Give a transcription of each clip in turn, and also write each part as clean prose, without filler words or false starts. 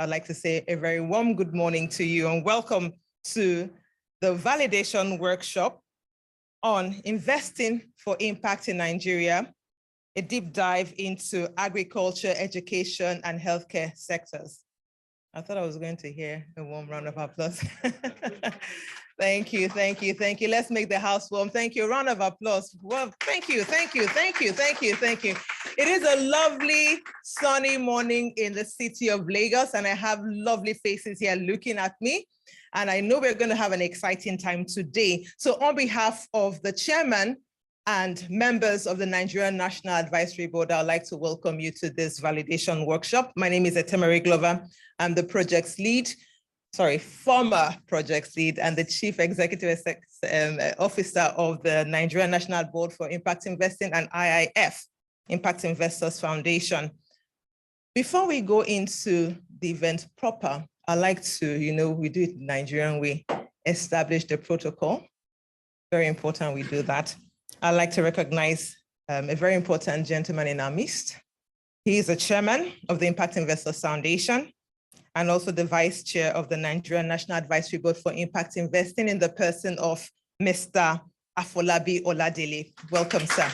I'd like to say a very warm good morning to you and welcome to the validation workshop on investing for impact in Nigeria, a deep dive into agriculture, education, and healthcare sectors. I thought I was going to hear a warm round of applause. Thank you, thank you, thank you. Let's make the house warm. Thank you, a round of applause. Well, thank you, thank you, thank you, thank you, thank you. It is a lovely sunny morning in the city of Lagos, and I have lovely faces here looking at me. And I know we're going to have an exciting time today. So on behalf of the chairman and members of the Nigerian National Advisory Board, I'd like to welcome you to this validation workshop. My name is Etemere Glover. I'm the former projects lead and the Chief Executive Officer of the Nigerian National Board for Impact Investing and IIF, Impact Investors Foundation. Before we go into the event proper, I'd like to, we do it the Nigerian way, establish the protocol. Very important we do that. I'd like to recognize a very important gentleman in our midst. He is the chairman of the Impact Investors Foundation and also the vice chair of the Nigerian National Advisory Board for Impact Investing in the person of Mr. Afolabi Oladele. Welcome, sir.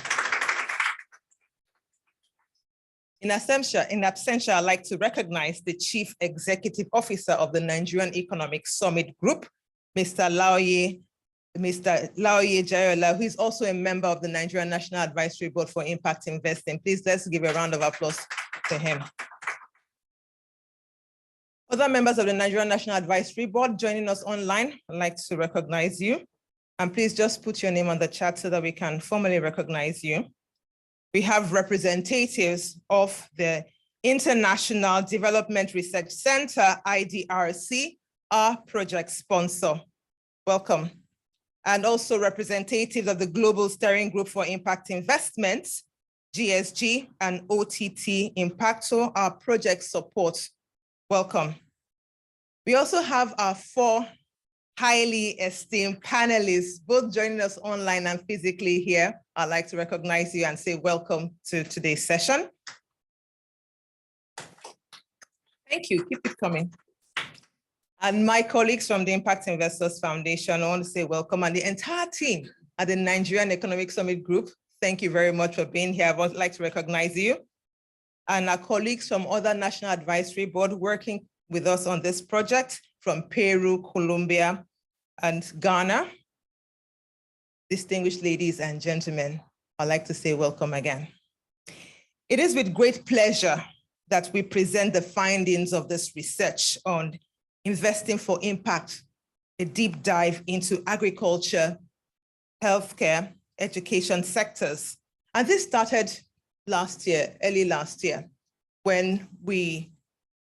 In absentia, I'd like to recognize the Chief Executive Officer of the Nigerian Economic Summit Group, Mr. Laoye Jayola, who is also a member of the Nigerian National Advisory Board for Impact Investing. Please, let's give a round of applause to him. Other members of the Nigerian National Advisory Board joining us online, I'd like to recognize you. And please just put your name on the chat so that we can formally recognize you. We have representatives of the International Development Research Center, IDRC, our project sponsor. Welcome. And also representatives of the Global Steering Group for Impact Investments, GSG, and OTT Impacto, our project support. Welcome. We also have our 4 highly esteemed panelists, both joining us online and physically here. I'd like to recognize you and say welcome to today's session. Thank you, keep it coming. And my colleagues from the Impact Investors Foundation, I want to say welcome, and the entire team at the Nigerian Economic Summit Group. Thank you very much for being here. I would like to recognize you. And our colleagues from other National Advisory Board working with us on this project from Peru, Colombia, and Ghana. Distinguished ladies and gentlemen, I'd like to say welcome again. It is with great pleasure that we present the findings of this research on investing for impact, a deep dive into agriculture, healthcare, education sectors. And this started last year, early last year, when we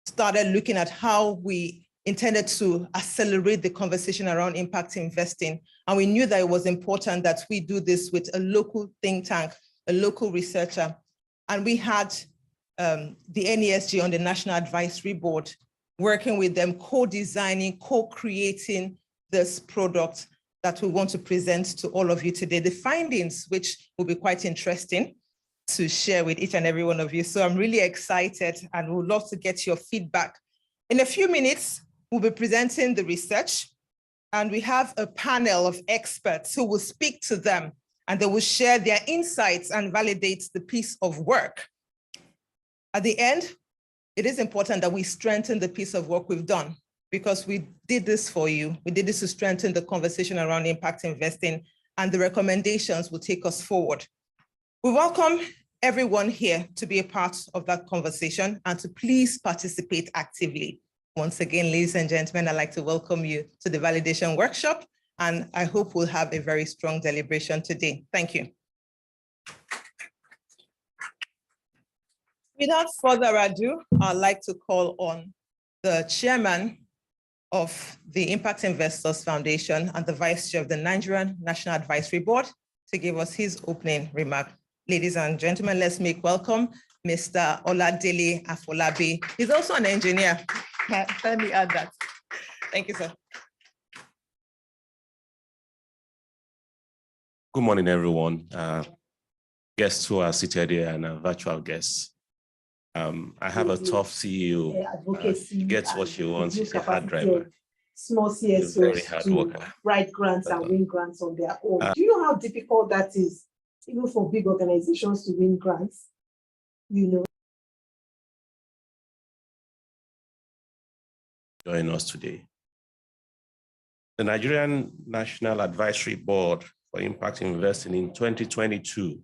started looking at how we intended to accelerate the conversation around impact investing. And we knew that it was important that we do this with a local think tank, a local researcher. And we had the NESG on the National Advisory Board, working with them, co-designing, co-creating this product that we want to present to all of you today. The findings, which will be quite interesting to share with each and every one of you. So I'm really excited and would love to get your feedback. In a few minutes, we'll be presenting the research, and we have a panel of experts who will speak to them, and they will share their insights and validate the piece of work. At the end, it is important that we strengthen the piece of work we've done, because we did this for you. We did this to strengthen the conversation around impact investing, and the recommendations will take us forward. We welcome everyone here to be a part of that conversation and to please participate actively. Once again, ladies and gentlemen, I'd like to welcome you to the validation workshop, and I hope we'll have a very strong deliberation today. Thank you. Without further ado, I'd like to call on the chairman of the Impact Investors Foundation and the vice chair of the Nigerian National Advisory Board to give us his opening remark. Ladies and gentlemen, let's make welcome Mr. Oladele Afolabi. He's also an engineer. Let me add that. Thank you, sir. Good morning, everyone. Guests who are seated here and virtual guests. I have a tough CEO. She gets what she wants. She's a hard driver. Small CSOs to write grants and win grants on their own. Do you know how difficult that is, even for big organizations to win grants? You know. Join us today. The Nigerian National Advisory Board for Impact Investing in 2022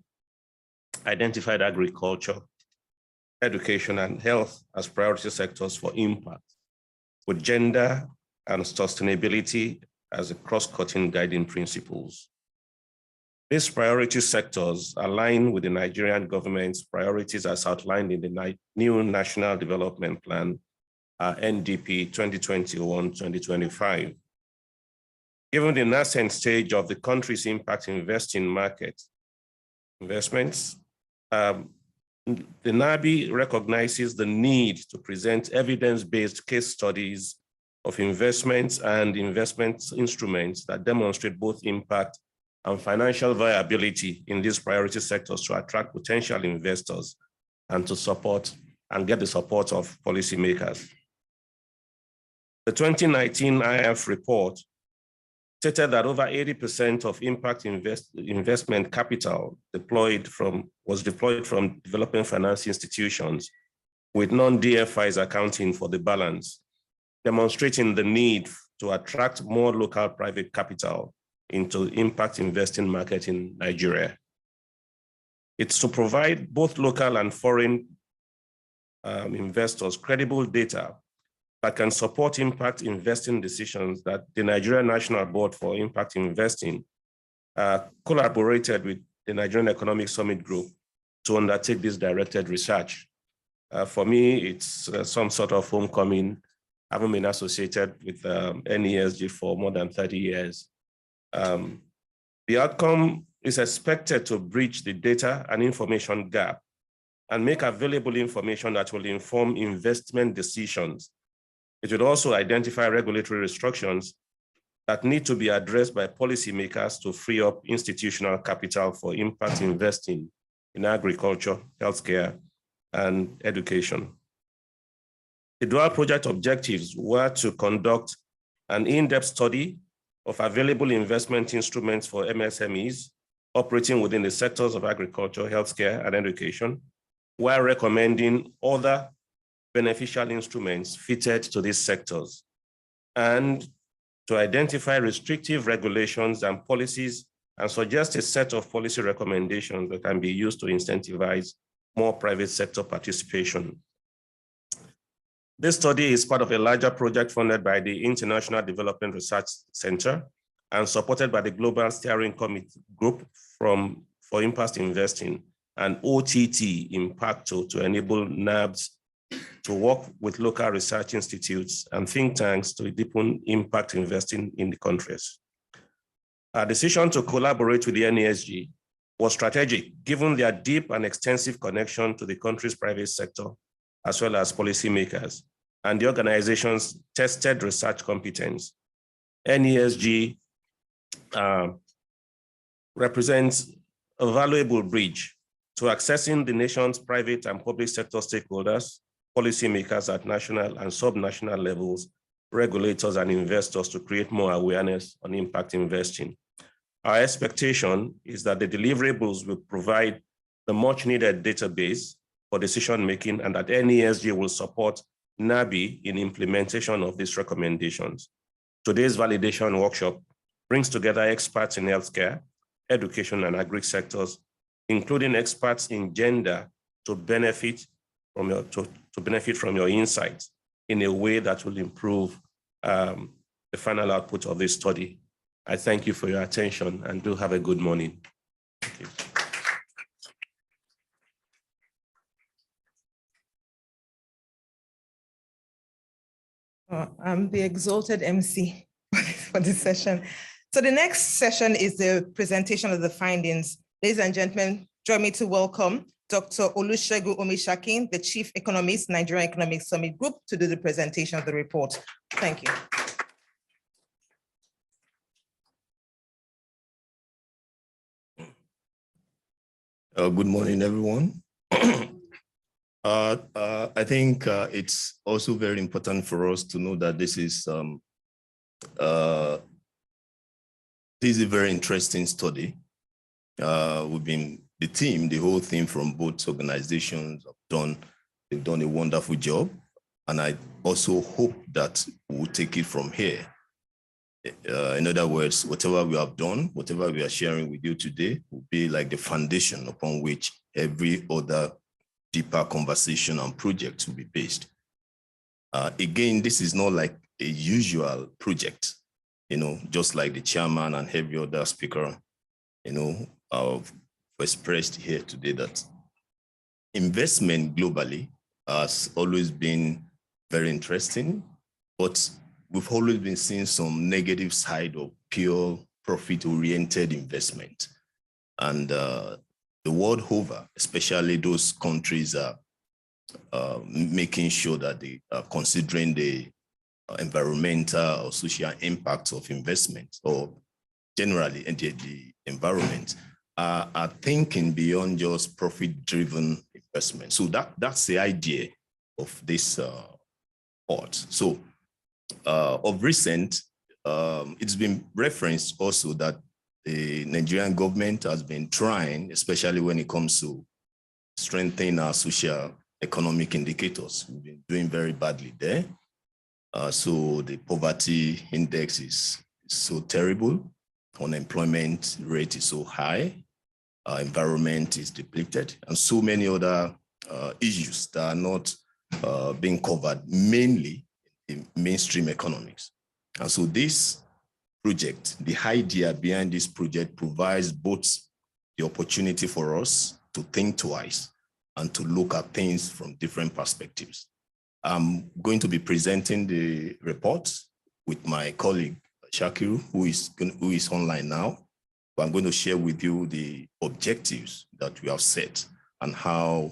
identified agriculture, education, and health as priority sectors for impact, with gender and sustainability as a cross-cutting guiding principles. These priority sectors align with the Nigerian government's priorities as outlined in the new National Development Plan, NDP 2021-2025. Given the nascent stage of the country's impact investing market investments, the NABII recognizes the need to present evidence-based case studies of investments and investment instruments that demonstrate both impact and financial viability in these priority sectors to attract potential investors and to support and get the support of policymakers. The 2019 IF report stated that over 80% of impact investment capital was deployed from development finance institutions, with non-DFIs accounting for the balance, demonstrating the need to attract more local private capital into impact investing market in Nigeria. It's to provide both local and foreign investors credible data that can support impact investing decisions that the Nigerian National Board for Impact Investing collaborated with the Nigerian Economic Summit Group to undertake this directed research. For me, it's some sort of homecoming. I haven't been associated with NESG for more than 30 years. The outcome is expected to bridge the data and information gap and make available information that will inform investment decisions. It will also identify regulatory restrictions that need to be addressed by policymakers to free up institutional capital for impact investing in agriculture, healthcare, and education. The dual project objectives were to conduct an in-depth study of available investment instruments for MSMEs operating within the sectors of agriculture, healthcare, and education, while recommending other beneficial instruments fitted to these sectors, and to identify restrictive regulations and policies and suggest a set of policy recommendations that can be used to incentivize more private sector participation. This study is part of a larger project funded by the International Development Research Center and supported by the Global Steering Committee Group for Impact Investing and OTT Impacto to enable NABs to work with local research institutes and think tanks to deepen impact investing in the countries. Our decision to collaborate with the NESG was strategic, given their deep and extensive connection to the country's private sector, as well as policymakers, and the organization's tested research competence. NESG represents a valuable bridge to accessing the nation's private and public sector stakeholders, policymakers at national and sub-national levels, regulators and investors to create more awareness on impact investing. Our expectation is that the deliverables will provide the much needed database for decision-making and that NESG will support NABII in implementation of these recommendations. Today's validation workshop brings together experts in healthcare, education, and agri sectors, including experts in gender to benefit from your insights in a way that will improve the final output of this study. I thank you for your attention and do have a good morning. Thank you. I'm the exalted MC for this session. So the next session is the presentation of the findings. Ladies and gentlemen, join me to welcome Dr. Olusegun Omishakin, the Chief Economist, Nigerian Economic Summit Group, to do the presentation of the report. Thank you. Good morning, everyone. I think it's also very important for us to know that this is a very interesting study. The whole team from both organizations they've done a wonderful job. And I also hope that we'll take it from here. In other words, whatever we have done, whatever we are sharing with you today will be like the foundation upon which every other deeper conversation and project will be based. Again, this is not like a usual project, just like the chairman and every other speaker, have expressed here today that investment globally has always been very interesting, but we've always been seeing some negative side of pure profit-oriented investment. And the world over, especially those countries are making sure that they are considering the environmental or social impacts of investment, or generally the environment, are thinking beyond just profit-driven investment. So that's the idea of this part. So of recent, it's been referenced also that the Nigerian government has been trying, especially when it comes to strengthening our social economic indicators. We've been doing very badly there. So the poverty index is so terrible. Unemployment rate is so high. Environment is depleted, and so many other issues that are not being covered mainly in mainstream economics. And so this project, the idea behind this project, provides both the opportunity for us to think twice and to look at things from different perspectives. I'm going to be presenting the report with my colleague, Shakiru, who is online now. But I'm going to share with you the objectives that we have set and how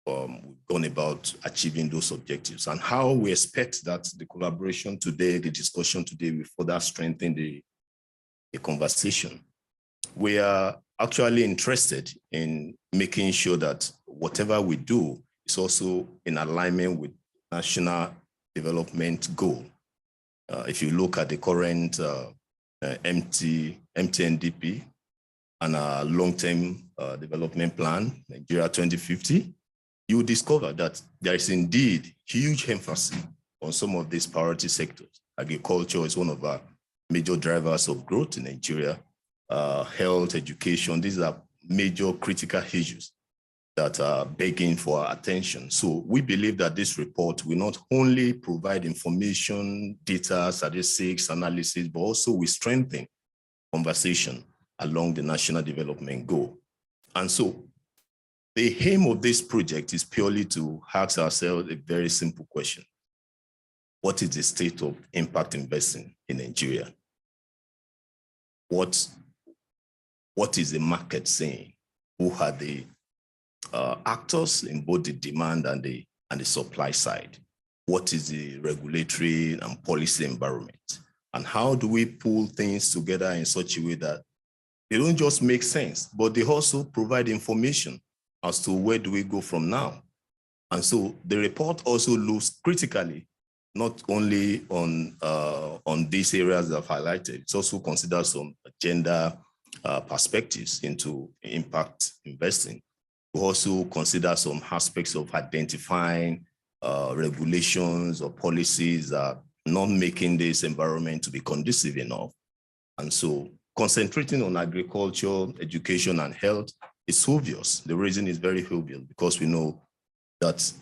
we've gone about achieving those objectives, and how we expect that the collaboration today, the discussion today, will further strengthen the conversation. We are actually interested in making sure that whatever we do is also in alignment with national development goal. If you look at the current MTNDP and our long-term development plan, Nigeria 2050, you will discover that there is indeed huge emphasis on some of these priority sectors. Agriculture is one of our major drivers of growth in Nigeria. Health, education, these are major critical issues that are begging for our attention. So we believe that this report will not only provide information, data, statistics, analysis, but also will strengthen conversation along the national development goal. And so the aim of this project is purely to ask ourselves a very simple question. What is the state of impact investing in Nigeria? What is the market saying? Who are the actors in both the demand and the supply side? What is the regulatory and policy environment? And how do we pull things together in such a way that they don't just make sense, but they also provide information as to where do we go from now? And so the report also looks critically, not only on these areas that I've highlighted, it also considers some gender perspectives into impact investing. We also consider some aspects of identifying regulations or policies that are not making this environment to be conducive enough. And so concentrating on agriculture, education, and health is obvious. The reason is very obvious because we know that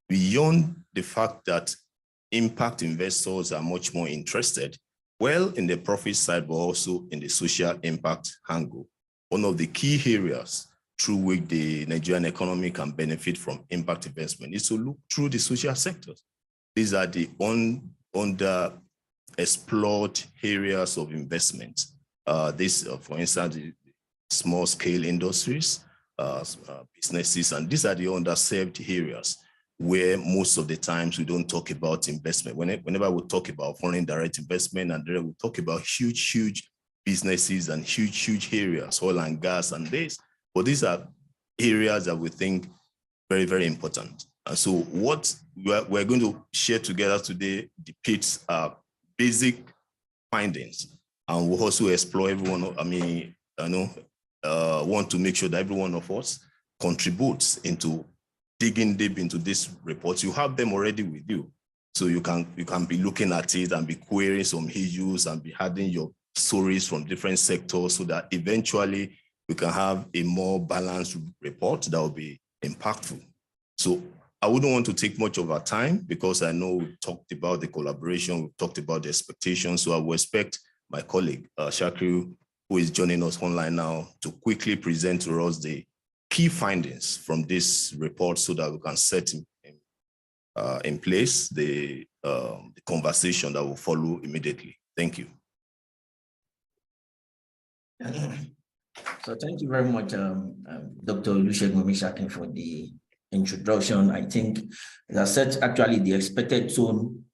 beyond the fact that impact investors are much more interested, well, in the profit side, but also in the social impact angle. One of the key areas through which the Nigerian economy can benefit from impact investment is to look through the social sectors. These are the underexplored areas of investment. For instance, the small scale industries, businesses, and these are the underserved areas where most of the times we don't talk about investment. Whenever we talk about foreign direct investment, and then we talk about huge businesses and huge areas, oil and gas and this. But these are areas that we think very, very important. And so what we're going to share together today depicts basic findings, and we'll also explore everyone. Want to make sure that every one of us contributes into digging deep into this report. You have them already with you, so you can be looking at it and be querying some issues and be adding your stories from different sectors, so that eventually we can have a more balanced report that will be impactful. So I wouldn't want to take much of our time, because I know we've talked about the collaboration, we've talked about the expectations. So I will expect my colleague, Shakri, who is joining us online now, to quickly present to us the key findings from this report, so that we can set in place the conversation that will follow immediately. Thank you. So thank you very much, Dr. Olusegun Omishakin, for the introduction. I think that set actually the expected tone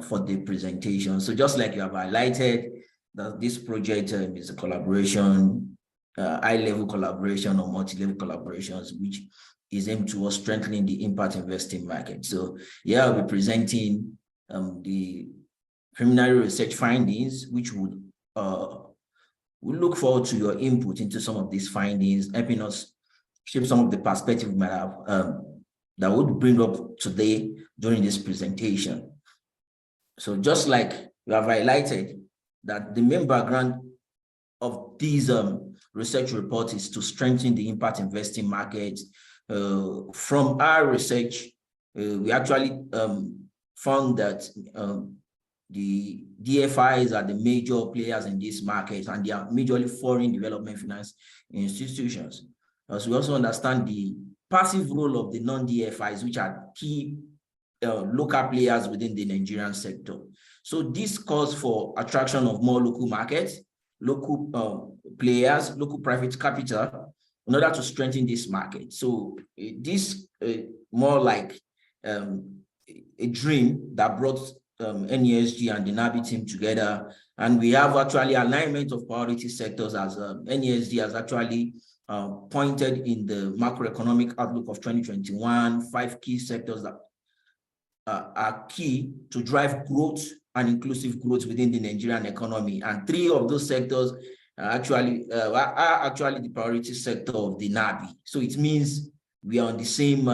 for the presentation. So just like you have highlighted, that this project is a collaboration, high-level collaboration or multi-level collaborations, which is aimed towards strengthening the impact investing market. So yeah, I'll be presenting the preliminary research findings, which would we look forward to your input into some of these findings, helping us shape some of the perspective we might have that would bring up today during this presentation. So just like we have highlighted, that the main background of these research reports is to strengthen the impact investing market. From our research, we actually found that the DFIs are the major players in this market, and they are majorly foreign development finance institutions. As we also understand the passive role of the non-DFIs, which are key local players within the Nigerian sector. So this calls for attraction of more local markets, local players, local private capital, in order to strengthen this market. So this more like a dream that brought NESG and the NABII team together, and we have actually alignment of priority sectors, as NESG has actually pointed in the macroeconomic outlook of 2021, 5 key sectors that are key to drive growth and inclusive growth within the Nigerian economy, and 3 of those sectors are actually the priority sector of the NABII. So it means we are on the same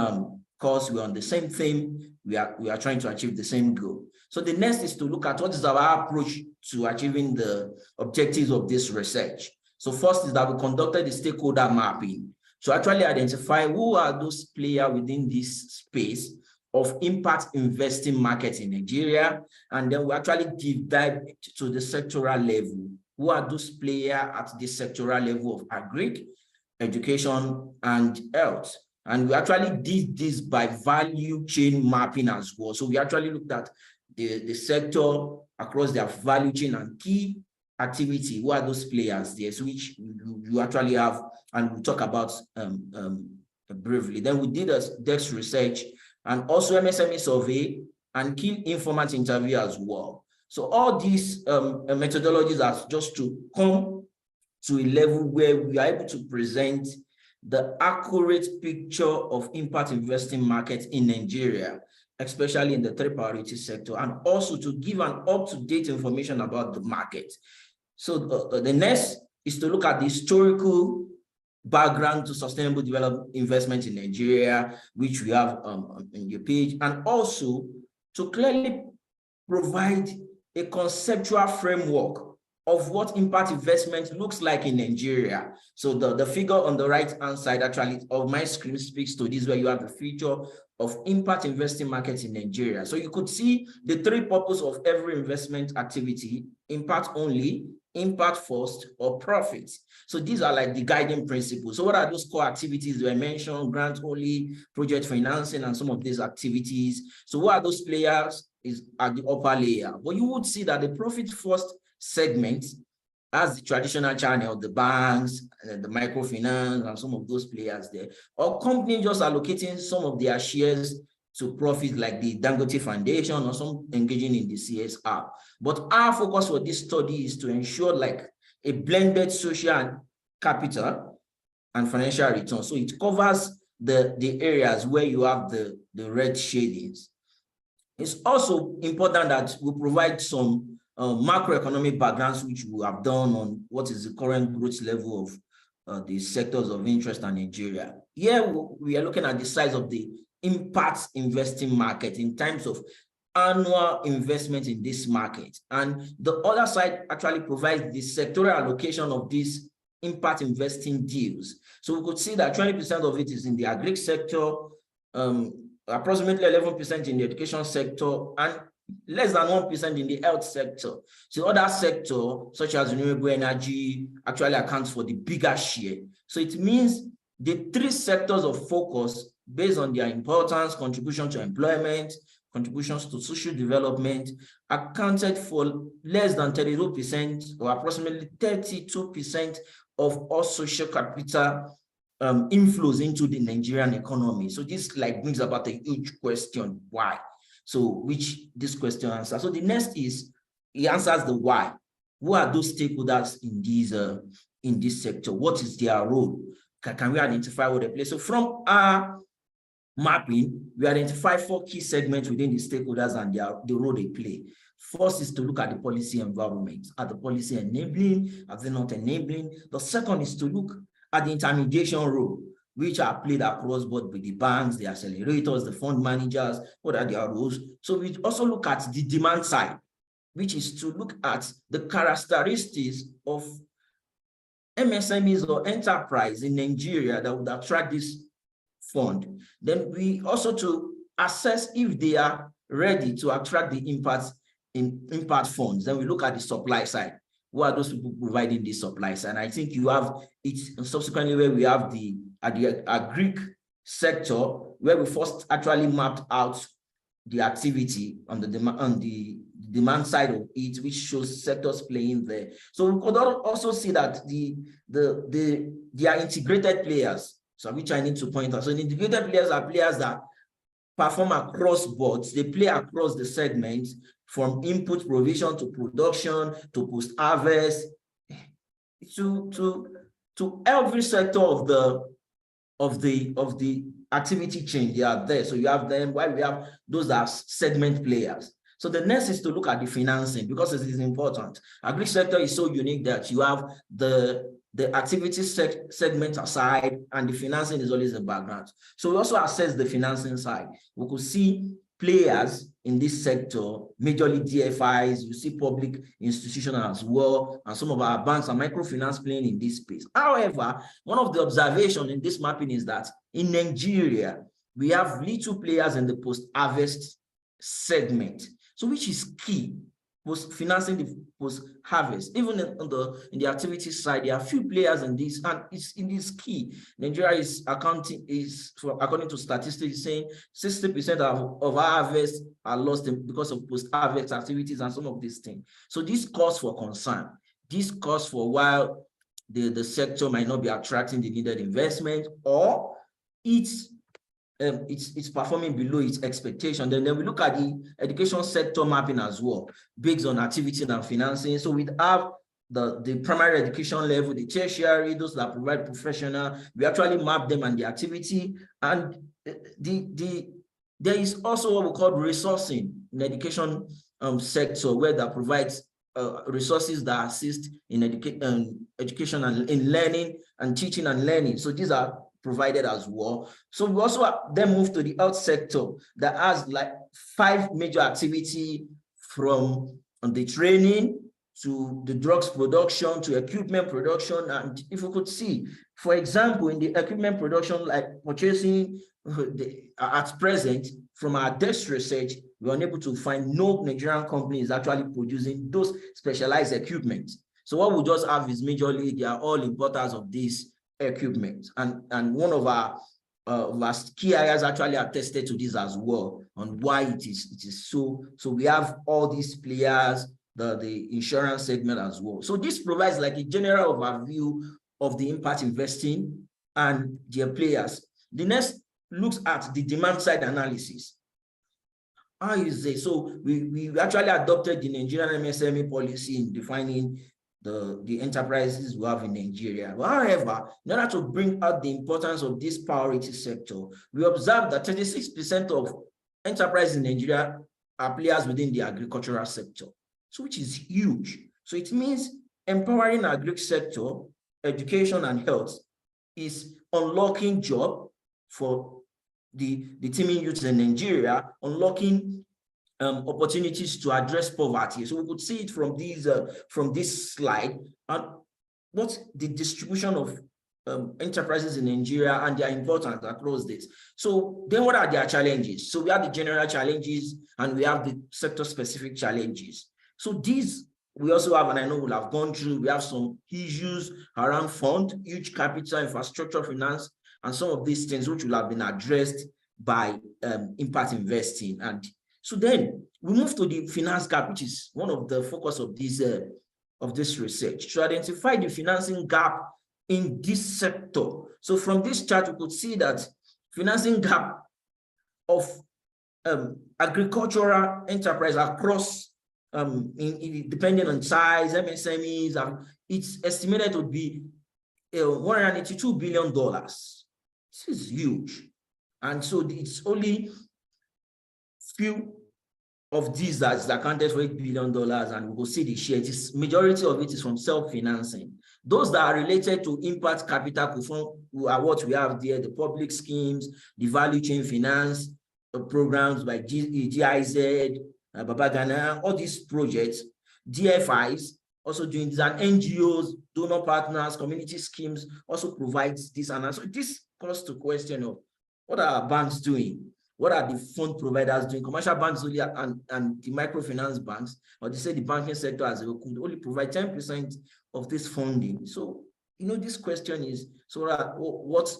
course, we are on the same theme, we are trying to achieve the same goal. So the next is to look at what is our approach to achieving the objectives of this research. So first is that we conducted the stakeholder mapping to actually identify who are those players within this space of impact investing markets in Nigeria. And then we actually deep dive to the sectoral level. Who are those players at the sectoral level of agri, education, and health? And we actually did this by value chain mapping as well. So we actually looked at the sector across their value chain and key activity. Who are those players there? So which you actually have, and we'll talk about briefly. Then we did a DEX research and also MSME survey and key informant interview as well. So all these methodologies are just to come to a level where we are able to present the accurate picture of impact investing markets in Nigeria, especially in the 3 priority sector, and also to give an up-to-date information about the market. So the next is to look at the historical background to sustainable development investment in Nigeria, which we have on your page, and also to clearly provide a conceptual framework of what impact investment looks like in Nigeria. So the figure on the right-hand side actually of my screen speaks to this, where you have the feature of impact investing markets in Nigeria. So you could see the 3 purposes of every investment activity: impact only, impact first, or profits. So these are like the guiding principles. So what are those core activities I mentioned? Grant only, project financing, and some of these activities. So what are those players is at the upper layer. But you would see that the profit first segment as the traditional channel, the banks, the microfinance, and some of those players there, or companies just allocating some of their shares to profit, like the Dangote Foundation or some engaging in the CSR. But our focus for this study is to ensure like a blended social capital and financial return. So it covers the areas where you have the red shadings. It's also important that we provide some macroeconomic backgrounds, which we have done on what is the current growth level of the sectors of interest in Nigeria. Here, we are looking at the size of the impact investing market in terms of annual investment in this market. And the other side actually provides the sectoral allocation of these impact investing deals. So we could see that 20% of it is in the agri sector, approximately 11% in the education sector, and less than 1% in the health sector. So other sector, such as renewable energy, actually accounts for the bigger share. So it means the three sectors of focus, based on their importance, contribution to employment, contributions to social development, accounted for less than 32% or approximately 32% of all social capital inflows into the Nigerian economy. So this brings about a huge question, why? So which this question answers. So the next is, he answers the why. Who are those stakeholders in this sector? What is their role? Can we identify what they play? So from our mapping, we identify 4 key segments within the stakeholders and the role they play. First is to look at the policy environment. Are the policy enabling? Are they not enabling? The second is to look at the intermediation role, which are played across board with the banks, the accelerators, the fund managers. What are their roles? So we also look at the demand side, which is to look at the characteristics of MSMEs or enterprise in Nigeria that would attract this fund. Then we also to assess if they are ready to attract the impact funds. Then we look at the supply side. Who are those people providing the supply side? And I think you have it subsequently where we have the agri sector, where we first actually mapped out the activity on the demand side of it, which shows sectors playing there. So we could also see that they are integrated players. So which I need to point out. So the integrated players are players that perform across boards. They play across the segments, from input provision to production to post-harvest to every sector of the activity chain. They are there. So you have them. Why we have those that are segment players. So the next is to look at the financing, because it is important. Agri sector is so unique that you have the activity segment aside, and the financing is always the background. So we also assess the financing side. We could see players in this sector, majorly DFIs, you see public institutions as well, and some of our banks and microfinance playing in this space. However, one of the observations in this mapping is that in Nigeria, we have little players in the post-harvest segment, so which is key. Financing the post-harvest, even in the activity side, there are few players in this, and it's key. Nigeria is according to statistics, saying 60% of our harvests are lost because of post-harvest activities and some of these things. So this calls for concern. This calls for, while the sector might not be attracting the needed investment, or it's performing below its expectation. Then we look at the education sector mapping as well, based on activity and financing. So we have the primary education level, the tertiary, those that provide professional. We actually map them and the activity. And there is also what we call resourcing in education sector, where that provides resources that assist in education and in learning and teaching and learning. So these are provided as well. So we also then move to the health sector that has 5 major activity, from the training to the drugs production to equipment production. And if we could see, for example, in the equipment production, like purchasing at present, from our desk research, we are unable to find no Nigerian company is actually producing those specialized equipment. So what we just have is majorly they are all importers of these equipment, and one of our key areas actually attested to this as well, on why it is so. So we have all these players, the insurance segment as well. So this provides like a general overview of the impact investing and their players. The next looks at the demand side analysis. How is it? So we actually adopted the Nigerian MSME policy in defining the enterprises we have in Nigeria. But however, in order to bring out the importance of this priority sector, we observe that 36% of enterprises in Nigeria are players within the agricultural sector, so which is huge. So it means empowering agri sector, education and health is unlocking job for the teeming youths in Nigeria, unlocking opportunities to address poverty. So we could see it from this slide, and what's the distribution of enterprises in Nigeria and their importance across this. So then what are their challenges? So we have the general challenges and we have the sector specific challenges. So these we also have, and I know we'll have gone through, we have some issues around fund, huge capital, infrastructure, finance, and some of these things which will have been addressed by impact investing. And so then we move to the finance gap, which is one of the focus of this research, to identify the financing gap in this sector. So from this chart, we could see that financing gap of agricultural enterprise across, depending on size, MSMEs, it's estimated to be $182 billion. This is huge. And so it's only few of these that is accounted for $8 billion, and we will see the share. Majority of it is from self-financing. Those that are related to impact capital are what we have there, the public schemes, the value chain finance programs by GIZ, Babagana, all these projects, DFIs also doing this, and NGOs, donor partners, community schemes also provides this. And so this calls to question of what are banks doing? What are the fund providers doing? Commercial banks only and the microfinance banks, or they say the banking sector as well could only provide 10% of this funding. So, this question is, so what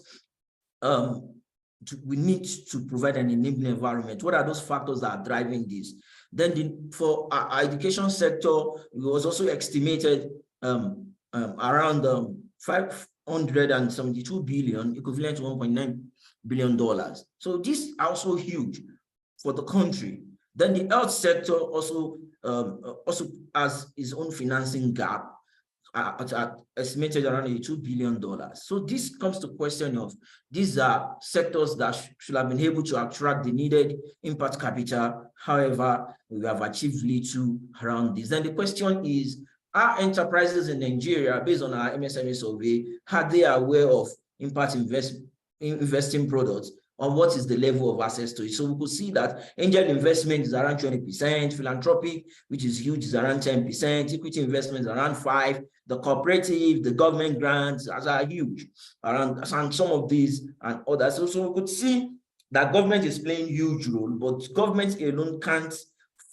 we need to provide an enabling environment. What are those factors that are driving this? Then for our education sector, it was also estimated around 572 billion, equivalent to $1.9 billion. So this is also huge for the country. Then the health sector also has its own financing gap, estimated around $2 billion. So this comes to question of, these are sectors that should have been able to attract the needed impact capital. However, we have achieved little around this. Then the question is, are enterprises in Nigeria, based on our MSME survey, are they aware of impact investing products, or what is the level of access to it? So we could see that angel investment is around 20%, philanthropic, which is huge, is around 10%, equity investment is around 5%, the cooperative, the government grants are huge, around some of these and others. So we could see that government is playing a huge role, but government alone can't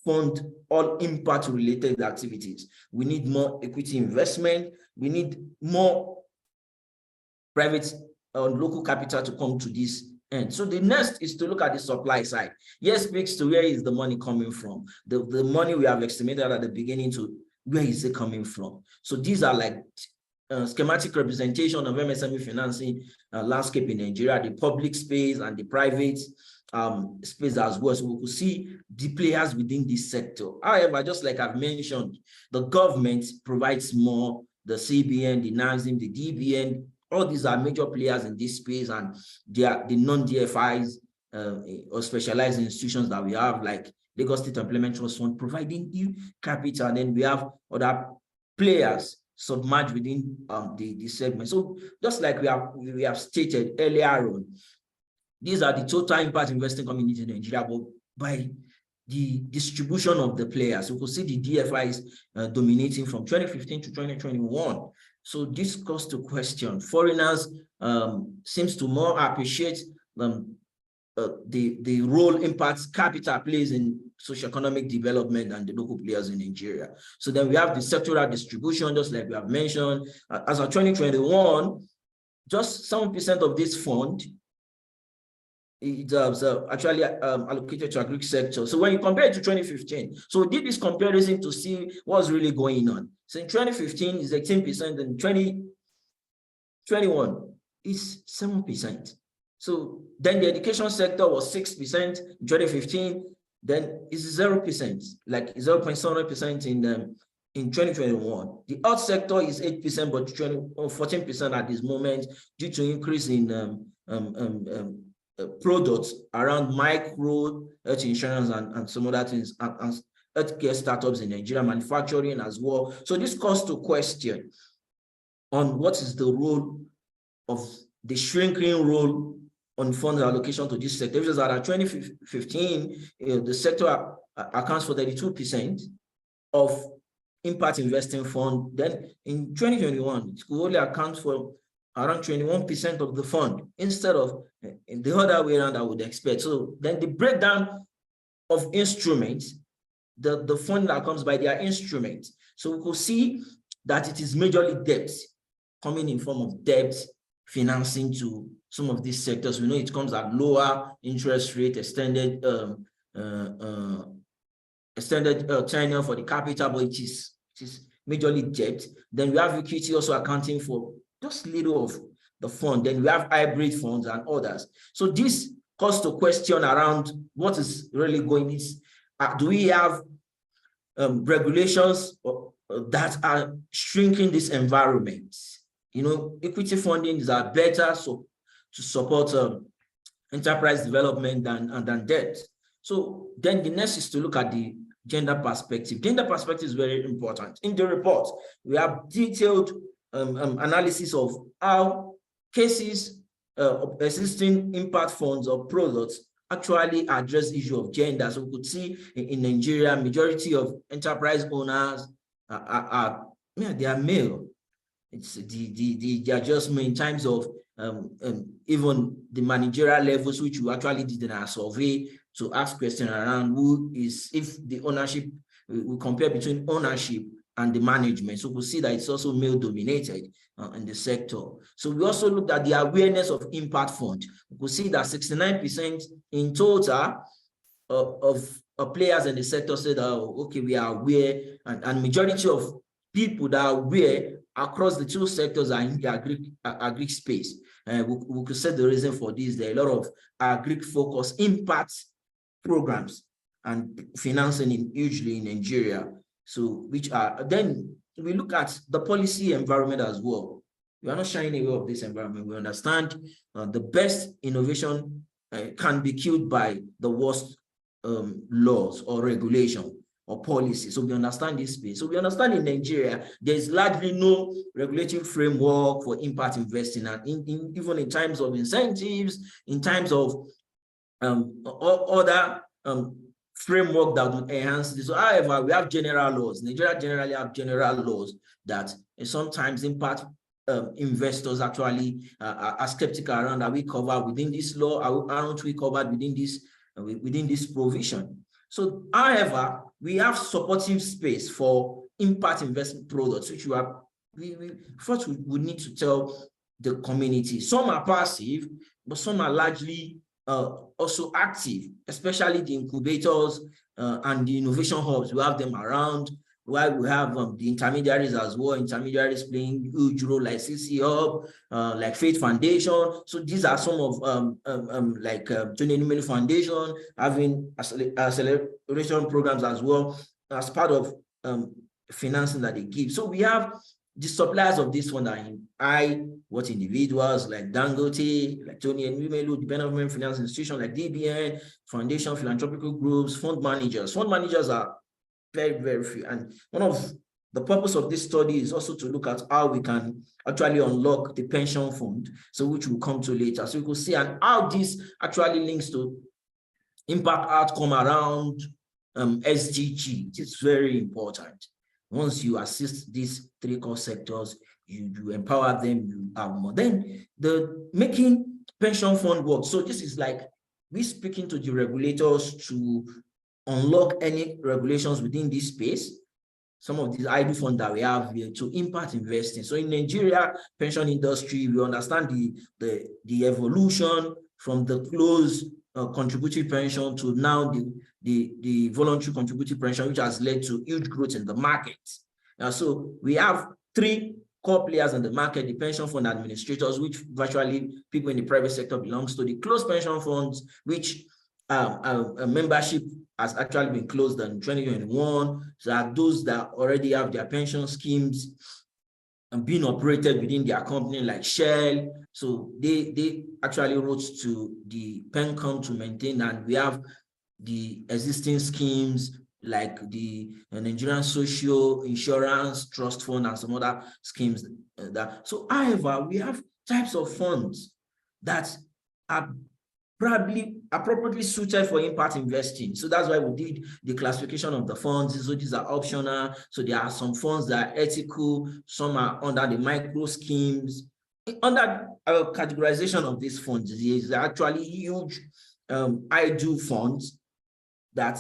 fund all impact related activities. We need more equity investment, we need more private local capital to come to this end. So the next is to look at the supply side. Yes, speaks to where is the money coming from. The money we have estimated at the beginning, to where is it coming from? So these are like schematic representation of MSME financing landscape in Nigeria, the public space and the private space as well. So we could see the players within this sector. However, just like I've mentioned, the government provides more, the CBN, the NABII, the DBN, all these are major players in this space, and they are the non-DFIs or specialized institutions that we have, like Lagos State Employment Trust Fund, providing new capital, and then we have other players submerged within the segment. So just like we have stated earlier on, these are the total impact investing community in Nigeria, but by the distribution of the players. We could see the DFIs dominating from 2015 to 2021. So this calls to question. Foreigners seems to more appreciate the role impact capital plays in socioeconomic development and the local players in Nigeria. So then we have the sectoral distribution, just like we have mentioned. As of 2021, just 7% of this fund it was actually allocated to agri sector. So when you compare it to 2015, so we did this comparison to see what's really going on. So in 2015 is 18%, and 2021 is 7%. So then the education sector was 6% in 2015, then it's 0%, like 0.7% in 2021. The health sector is 8%, but 14% at this moment due to increase in products around micro health insurance and some other things, and healthcare startups in Nigeria, manufacturing as well. So this calls to question on what is the role of the shrinking role on fund allocation to this sector. Which is that at 2015, the sector accounts for 32% of impact investing fund. Then in 2021, it could only account for around 21% of the fund instead of in the other way around I would expect. So then the breakdown of instruments, the fund that comes by their instruments. So we could see that it is majorly debt, coming in form of debt financing to some of these sectors. We know it comes at lower interest rate, extended tenure for the capital, but it is majorly debt. Then we have equity also accounting for just little of the fund. Then we have hybrid funds and others. So this calls to question around what is really going on. Do we have regulations that are shrinking this environment? You know, equity fundings are better so to support enterprise development than debt. So then the next is to look at the gender perspective. Gender perspective is very important. In the report, we have detailed analysis of how cases of existing impact funds or products actually address the issue of gender. So we could see in Nigeria, majority of enterprise owners they are male. It's the adjustment in terms of even the managerial levels, which we actually did in our survey to ask questions around who is, if the ownership, we compare between ownership and the management. So we'll see that it's also male dominated in the sector. So we also looked at the awareness of impact fund. We could see that 69% in total of players in the sector said, oh, okay, we are aware, and majority of people that are aware across the two sectors are in the agri space. We could say the reason for this, there are a lot of agri focus impact programs and financing hugely in Nigeria. So which are, then we look at the policy environment as well. We are not shying away of this environment. We understand the best innovation can be killed by the worst laws or regulation or policy. So we understand this space. So we understand in Nigeria, there is largely no regulatory framework for impact investing, and even in times of incentives, in times of other framework that would enhance this. So, however, we have general laws. Nigeria generally have general laws that sometimes impact investors actually are skeptical around. Are we covered within this law? Aren't we covered within this provision? So, however, we have supportive space for impact investment products, which first we would need to tell the community. Some are passive, but some are largely also active, especially the incubators and the innovation hubs. We have them around, while we have the intermediaries as well. Intermediaries playing huge role, like CC Hub, like Faith Foundation. So these are some of like Tony Numeri Foundation having acceleration programs as well as part of financing that they give. So we have the suppliers of this one are in what individuals like Dangote, like Tony and Numeri, development finance institutions like DBN, foundation, philanthropical groups, fund managers. Fund managers are very, very few. And one of the purpose of this study is also to look at how we can actually unlock the pension fund, so which we'll come to later. So we could see and how this actually links to impact outcome around SDG. It's very important. Once you assist these three core sectors, you empower them, you have more. Then the making pension fund work. So this is like we speaking to the regulators to unlock any regulations within this space. Some of these idle funds that we have here to impact investing. So in Nigeria, pension industry, we understand the evolution from the closed contributory pension to now the voluntary contributory pension, which has led to huge growth in the market. So we have three core players in the market: the pension fund administrators, which virtually people in the private sector belongs to; the closed pension funds, which membership has actually been closed in 2021. So that those that already have their pension schemes and being operated within their company like Shell. So they actually wrote to the PenCom to maintain, and we have the existing schemes like the Nigerian Social Insurance Trust Fund and some other schemes. So however, we have types of funds that are probably appropriately suited for impact investing. So that's why we did the classification of the funds. So these are optional. So there are some funds that are ethical, some are under the micro schemes. Under our categorization of these funds, is actually huge idle funds that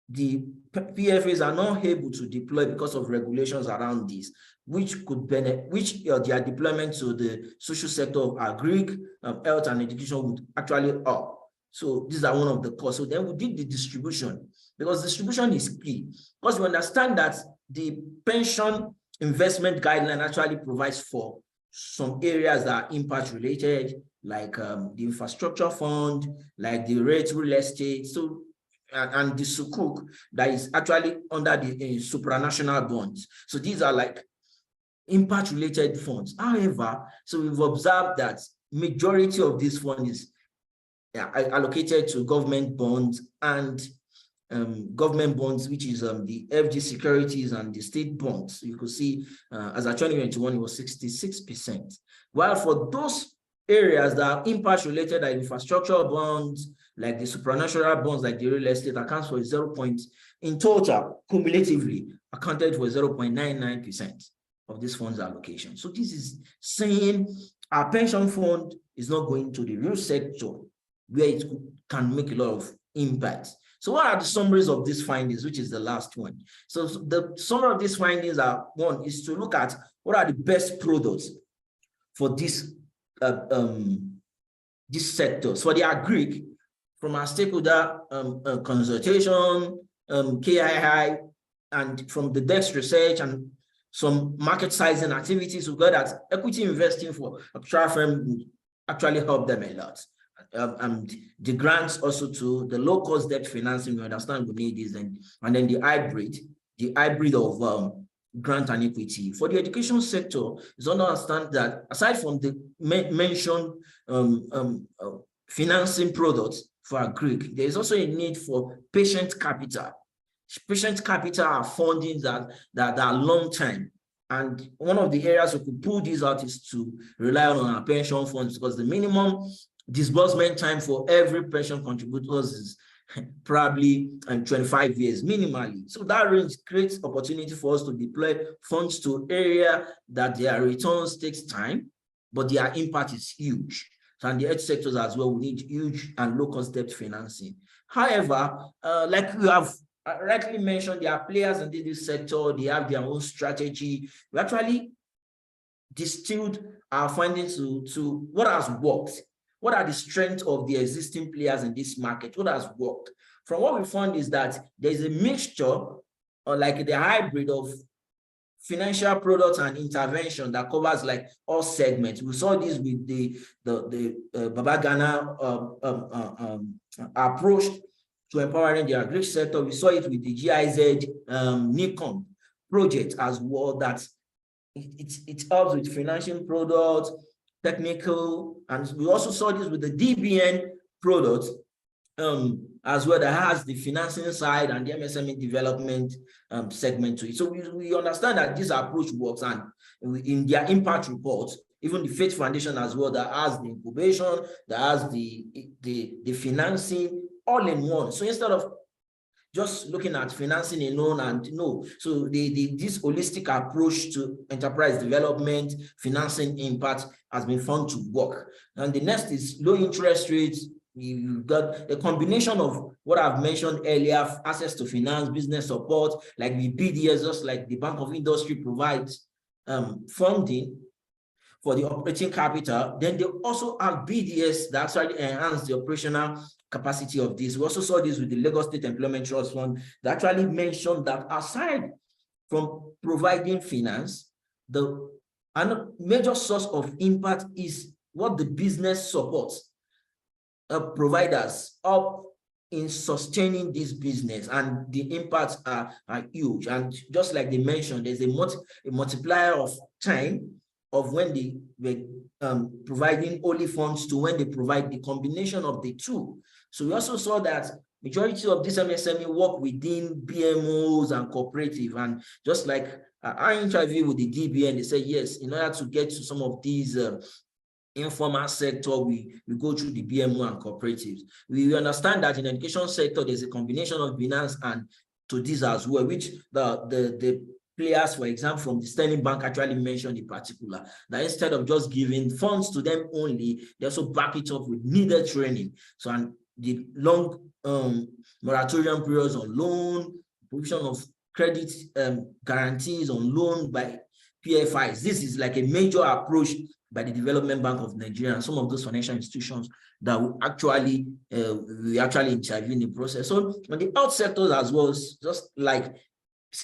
the PFAs are not able to deploy because of regulations around this, which could benefit, their deployment to the social sector of agri, health and education would actually up. So these are one of the costs. So then we did the distribution, because distribution is key. Because we understand that the pension investment guideline actually provides for some areas that are impact related, like the infrastructure fund, like the rate real estate. So and the sukuk that is actually under the supranational bonds. So these are like impact related funds. However, so we've observed that majority of these funds is allocated to government bonds and government bonds, which is the FG securities and the state bonds. So you could see as of 2021, it was 66%. While for those areas that are impact related, like infrastructure bonds, like the supranational bonds, like the real estate, accounts for 0. In total, cumulatively, accounted for 0.99% of this fund's allocation. So this is saying our pension fund is not going to the real sector where it can make a lot of impact. So what are the summaries of these findings, which is the last one? So the summary of these findings are, one, is to look at what are the best products for this sectors. For the agri, from our stakeholder consultation, KII, and from the DEX research and some market sizing activities, we got that equity investing for a firm would actually help them a lot. And the grants also to the low-cost debt financing, we understand we need this, and then the hybrid of grant and equity. For the education sector, is to understand that aside from the mentioned financing products for agri, there is also a need for patient capital. Patient capital are funding that are long-term. And one of the areas we could pull this out is to rely on our pension funds, because the minimum disbursement time for every pension contributors is probably 25 years minimally. So that range creates opportunity for us to deploy funds to area that their returns takes time, but their impact is huge. So and the edge sectors as well, we need huge and low-cost debt financing. However, like we have rightly mentioned, there are players in this sector, they have their own strategy. We actually distilled our findings to what has worked. What are the strengths of the existing players in this market? What has worked? From what we found is that there's a mixture, or like the hybrid of financial products and intervention that covers like all segments. We saw this with the Babagana approach to empowering the agri sector. We saw it with the GIZ Nikon project as well, that it helps with financial products, technical, and we also saw this with the DBN product as well, that has the financing side and the MSME development segment to it. So we understand that this approach works, and in their impact reports, even the Faith Foundation as well, that has the incubation, that has the financing all in one. So instead of just looking at financing alone, and so this holistic approach to enterprise development, financing impact has been found to work. And the next is low interest rates. You've got a combination of what I've mentioned earlier, access to finance, business support, like the BDS, just like the Bank of Industry provides funding for the operating capital. Then they also have BDS that actually enhance the operational capacity of this. We also saw this with the Lagos State Employment Trust Fund that actually mentioned that aside from providing finance, the major source of impact is what the business supports. providers up in sustaining this business, and the impacts are huge. And just like they mentioned, there's a multiplier of time of when they were providing only funds to when they provide the combination of the two. So we also saw that majority of this MSME work within BMOs and cooperative, and just like I interviewed with the DBN, they said yes, in order to get to some of these informal sector, we go through the BMO and cooperatives. We understand that in the education sector, there's a combination of finance and to this as well, which the players, for example, from the Sterling Bank actually mentioned in particular, that instead of just giving funds to them only, they also back it up with needed training. So, and the long moratorium periods on loan, provision of credit guarantees on loan by PFIs. This is like a major approach by the Development Bank of Nigeria and some of those financial institutions that we actually intervene in the process. So on the health sectors as well, just like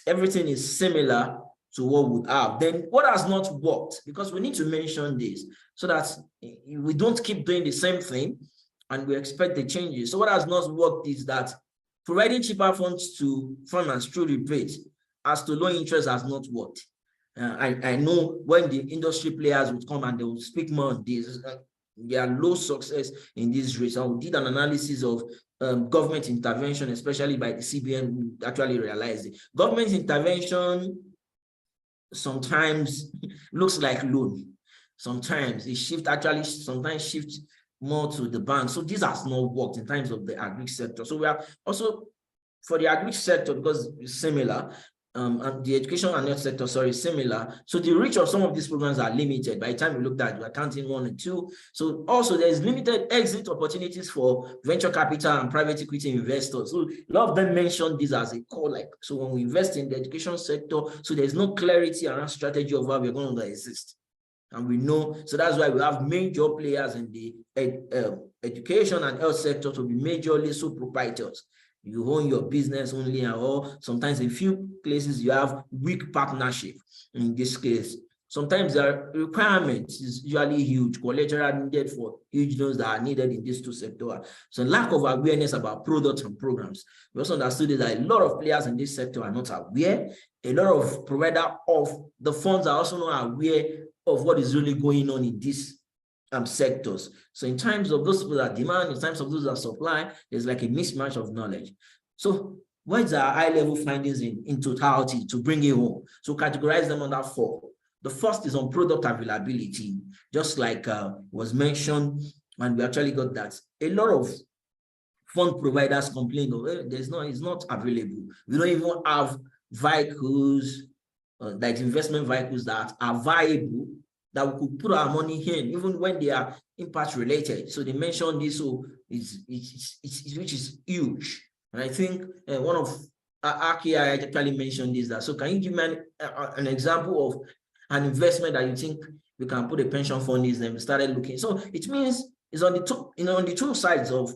everything is similar to what we have. Then what has not worked? Because we need to mention this so that we don't keep doing the same thing and we expect the changes. So what has not worked is that providing cheaper funds to farmers through rebate as to low interest has not worked. I know when the industry players would come and they will speak more on this, there are low success in this race. And we did an analysis of government intervention, especially by the CBN, we actually realized it. Government intervention sometimes looks like loan. Sometimes it sometimes shifts more to the bank. So this has not worked in terms of the agri sector. So we are also, for the agri sector, because it's similar, and the education and health sector, sorry, similar. So the reach of some of these programs are limited. By the time we looked at, we're counting 1 and 2. So also there's limited exit opportunities for venture capital and private equity investors. So a lot of them mentioned this as a core, like, so when we invest in the education sector, so there's no clarity around strategy of how we're going to exist. And we know, so that's why we have major players in the education and health sector to be majorly sole proprietors. You own your business only, or sometimes in few places you have weak partnership. In this case, sometimes the requirement is usually huge, collateral needed for huge loans that are needed in these two sectors. So lack of awareness about products and programs. We also understood that a lot of players in this sector are not aware. A lot of providers of the funds are also not aware of what is really going on in these sectors. So in terms of those people that demand, in terms of those that supply, there's like a mismatch of knowledge. So what's our high-level findings in totality to bring it home? So categorize them under 4. The first is on product availability, just like was mentioned, and we actually got that. A lot of fund providers complain of it's not available. We don't even have vehicles, like investment vehicles that are viable, that we could put our money in, even when they are impact related. So they mentioned this, so which is huge. And I think one of Aki actually mentioned this. That so can you give me an example of an investment that you think we can put a pension fund in? Then we started looking. So it means it's on the two, on the two sides of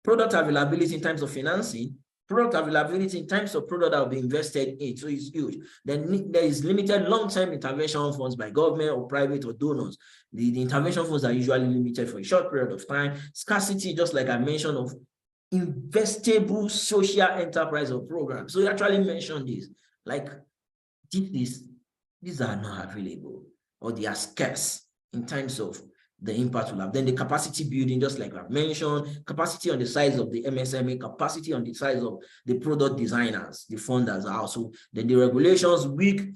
product availability in terms of financing, product availability in terms of product that will be invested in. So it's huge. Then there is limited long-term intervention funds by government or private or donors. The intervention funds are usually limited for a short period of time. Scarcity, just like I mentioned, of investable social enterprise or programs. So you actually mentioned this, like these are not available, or they are scarce in terms of the impact will have. Then the capacity building, just like I've mentioned, capacity on the size of the MSME, capacity on the size of the product designers, the funders are also. Then the regulations, weak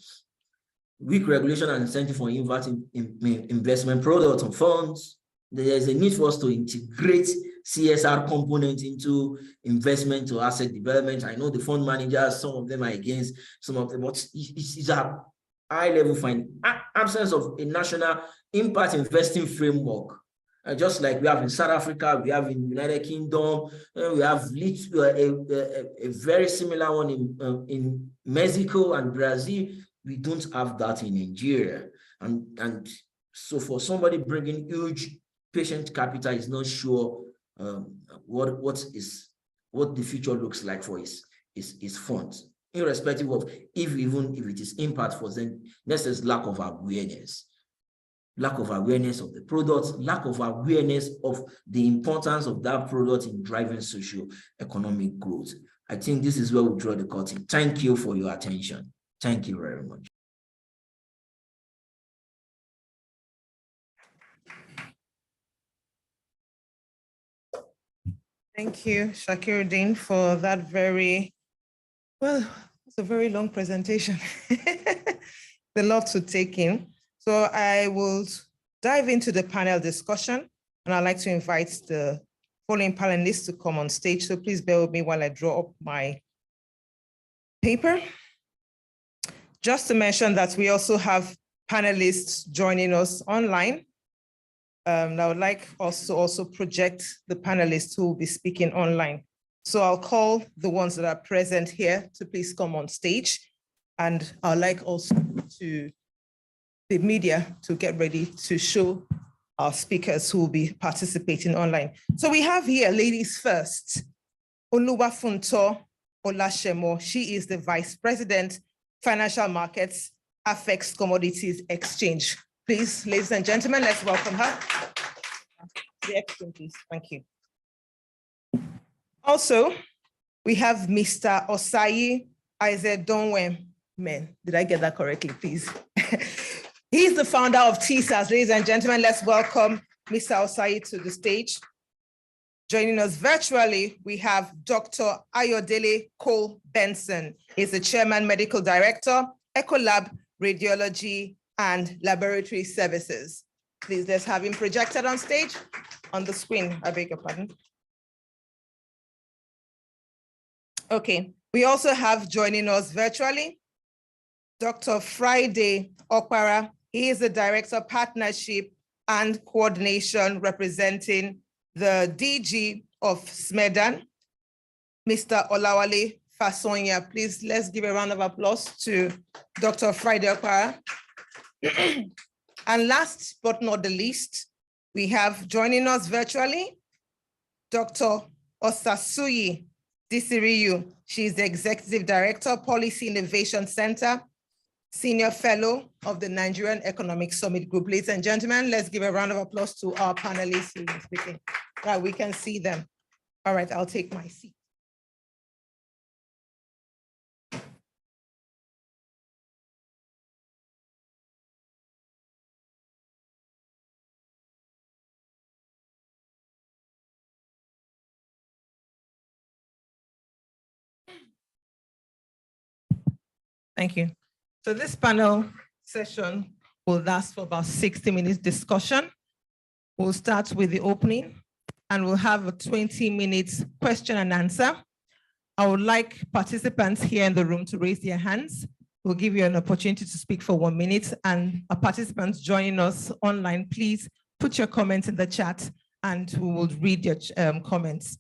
regulation and incentive for investment products and funds. There is a need for us to integrate CSR component into investment or asset development. I know the fund managers, some of them are against some of them, but it's a high-level finding. Absence of a national impact investing framework, just like we have in South Africa, we have in the United Kingdom, we have a very similar one in Mexico and Brazil. We don't have that in Nigeria. And so for somebody bringing huge patient capital is not sure what the future looks like for his funds, irrespective of even if it is impact for them. This is lack of awareness. lack of awareness of the product, lack of awareness of the importance of that product in driving socio-economic growth. I think this is where we draw the curtain. Thank you for your attention. Thank you very much. Thank you, Shakiruddin, for that very, well, it's a very long presentation. A lot to take in. So I will dive into the panel discussion, and I'd like to invite the following panelists to come on stage. So please bear with me while I draw up my paper. Just to mention that we also have panelists joining us online. I would like us to also project the panelists who will be speaking online. So I'll call the ones that are present here to please come on stage. And I'd like also to the media to get ready to show our speakers who will be participating online. So we have here, ladies first, Oluwafunto Olashemo. She is the Vice President, Financial Markets, Affex Commodities Exchange. Please, ladies and gentlemen, let's welcome her. The exchange, please. Thank you. Also, we have Mr. Osayi Aizedonwe. Did I get that correctly, please? He's the founder of TSAS. Ladies and gentlemen, let's welcome Mr. Osayi to the stage. Joining us virtually, we have Dr. Ayodele Cole Benson. He's the Chairman Medical Director, Ecolab Radiology and Laboratory Services. Please, let's have him projected on stage, on the screen, I beg your pardon. Okay, we also have joining us virtually, Dr. Friday Okpara. He is the Director of Partnership and Coordination representing the DG of SMEDAN, Mr. Olawale Fasonya. Please, let's give a round of applause to Dr. Friday Okpara. And last but not the least, we have joining us virtually, Dr. Osasuyi Disiriyu. She is the Executive Director, Policy Innovation Center, Senior Fellow of the Nigerian Economic Summit Group. Ladies and gentlemen, let's give a round of applause to our panelists who are speaking. Right, we can see them. All right, I'll take my seat. Thank you. So this panel session will last for about 60 minutes discussion. We'll start with the opening and we'll have a 20 minutes question and answer. I would like participants here in the room to raise their hands. We'll give you an opportunity to speak for 1 minute, and our participants joining us online, please put your comments in the chat and we will read your comments.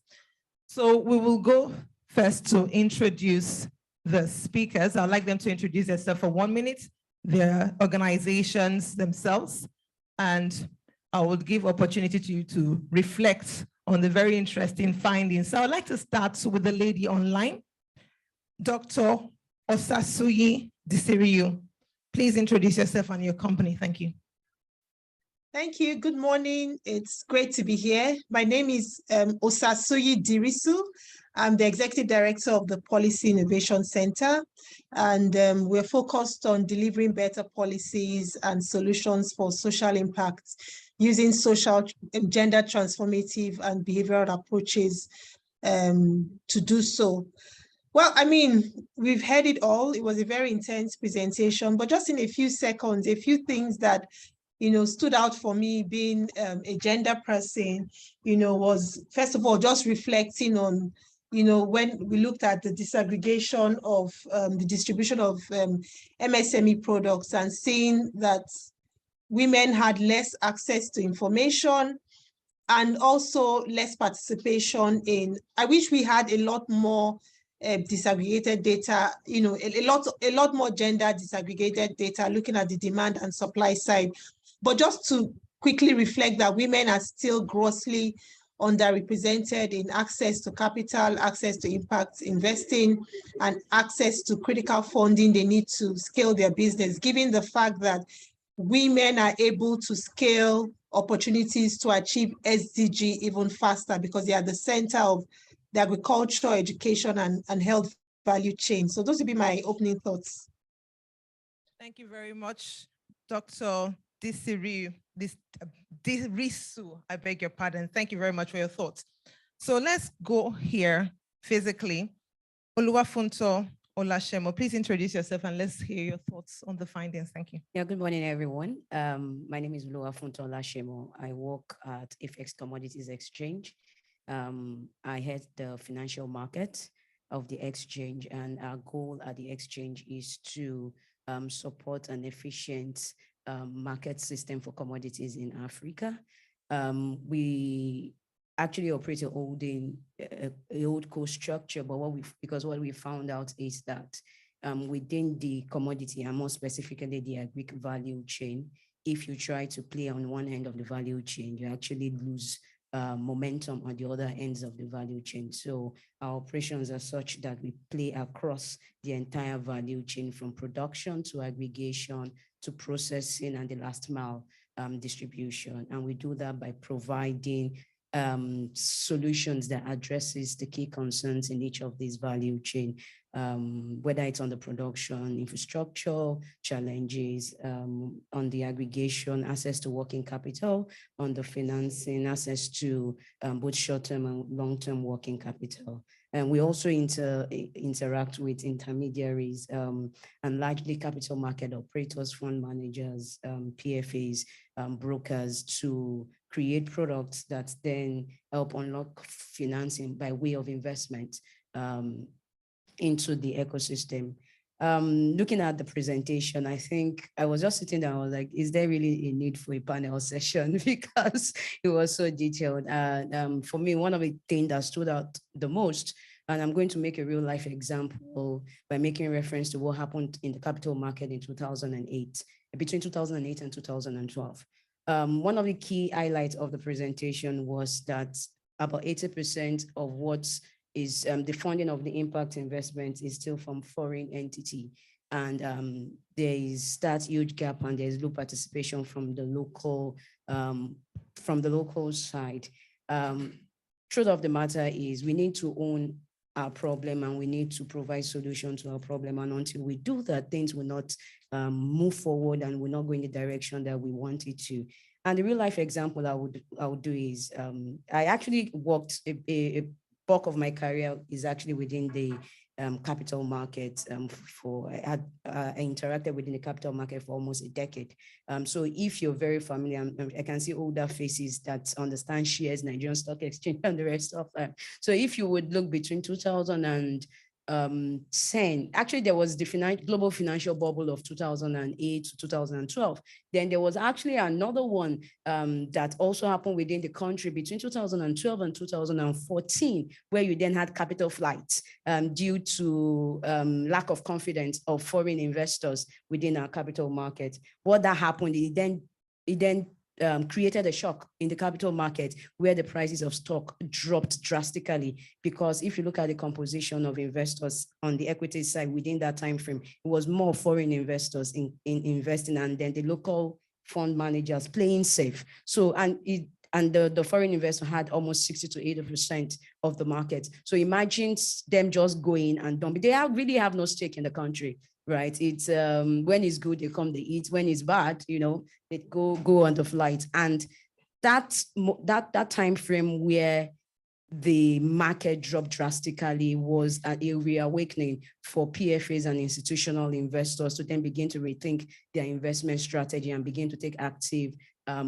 So we will go first to introduce the speakers. I'd like them to introduce themselves for 1 minute, their organizations themselves, and I would give opportunity to you to reflect on the very interesting findings. So I'd like to start with the lady online, Dr. Osasuyi Disiriyu. Please introduce yourself and your company. Thank you. Thank you. Good morning. It's great to be here. My name is Osasuyi Dirisu. I'm the Executive Director of the Policy Innovation Center, and we're focused on delivering better policies and solutions for social impact using social, gender transformative and behavioral approaches to do so. Well, I mean, we've heard it all. It was a very intense presentation, but just in a few seconds, a few things that stood out for me being a gender person, was first of all, just reflecting on, when we looked at the disaggregation of the distribution of MSME products and seeing that women had less access to information and also less participation in, I wish we had a lot more disaggregated data, a lot more gender disaggregated data looking at the demand and supply side. But just to quickly reflect that women are still grossly underrepresented in access to capital, access to impact investing, and access to critical funding they need to scale their business, given the fact that women are able to scale opportunities to achieve SDG even faster because they are the center of the agriculture, education, and health value chain. So those would be my opening thoughts. Thank you very much, Dr. Dirisu. I beg your pardon. Thank you very much for your thoughts. So let's go here physically. Oluwafunto Olashemo, please introduce yourself and let's hear your thoughts on the findings. Thank you. Yeah, good morning, everyone. My name is Oluwafunto Olashemo. I work at FX Commodities Exchange. I head the financial market of the exchange, and our goal at the exchange is to support an efficient market system for commodities in Africa. We actually operate a holding, a old co-structure, but what we found out is that within the commodity, and more specifically the agri value chain, if you try to play on one end of the value chain, you actually lose momentum on the other ends of the value chain. So our operations are such that we play across the entire value chain, from production to aggregation to processing and the last mile distribution. And we do that by providing solutions that addresses the key concerns in each of these value chain, whether it's on the production, infrastructure, challenges, on the aggregation, access to working capital, on the financing, access to both short-term and long-term working capital. And we also interact with intermediaries and largely capital market operators, fund managers, PFAs, brokers, to create products that then help unlock financing by way of investment into the ecosystem. Looking at the presentation, I think I was just sitting there, I was like, is there really a need for a panel session? Because it was so detailed. For me, one of the things that stood out the most, and I'm going to make a real life example by making reference to what happened in the capital market in 2008, between 2008 and 2012. One of the key highlights of the presentation was that about 80% of what is the funding of the impact investment is still from foreign entity. And there is that huge gap, and there's low participation from the local side. Truth of the matter is we need to own our problem, and we need to provide solutions to our problem. And until we do that, things will not move forward, and we're not going the direction that we want it to. And the real life example I would do is I actually worked a bulk of my career is actually within the capital market. I interacted within the capital market for almost a decade. So if you're very familiar, I can see older faces that understand shares, Nigerian Stock Exchange, and the rest of them. So if you would look between 2010, actually there was the global financial bubble of 2008 to 2012. Then there was actually another one that also happened within the country between 2012 and 2014, where you then had capital flights due to lack of confidence of foreign investors within our capital market. What that happened, it then created a shock in the capital market, where the prices of stock dropped drastically. Because if you look at the composition of investors on the equity side within that time frame, it was more foreign investors in investing, and then the local fund managers playing safe. So the foreign investor had almost 60 to 80% of the market. So imagine them just going and dumping. They really have no stake in the country. Right, it's when it's good they come, they eat. When it's bad, they go on the flight. And that time frame where the market dropped drastically was a reawakening for PFAs and institutional investors to then begin to rethink their investment strategy and begin to take active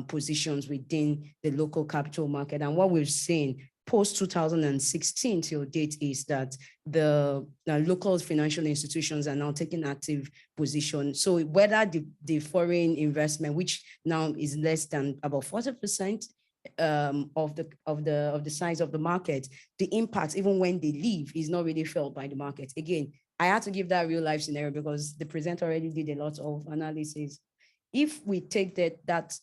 positions within the local capital market. And what we've seen post 2016 till date is that the local financial institutions are now taking active position. So whether the foreign investment, which now is less than about 40% of the size of the market, the impact, even when they leave, is not really felt by the market. Again, I had to give that real life scenario because the presenter already did a lot of analysis. If we take that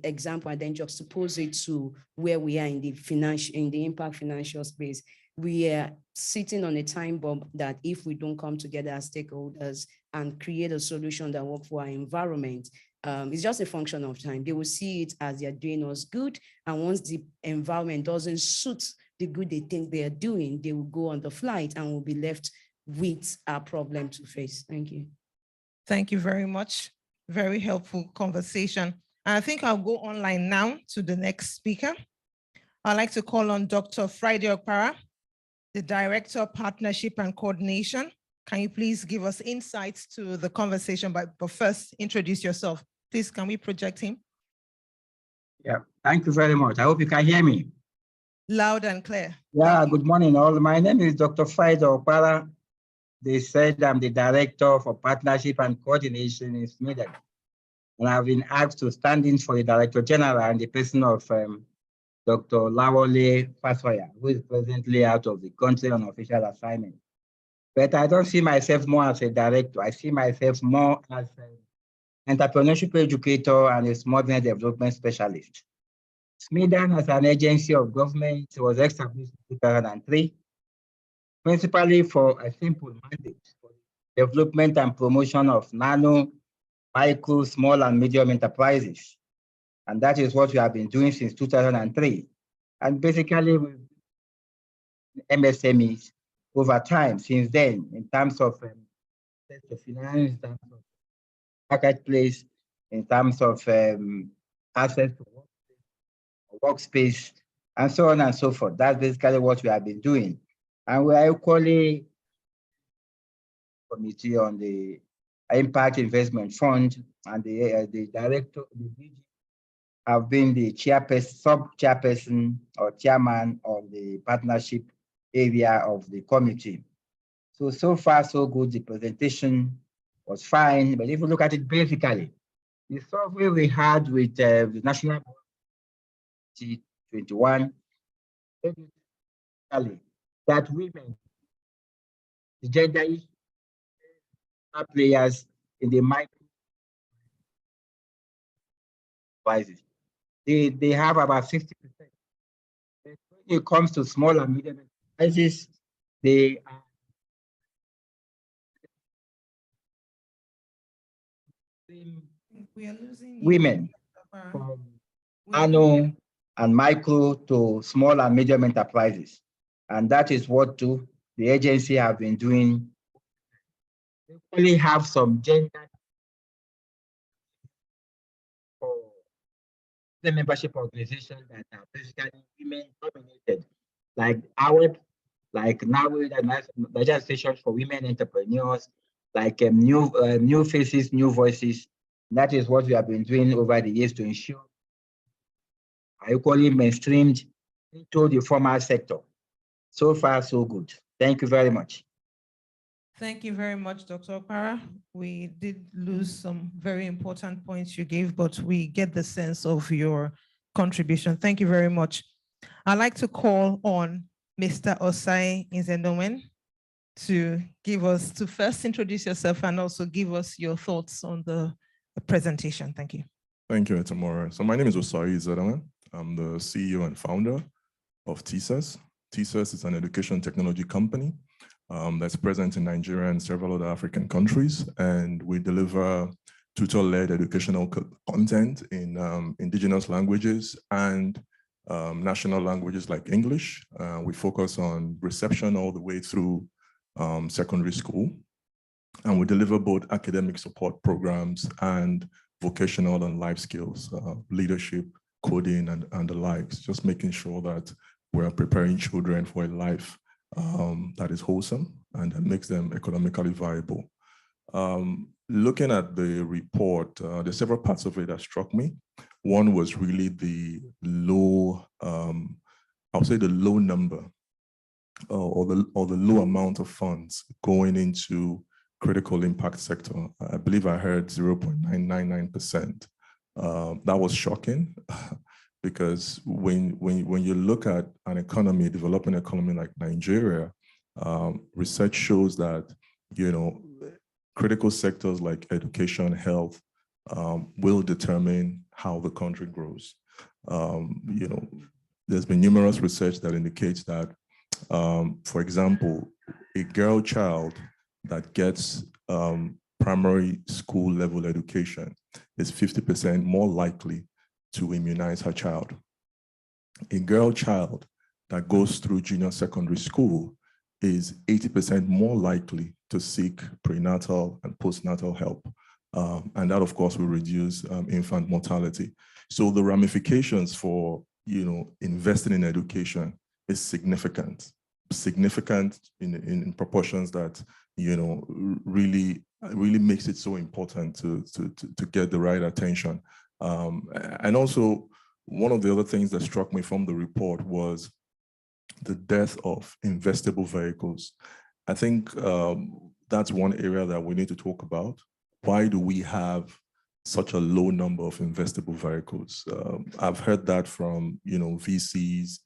example and then juxtapose it to where we are in the impact financial space, we are sitting on a time bomb that if we don't come together as stakeholders and create a solution that works for our environment, it's just a function of time. They will see it as they're doing us good. And once the environment doesn't suit the good they think they are doing, they will go on the flight and will be left with a problem to face. Thank you. Thank you very much. Very helpful conversation. And I think I'll go online now to the next speaker. I'd like to call on Dr. Friday Okpara, the Director of Partnership and Coordination. Can you please give us insights to the conversation, but first introduce yourself. Please, can we project him? Yeah, thank you very much. I hope you can hear me. Loud and clear. Yeah, good morning all. My name is Dr. Friday Okpara. They said I'm the Director for Partnership and Coordination in Sweden. And I've been asked to stand in for the Director General in the person of Dr. Lawole Fasoya, who is presently out of the country on official assignment. But I don't see myself more as a director. I see myself more as an entrepreneurship educator and a small business development specialist. SMEDAN, as an agency of government, was established in 2003, principally for a simple mandate for development and promotion of nano, micro, small, and medium enterprises. And that is what we have been doing since 2003. And basically, MSMEs over time since then, in terms of finance, in terms of marketplace, in terms of access to workspace, and so on and so forth. That's basically what we have been doing. And we are equally committee on the Impact Investment Fund, and the director, the DG, have been the chairperson, sub-chairperson or chairman of the partnership area of the committee. So far, so good. The presentation was fine, but if you look at it basically, the survey we had with the National 21, that women, the gender issues, are players in the micro crisis. They have about 60%. When it comes to small and medium enterprises, they are We are losing women from nano and micro to small and medium enterprises. And that is what the agency have been doing. They only have some gender for the membership organizations that are basically women dominated, like AWEB, like NABII, the Nigerian Association for Women Entrepreneurs, like new faces, new voices. That is what we have been doing over the years to ensure are equally mainstreamed into the formal sector. So far, so good. Thank you very much. Thank you very much, Dr. Okpara. We did lose some very important points you gave, but we get the sense of your contribution. Thank you very much. I'd like to call on Mr. Osai Nzendomen to first introduce yourself and also give us your thoughts on the presentation. Thank you. Thank you, Etamora. So my name is Osai Nzendomen. I'm the CEO and founder of TSES. TSES is an education technology company that's present in Nigeria and several other African countries, and we deliver tutor-led educational content in indigenous languages and national languages like English. We focus on reception all the way through secondary school, and we deliver both academic support programs and vocational and life skills, leadership, coding, and the likes, just making sure that we're preparing children for a life that is wholesome and that makes them economically viable. Looking at the report, there's several parts of it that struck me. One was really the low, I'll say the low number or the low amount of funds going into critical impact sector. I believe I heard 0.999%. That was shocking. Because when you look at an economy, developing economy like Nigeria, research shows that, critical sectors like education, health, will determine how the country grows. There's been numerous research that indicates that, for example, a girl child that gets primary school level education is 50% more likely to immunize her child. A girl child that goes through junior secondary school is 80% more likely to seek prenatal and postnatal help. And that, of course, will reduce infant mortality. So the ramifications for, investing in education is significant in proportions that, really makes it so important to get the right attention. And also, one of the other things that struck me from the report was the death of investable vehicles. I think that's one area that we need to talk about. Why do we have such a low number of investable vehicles? I've heard that from, VCs,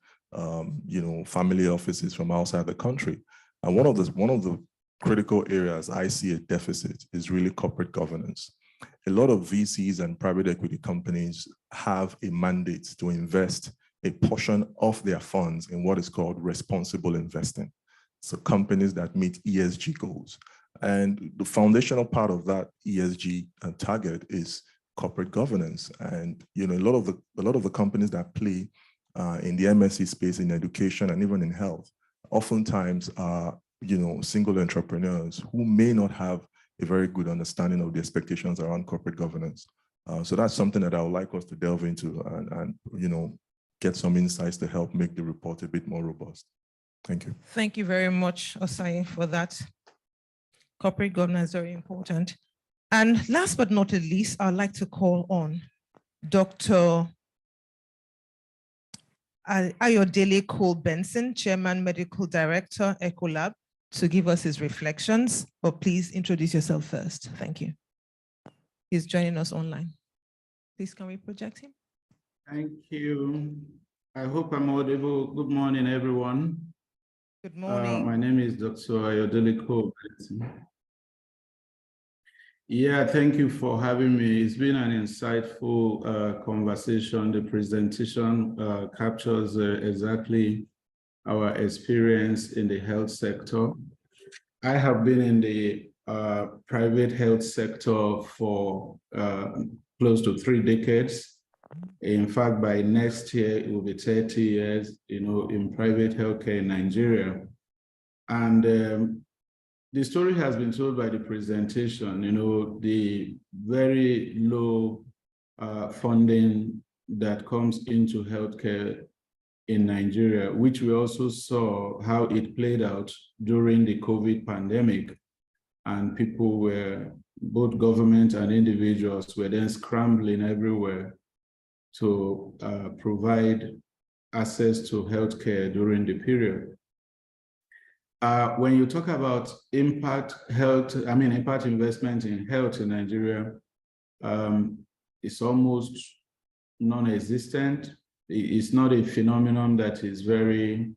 family offices from outside the country. And one of the critical areas I see a deficit is really corporate governance. A lot of VCs and private equity companies have a mandate to invest a portion of their funds in what is called responsible investing. So companies that meet ESG goals. And the foundational part of that ESG target is corporate governance. And a lot of the companies that play in the MSc space in education and even in health, oftentimes are single entrepreneurs who may not have a very good understanding of the expectations around corporate governance. So that's something that I would like us to delve into and get some insights to help make the report a bit more robust. Thank you. Thank you very much, Osai, for that. Corporate governance is very important. And last but not least, I'd like to call on Dr. Ayodele Cole-Benson, Chairman, Medical Director, Ecolab, to give us his reflections. But please introduce yourself first. Thank you. He's joining us online. Please, can we project him? Thank you. I hope I'm audible. Good morning, everyone. Good morning. My name is Dr. Ayodele Cole-Benson. Yeah, thank you for having me. It's been an insightful conversation. The presentation captures exactly our experience in the health sector. I have been in the private health sector for close to 3 decades. In fact, by next year, it will be 30 years, in private healthcare in Nigeria. And the story has been told by the presentation, the very low funding that comes into healthcare in Nigeria, which we also saw how it played out during the COVID pandemic. And people were, both government and individuals were then scrambling everywhere to provide access to healthcare during the period. When you talk about impact investment in health in Nigeria, it's almost non-existent. It's not a phenomenon that is very,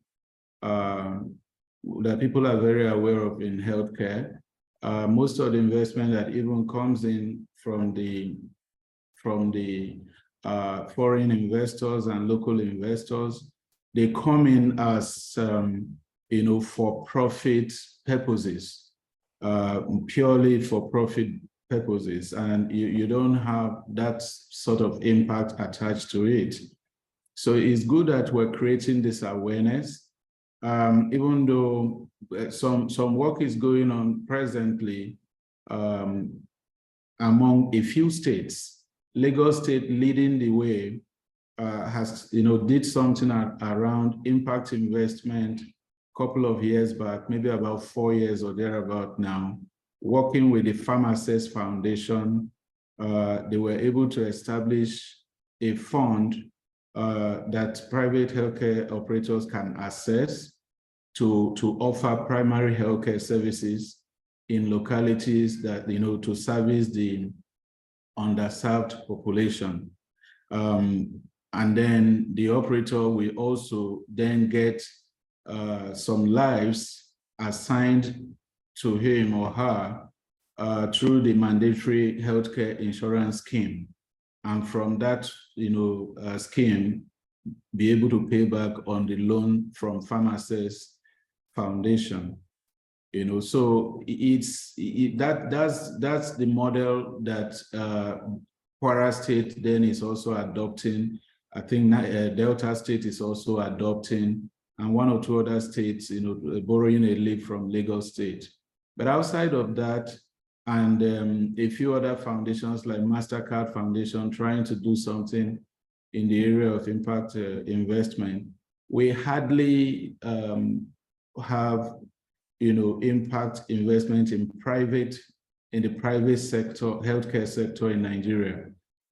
that people are very aware of in healthcare. Most of the investment that even comes in from the foreign investors and local investors, they come in as for profit purposes, purely for profit purposes, and you don't have that sort of impact attached to it. So it's good that we're creating this awareness, even though some work is going on presently among a few states. Lagos State leading the way has did something around impact investment a couple of years back, maybe about 4 years or thereabout now, working with the Pharmacist Foundation. They were able to establish a fund that private healthcare operators can access to offer primary healthcare services in localities that, to service the underserved population. And then the operator will also then get some lives assigned to him or her through the mandatory healthcare insurance scheme. And from that, scheme, be able to pay back on the loan from Pharmacist Foundation. So that's the model that Kwara State then is also adopting. I think Delta State is also adopting, and one or two other states, borrowing a leaf from Lagos State. But outside of that, and a few other foundations like MasterCard Foundation trying to do something in the area of impact investment, we hardly have, impact investment in the private sector, healthcare sector in Nigeria.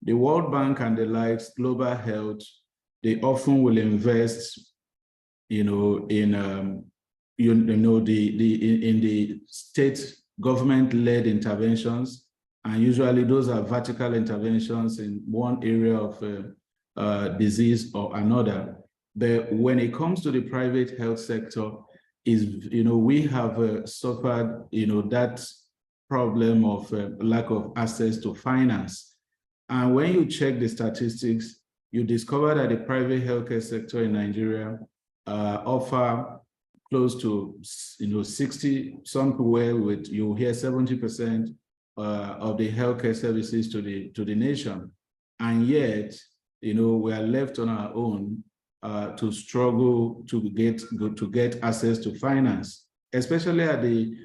The World Bank and the likes, Global Health, they often will invest, in the state government-led interventions, and usually those are vertical interventions in one area of disease or another. But when it comes to the private health sector, we have suffered, that problem of lack of access to finance. And when you check the statistics, you discover that the private healthcare sector in Nigeria offer close to 60, somewhere with, you hear 70% of the healthcare services to the nation. And yet, we are left on our own to struggle to get access to finance, especially at the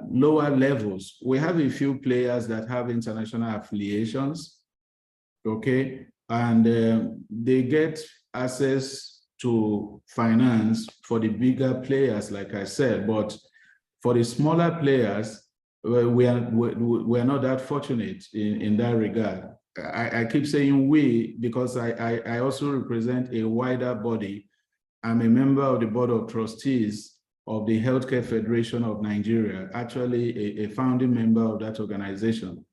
lower levels. We have a few players that have international affiliations, okay? And they get access to finance for the bigger players, like I said, but for the smaller players, we are not that fortunate in that regard. I keep saying we, because I also represent a wider body. I'm a member of the Board of Trustees of the Healthcare Federation of Nigeria, actually a founding member of that organization.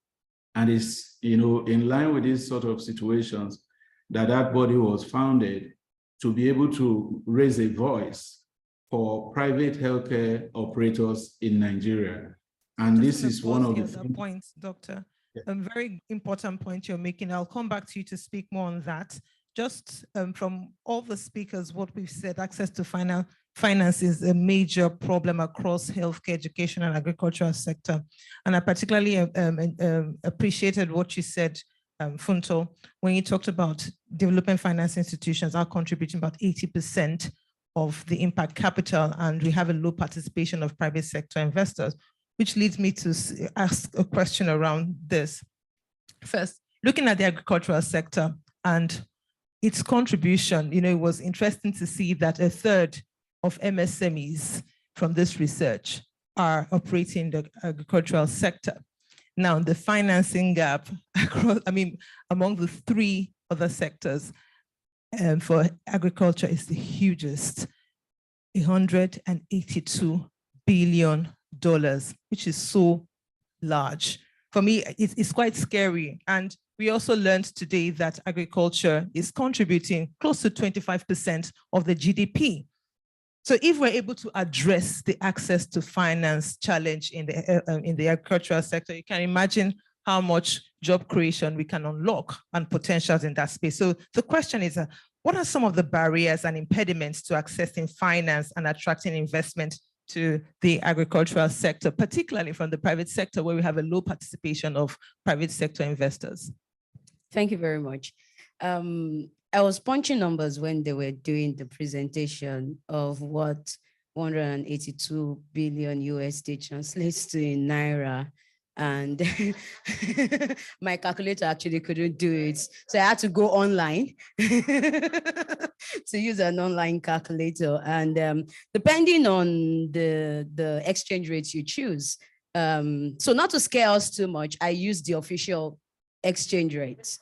And it's, in line with these sort of situations that body was founded to be able to raise a voice for private healthcare operators in Nigeria. And this is one of the points, Doctor. A very important point you're making. I'll come back to you to speak more on that. Just from all the speakers, what we've said, access to finance is a major problem across healthcare, education, and agricultural sector. And I particularly appreciated what you said, Funto, when you talked about development finance institutions are contributing about 80% of the impact capital, and we have a low participation of private sector investors, which leads me to ask a question around this. First, looking at the agricultural sector and its contribution, it was interesting to see that a third of MSMEs from this research are operating in the agricultural sector. Now, the financing gap across, among the three other sectors for agriculture is the hugest, $182 billion, which is so large. For me, it's quite scary. And we also learned today that agriculture is contributing close to 25% of the GDP. So if we're able to address the access to finance challenge in the agricultural sector, you can imagine how much job creation we can unlock and potentials in that space. So the question is, what are some of the barriers and impediments to accessing finance and attracting investment to the agricultural sector, particularly from the private sector, where we have a low participation of private sector investors? Thank you very much. I was punching numbers when they were doing the presentation of what 182 billion USD translates to in Naira. And my calculator actually couldn't do it. So I had to go online to use an online calculator. And depending on the exchange rates you choose, so not to scare us too much, I use the official exchange rates.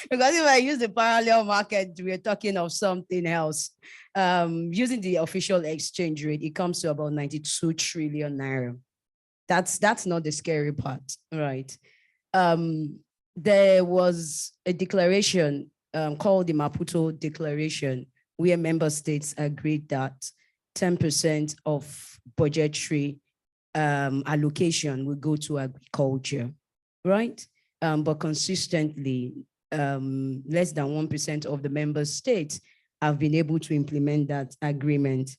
Because if I use the parallel market, we're talking of something else. Using the official exchange rate, it comes to about 92 trillion Naira. That's not the scary part, right? There was a declaration called the Maputo Declaration, where member states agreed that 10% of budgetary allocation will go to agriculture, right? But consistently, less than 1% of the member states have been able to implement that agreement.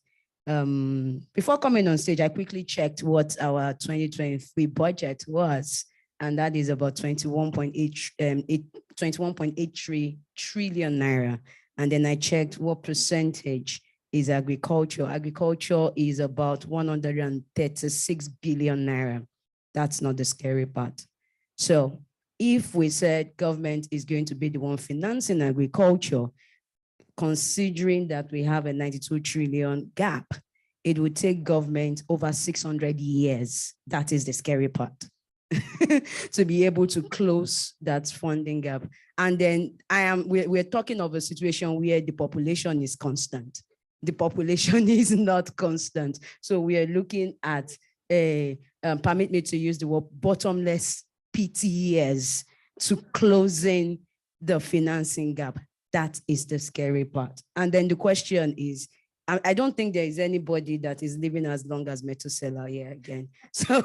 Before coming on stage, I quickly checked what our 2023 budget was. and that is about 21.83 trillion naira. And then I checked what percentage is agriculture. Agriculture is about 136 billion naira. That's not the scary part. So if we said government is going to be the one financing agriculture, considering that we have a 92 trillion gap, it would take government over 600 years. That is the scary part. To be able to close that funding gap. And then we're talking of a situation where the population is constant. The population is not constant. So we are looking at permit me to use the word bottomless PT years to closing the financing gap. That is the scary part. And then the question is, I don't think there is anybody that is living as long as Methuselah here again. So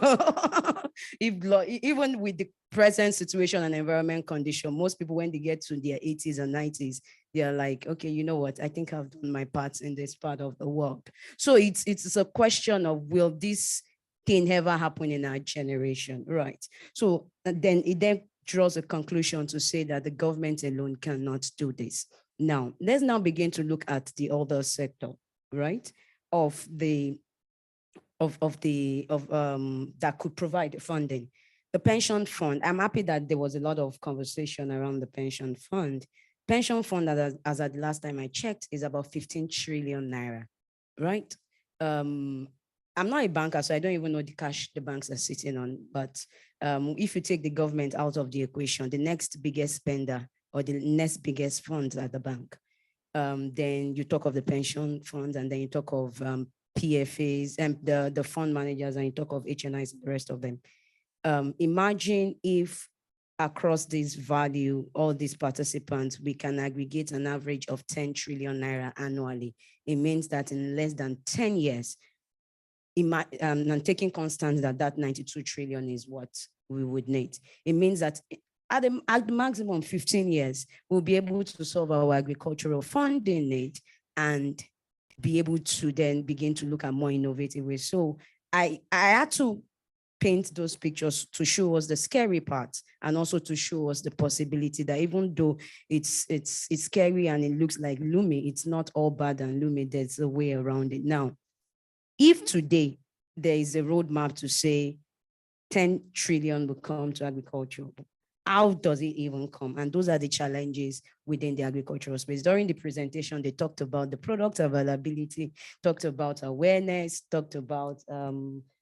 even with the present situation and environment condition, most people, when they get to their 80s and 90s, they're like, okay, you know what? I think I've done my part in this part of the world. So it's a question of, will this thing ever happen in our generation, right? So then it then draws a conclusion to say that the government alone cannot do this. Now, let's now begin to look at the other sector, right? That could provide funding. The pension fund. I'm happy that there was a lot of conversation around the pension fund. Pension fund, as at the last time I checked, is about 15 trillion naira, right? I'm not a banker, so I don't even know the cash the banks are sitting on. But if you take the government out of the equation, the next biggest spender or the next biggest funds at the bank, then you talk of the pension funds, and then you talk of PFAs and the fund managers, and you talk of HNIs and the rest of them. Imagine if across this value, all these participants, we can aggregate an average of 10 trillion naira annually. It means that in less than 10 years, and taking constant that 92 trillion is what we would need. It means that at the maximum 15 years, we'll be able to solve our agricultural funding need and be able to then begin to look at more innovative ways. So I had to paint those pictures to show us the scary part, and also to show us the possibility that even though it's scary and it looks like gloomy, it's not all bad and gloomy. There's a way around it. Now, if today there is a roadmap to say 10 trillion will come to agriculture, how does it even come? And those are the challenges within the agricultural space. During the presentation, they talked about the product availability, talked about awareness, talked about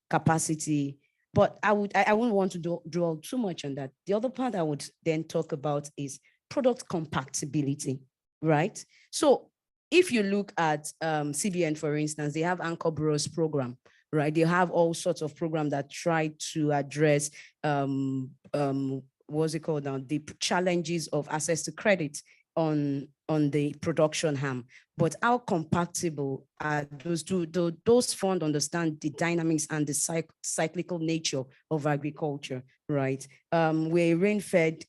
capacity. But I wouldn't want to draw too much on that. The other part I would then talk about is product compatibility, right? So if you look at CBN, for instance, they have Anchor Bros program, right? They have all sorts of programs that try to address what's it called now? The challenges of access to credit on the production arm. But how compatible are those two? Those funds understand the dynamics and the cyclical nature of agriculture, right? We're a rain-fed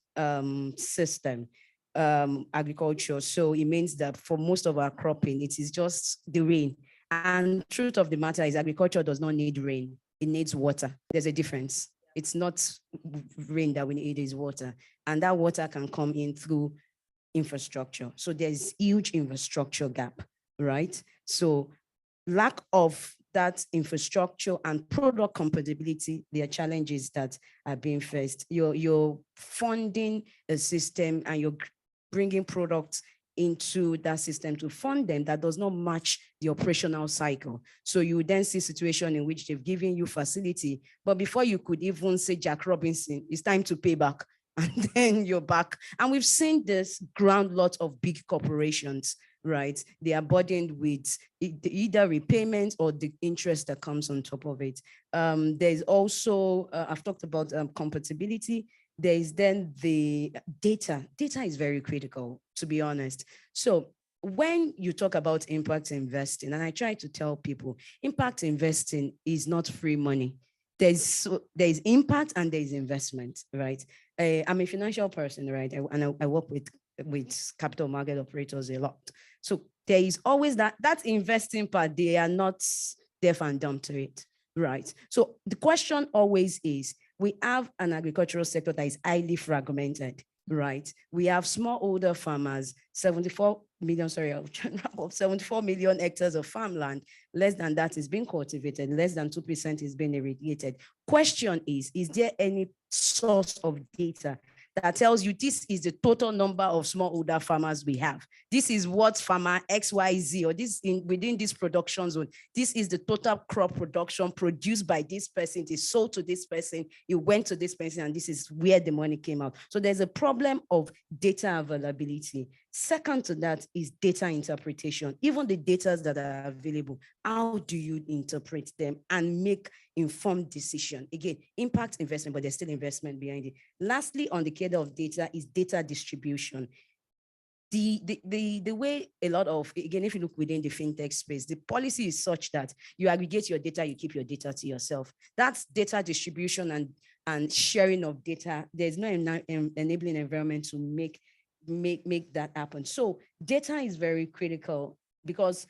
system, agriculture. So it means that for most of our cropping, it is just the rain. And truth of the matter is agriculture does not need rain. It needs water. There's a difference. It's not rain that we need, it is water. And that water can come in through infrastructure. So there's huge infrastructure gap, right? So lack of that infrastructure and product compatibility, there are challenges that are being faced. You're funding a system and you're bringing products into that system to fund them that does not match the operational cycle. So you then see a situation in which they've given you facility, but before you could even say, Jack Robinson, it's time to pay back, and then you're back. And we've seen this ground lot of big corporations, right? They are burdened with either repayment or the interest that comes on top of it. There's also, I've talked about compatibility. There is then the data. Data is very critical, to be honest. So when you talk about impact investing, and I try to tell people, impact investing is not free money. There's impact and there's investment, right? I'm a financial person, right? And I work with capital market operators a lot. So there is always that investing part. They are not deaf and dumb to it, right? So the question always is, we have an agricultural sector that is highly fragmented, right? We have smallholder farmers, 74 million hectares of farmland. Less than that is being cultivated, less than 2% is being irrigated. Question is there any source of data that tells you this is the total number of smallholder farmers we have? This is what farmer XYZ, or this within this production zone, this is the total crop production produced by this person, it is sold to this person, it went to this person, and this is where the money came out. So there's a problem of data availability. Second to that is data interpretation. Even the data that are available, how do you interpret them and make informed decision? Again, impact investment, but there's still investment behind it. Lastly, on the cadre of data is data distribution. The way a lot of, again, if you look within the fintech space, the policy is such that you aggregate your data, you keep your data to yourself. That's data distribution and sharing of data. There's no enabling environment to make that happen. So data is very critical, because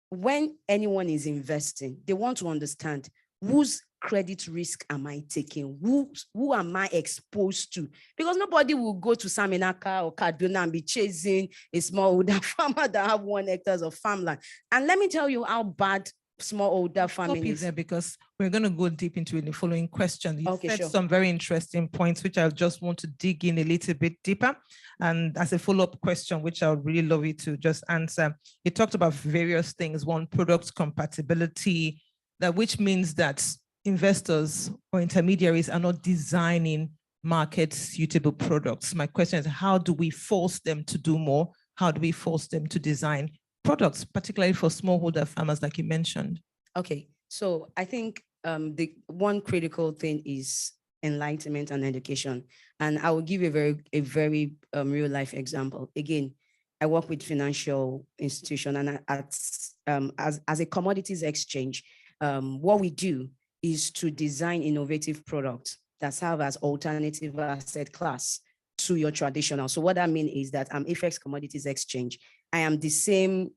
when anyone is investing, they want to understand whose credit risk am I taking? Who am I exposed to? Because nobody will go to Saminaka or Kaduna and be chasing a smallholder farmer that have 1 hectare of farmland. And let me tell you how bad smallholder farming is. There, because we're going to go deep into it in the following question. You said sure. some very interesting points, which I just want to dig in a little bit deeper. And as a follow-up question, which I would really love you to just answer, you talked about various things. One, product compatibility, which means that investors or intermediaries are not designing market-suitable products. My question is, how do we force them to do more? How do we force them to design products, particularly for smallholder farmers, like you mentioned? Okay, so I think the one critical thing is enlightenment and education. And I will give you a very real life example. Again, I work with financial institution, and as a commodities exchange, what we do is to design innovative products that serve as alternative asset class to your traditional. So what I mean is that I'm FX Commodities Exchange. I have the same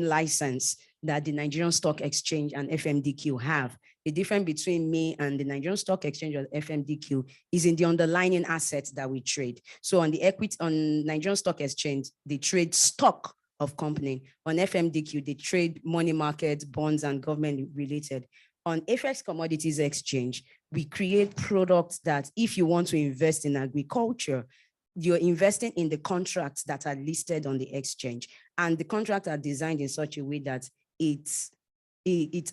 license that the Nigerian Stock Exchange and FMDQ have. The difference between me and the Nigerian Stock Exchange or FMDQ is in the underlying assets that we trade. So on the equity, on Nigerian Stock Exchange, they trade stock of company. On FMDQ, they trade money market, bonds, and government related. On FX Commodities Exchange, we create products that if you want to invest in agriculture, you're investing in the contracts that are listed on the exchange. And the contracts are designed in such a way that it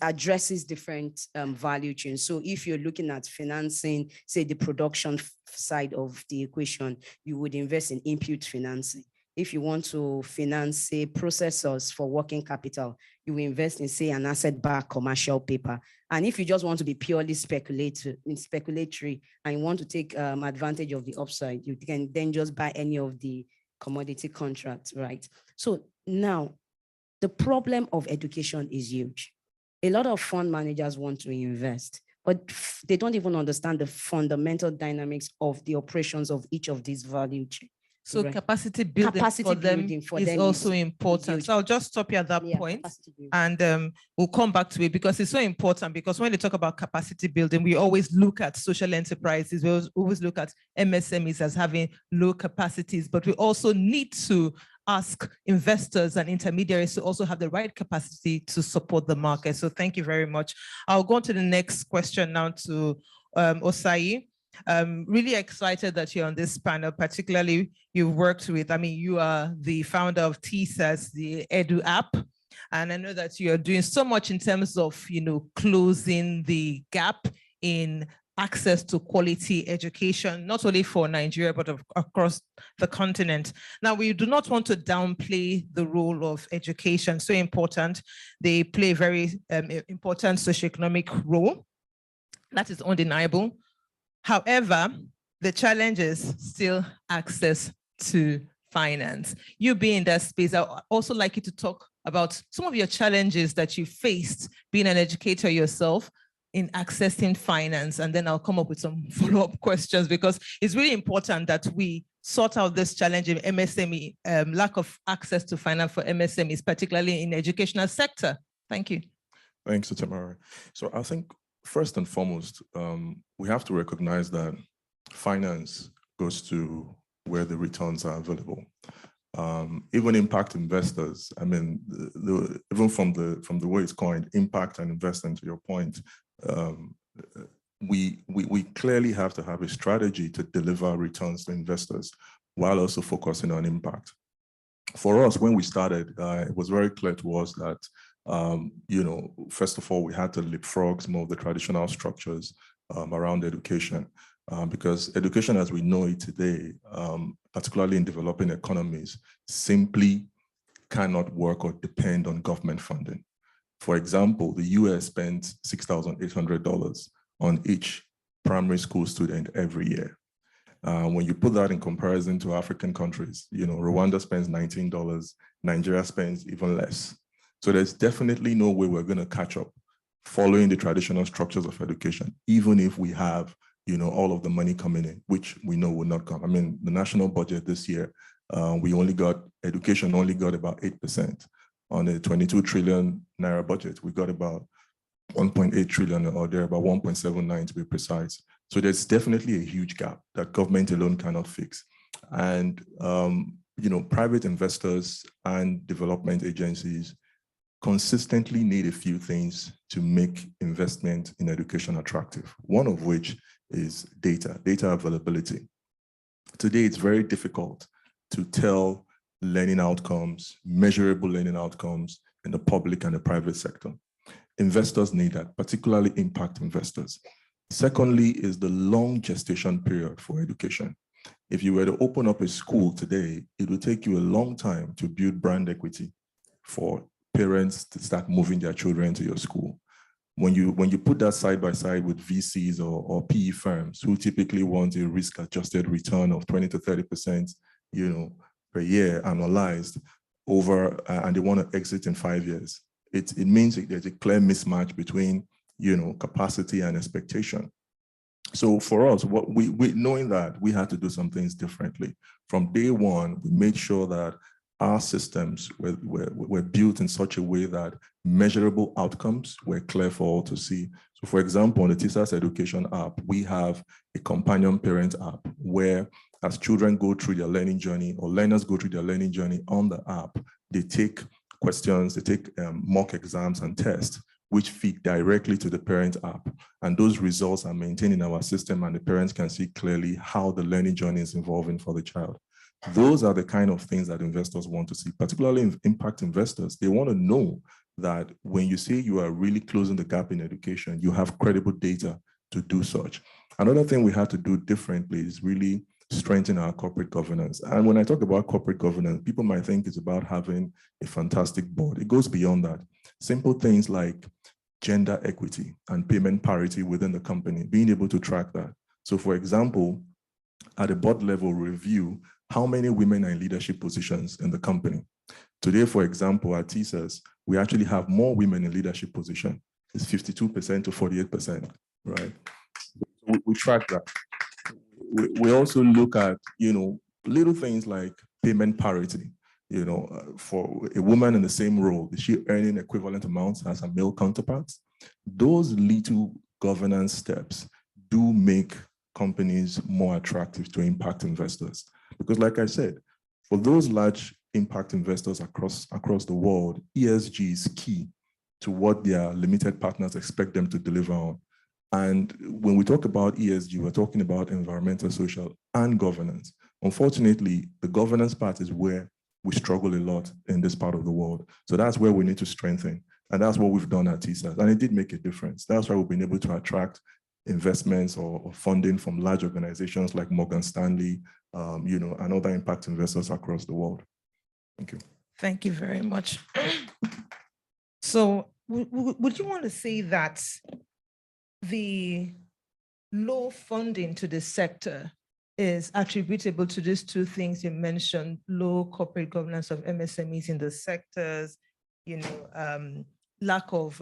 addresses different value chains. So if you're looking at financing, say the production side of the equation, you would invest in input financing. If you want to finance, say, processors for working capital, you will invest in, say, an asset-backed commercial paper. And if you just want to be purely speculatory and you want to take advantage of the upside, you can then just buy any of the commodity contracts, right? So now, the problem of education is huge. A lot of fund managers want to invest, but they don't even understand the fundamental dynamics of the operations of each of these value chains. So right. Capacity building for them is also important. So I'll just stop you at that point, and we'll come back to it, because it's so important. Because when they talk about capacity building, we always look at social enterprises. We always look at MSMEs as having low capacities, but we also need to ask investors and intermediaries to also have the right capacity to support the market. So thank you very much. I'll go on to the next question now to Osai. Really excited that you're on this panel, particularly you've worked with, you are the founder of TSAS, the Edu app. And I know that you're doing so much in terms of, closing the gap in access to quality education, not only for Nigeria, but across the continent. Now, we do not want to downplay the role of education, so important. They play a very important socioeconomic role. That is undeniable. However, the challenge is still access to finance. You being in that space, I'd also like you to talk about some of your challenges that you faced being an educator yourself in accessing finance, and then I'll come up with some follow-up questions, because it's really important that we sort out this challenge in MSME, lack of access to finance for MSMEs, particularly in the educational sector. Thank you. Thanks, Tamara. So I think first and foremost, we have to recognize that finance goes to where the returns are available. Even impact investors, I mean, even from the way it's coined, impact and investment, to your point, we clearly have to have a strategy to deliver returns to investors while also focusing on impact. For us, when we started, it was very clear to us that, you know, first of all, we had to leapfrog some of the traditional structures around education, because education as we know it today, particularly in developing economies, simply cannot work or depend on government funding. For example, the US spends $6,800 on each primary school student every year. When you put that in comparison to African countries, you know, Rwanda spends $19, Nigeria spends even less. So there's definitely no way we're going to catch up following the traditional structures of education, even if we have, you know, all of the money coming in, which we know will not come. I mean, the national budget this year, education only got about 8%. On a 22 trillion naira budget, we got about 1.8 trillion, or there about 1.79 to be precise. So there's definitely a huge gap that government alone cannot fix. And, you know, private investors and development agencies consistently need a few things to make investment in education attractive, one of which is data availability. Today, it's very difficult to tell learning outcomes, measurable learning outcomes in the public and the private sector. Investors need that, particularly impact investors. Secondly is the long gestation period for education. If you were to open up a school today, it would take you a long time to build brand equity for parents to start moving their children to your school. When you put that side by side with VCs or PE firms who typically want a risk-adjusted return of 20 to 30%, you know, per year annualized over, and they want to exit in 5 years, it means there's a clear mismatch between, you know, capacity and expectation. So for us, what we knowing that we had to do some things differently. From day one, we made sure that our systems were built in such a way that measurable outcomes were clear for all to see. So for example, on the TISAS Education app, we have a companion parent app where as children go through their learning journey or learners go through their learning journey on the app, they take questions, they take mock exams and tests, which feed directly to the parent app. And those results are maintained in our system and the parents can see clearly how the learning journey is evolving for the child. Those are the kind of things that investors want to see, particularly impact investors. They want to know that when you say you are really closing the gap in education, you have credible data to do such. Another thing we had to do differently is really strengthen our corporate governance. And when I talk about corporate governance, people might think it's about having a fantastic board. It goes beyond that. Simple things like gender equity and payment parity within the company, being able to track that. So for example, at a board level review, how many women are in leadership positions in the company? Today, for example, at TISAS, we actually have more women in leadership position. It's 52% to 48%, right? We track that. We also look at, you know, little things like payment parity. You know, for a woman in the same role, is she earning equivalent amounts as her male counterparts? Those little governance steps do make companies more attractive to impact investors. Because like I said, for those large impact investors across the world, ESG is key to what their limited partners expect them to deliver on. And when we talk about ESG, we're talking about environmental, social, and governance. Unfortunately, the governance part is where we struggle a lot in this part of the world. So that's where we need to strengthen. And that's what we've done at TISAS. And it did make a difference. That's why we've been able to attract investments or funding from large organizations like Morgan Stanley, you know, and other impact investors across the world. Thank you. Thank you very much. So would you want to say that the low funding to the sector is attributable to these two things you mentioned, low corporate governance of MSMEs in the sectors, you know, lack of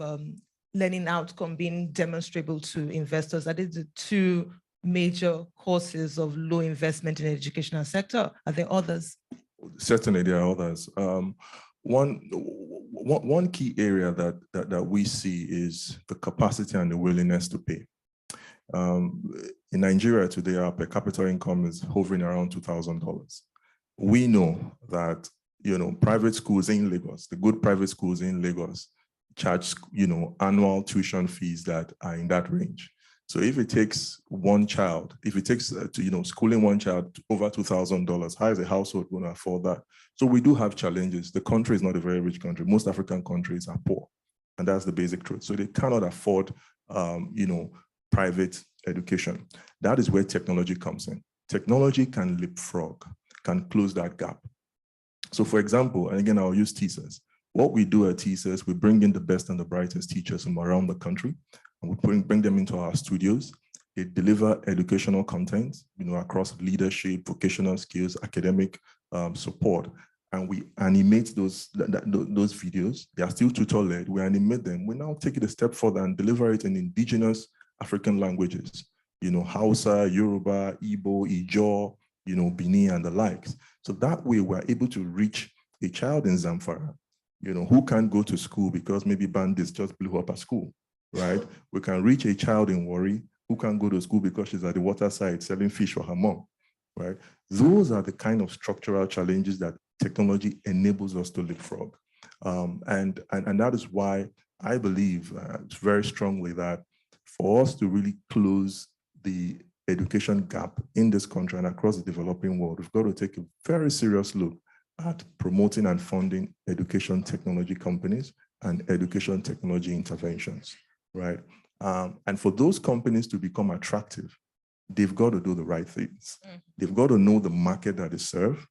learning outcome being demonstrable to investors? That is the two major causes of low investment in the educational sector. Are there others? Certainly there are others. one key area that we see is the capacity and the willingness to pay. In Nigeria today, our per capita income is hovering around $2,000. We know that, private schools in Lagos, the good private schools in Lagos, charge, annual tuition fees that are in that range. So if it takes one child, schooling one child over $2,000, how is a household going to afford that? So we do have challenges. The country is not a very rich country. Most African countries are poor, and that's the basic truth. So they cannot afford, private education. That is where technology comes in. Technology can leapfrog, can close that gap. So for example, and again, I'll use TSES. What we do at TSES, we bring in the best and the brightest teachers from around the country, and we bring them into our studios. They deliver educational content, across leadership, vocational skills, academic support, and we animate those videos. They are still tutor-led. We animate them. We now take it a step further and deliver it in indigenous African languages, Hausa, Yoruba, Igbo, Ijaw, Bini, and the likes. So that way, we're able to reach a child in Zamfara, who can't go to school because maybe bandits just blew up a school, right? We can reach a child in Warri who can't go to school because she's at the waterside selling fish for her mom, right? Those are the kind of structural challenges that technology enables us to leapfrog. And that is why I believe very strongly that for us to really close the education gap in this country and across the developing world, we've got to take a very serious look at promoting and funding education technology companies and education technology interventions, right? And for those companies to become attractive, they've got to do the right things. They've got to know the market that they serve.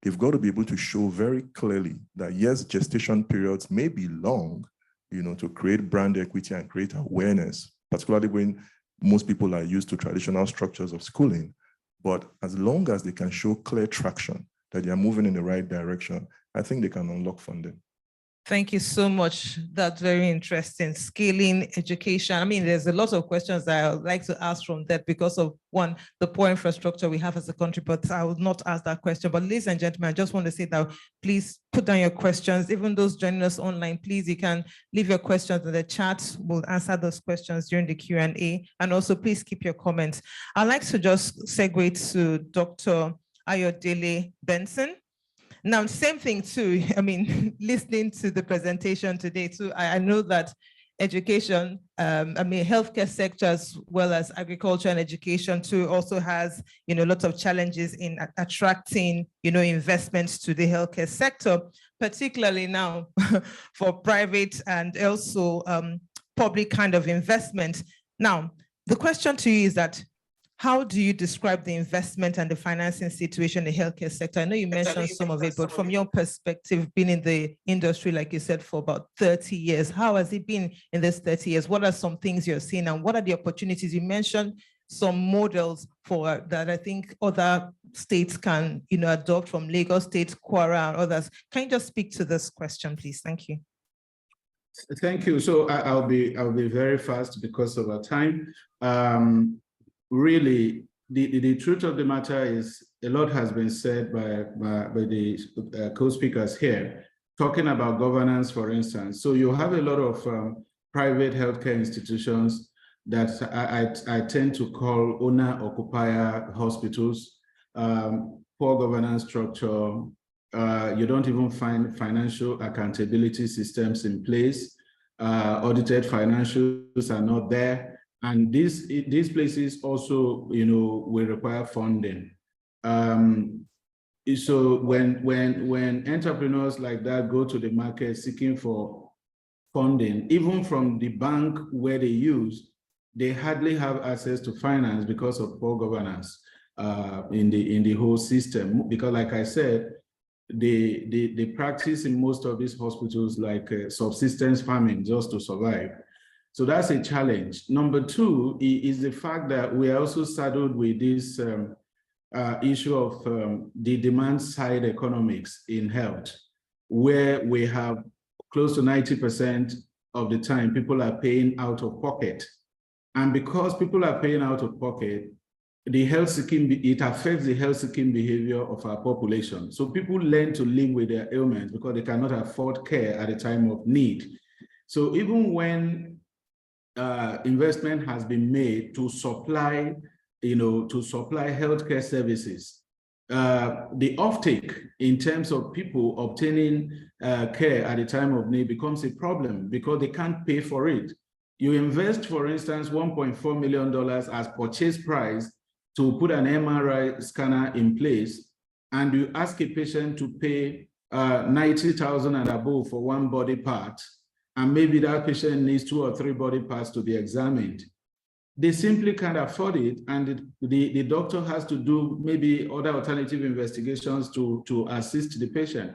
They've got to be able to show very clearly that yes, gestation periods may be long, to create brand equity and create awareness, particularly when most people are used to traditional structures of schooling. But as long as they can show clear traction, that they are moving in the right direction, I think they can unlock funding. Thank you so much. That's very interesting. Scaling education. I mean, there's a lot of questions that I would like to ask from that because of one, the poor infrastructure we have as a country, but I will not ask that question. But ladies and gentlemen, I just want to say that please put down your questions. Even those joining us online, please, you can leave your questions in the chat. We'll answer those questions during the Q&A. And also please keep your comments. I'd like to just segue to Dr. Ayodele Benson. Now, same thing too, I mean, listening to the presentation today too, I know that education, healthcare sector as well as agriculture and education too also has, lots of challenges in attracting, investments to the healthcare sector, particularly now for private and also public kind of investment. Now, the question to you is that, how do you describe the investment and the financing situation in the healthcare sector? I know you mentioned some of it, but from your perspective, being in the industry, like you said, for about 30 years, how has it been in this 30 years? What are some things you're seeing and what are the opportunities? You mentioned some models for that I think other states can, adopt from Lagos State, Kwara, and others. Can you just speak to this question, please? Thank you. Thank you. So I'll be very fast because of our time. Really, the truth of the matter is a lot has been said by the co-speakers here, talking about governance, for instance. So you have a lot of private healthcare institutions that I tend to call owner-occupier hospitals, poor governance structure. You don't even find financial accountability systems in place. Audited financials are not there. And these places also, will require funding. So when entrepreneurs like that go to the market seeking for funding, even from the bank where they use, they hardly have access to finance because of poor governance in the whole system. Because, like I said, they practice in most of these hospitals like subsistence farming just to survive. So that's a challenge. Number two is the fact that we are also saddled with this issue of the demand side economics in health, where we have close to 90% of the time people are paying out of pocket. And because people are paying out of pocket, it affects the health-seeking behavior of our population. So people learn to live with their ailments because they cannot afford care at a time of need. So even when investment has been made to supply, healthcare services, the offtake in terms of people obtaining care at a time of need becomes a problem because they can't pay for it. You invest, for instance, $1.4 million as purchase price to put an MRI scanner in place, and you ask a patient to pay $90,000 and above for one body part, and maybe that patient needs 2 or 3 body parts to be examined. They simply can't afford it, and the doctor has to do maybe other alternative investigations to assist the patient.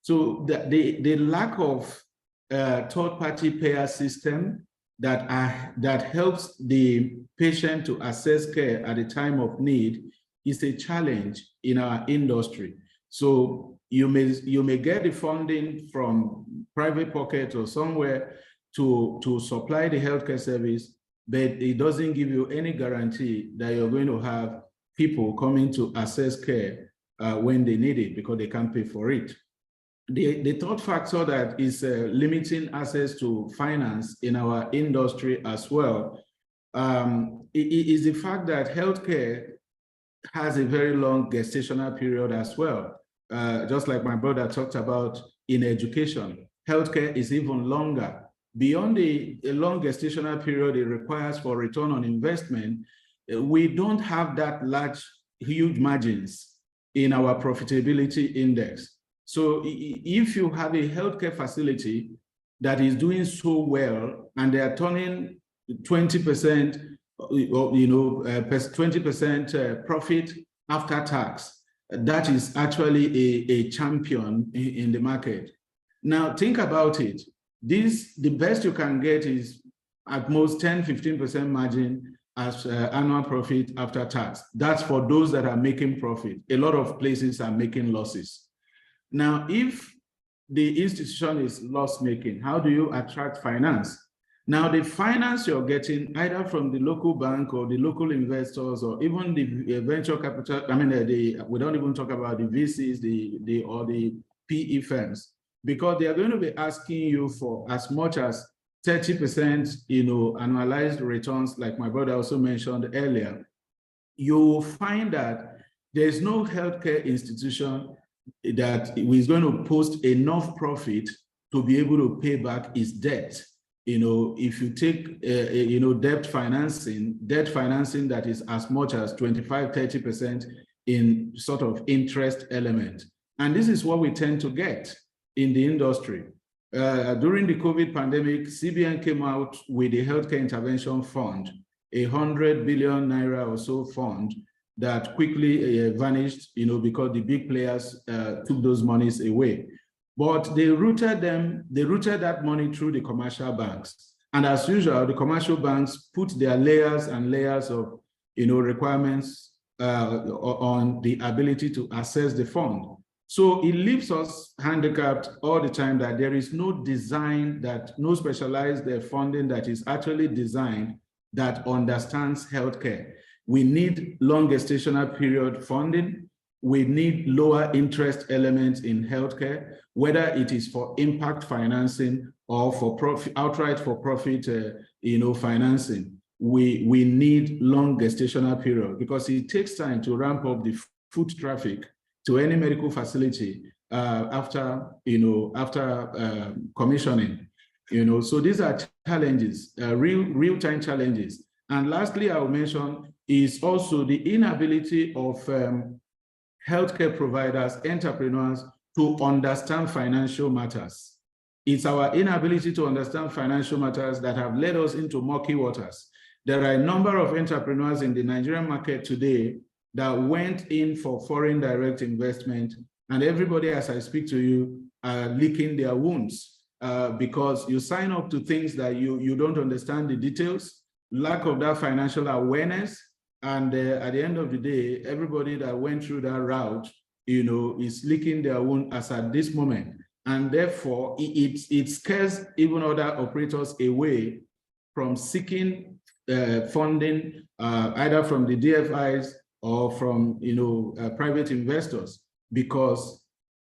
So the lack of third-party payer system that helps the patient to access care at a time of need is a challenge in our industry. So you may get the funding from private pocket or somewhere to supply the healthcare service, but it doesn't give you any guarantee that you're going to have people coming to access care when they need it because they can't pay for it. The third factor that is limiting access to finance in our industry as well is the fact that healthcare has a very long gestational period as well. Just like my brother talked about in education, healthcare is even longer. Beyond the long gestational period it requires for return on investment, we don't have that huge margins in our profitability index. So if you have a healthcare facility that is doing so well and they are turning 20%, 20% profit after tax, that is actually a champion in the market. Now think about it. The best you can get is at most 10–15% margin as annual profit after tax. That's for those that are making profit. A lot of places are making losses. Now, if the institution is loss-making, how do you attract finance? Now, the finance you're getting either from the local bank or the local investors or even the venture capital, we don't even talk about the VCs or the PE firms, because they are going to be asking you for as much as 30%, annualized returns, like my brother also mentioned earlier. You will find that there's no healthcare institution that is going to post enough profit to be able to pay back its debt. If you take, debt financing that is as much as 25–30% in sort of interest element. And this is what we tend to get in the industry. During the COVID pandemic, CBN came out with a healthcare intervention fund, 100 billion naira or so fund that quickly vanished, because the big players took those monies away. But they routed that money through the commercial banks. And as usual, the commercial banks put their layers and layers of, requirements on the ability to access the fund. So it leaves us handicapped all the time that there is no no specialized funding that is actually designed that understands healthcare. We need long gestational period funding. We need lower interest elements in healthcare, whether it is for impact financing or for outright for profit, financing. We need long gestational period because it takes time to ramp up the foot traffic to any medical facility after commissioning. So these are challenges, real-time challenges. And lastly, I will mention is also the inability of healthcare providers, entrepreneurs to understand financial matters. It's our inability to understand financial matters that have led us into murky waters. There are a number of entrepreneurs in the Nigerian market today that went in for foreign direct investment, and everybody, as I speak to you, are licking their wounds because you sign up to things that you don't understand the details, lack of that financial awareness, and at the end of the day, everybody that went through that route, is licking their wound as at this moment. And therefore, it scares even other operators away from seeking funding either from the DFIs or from private investors, because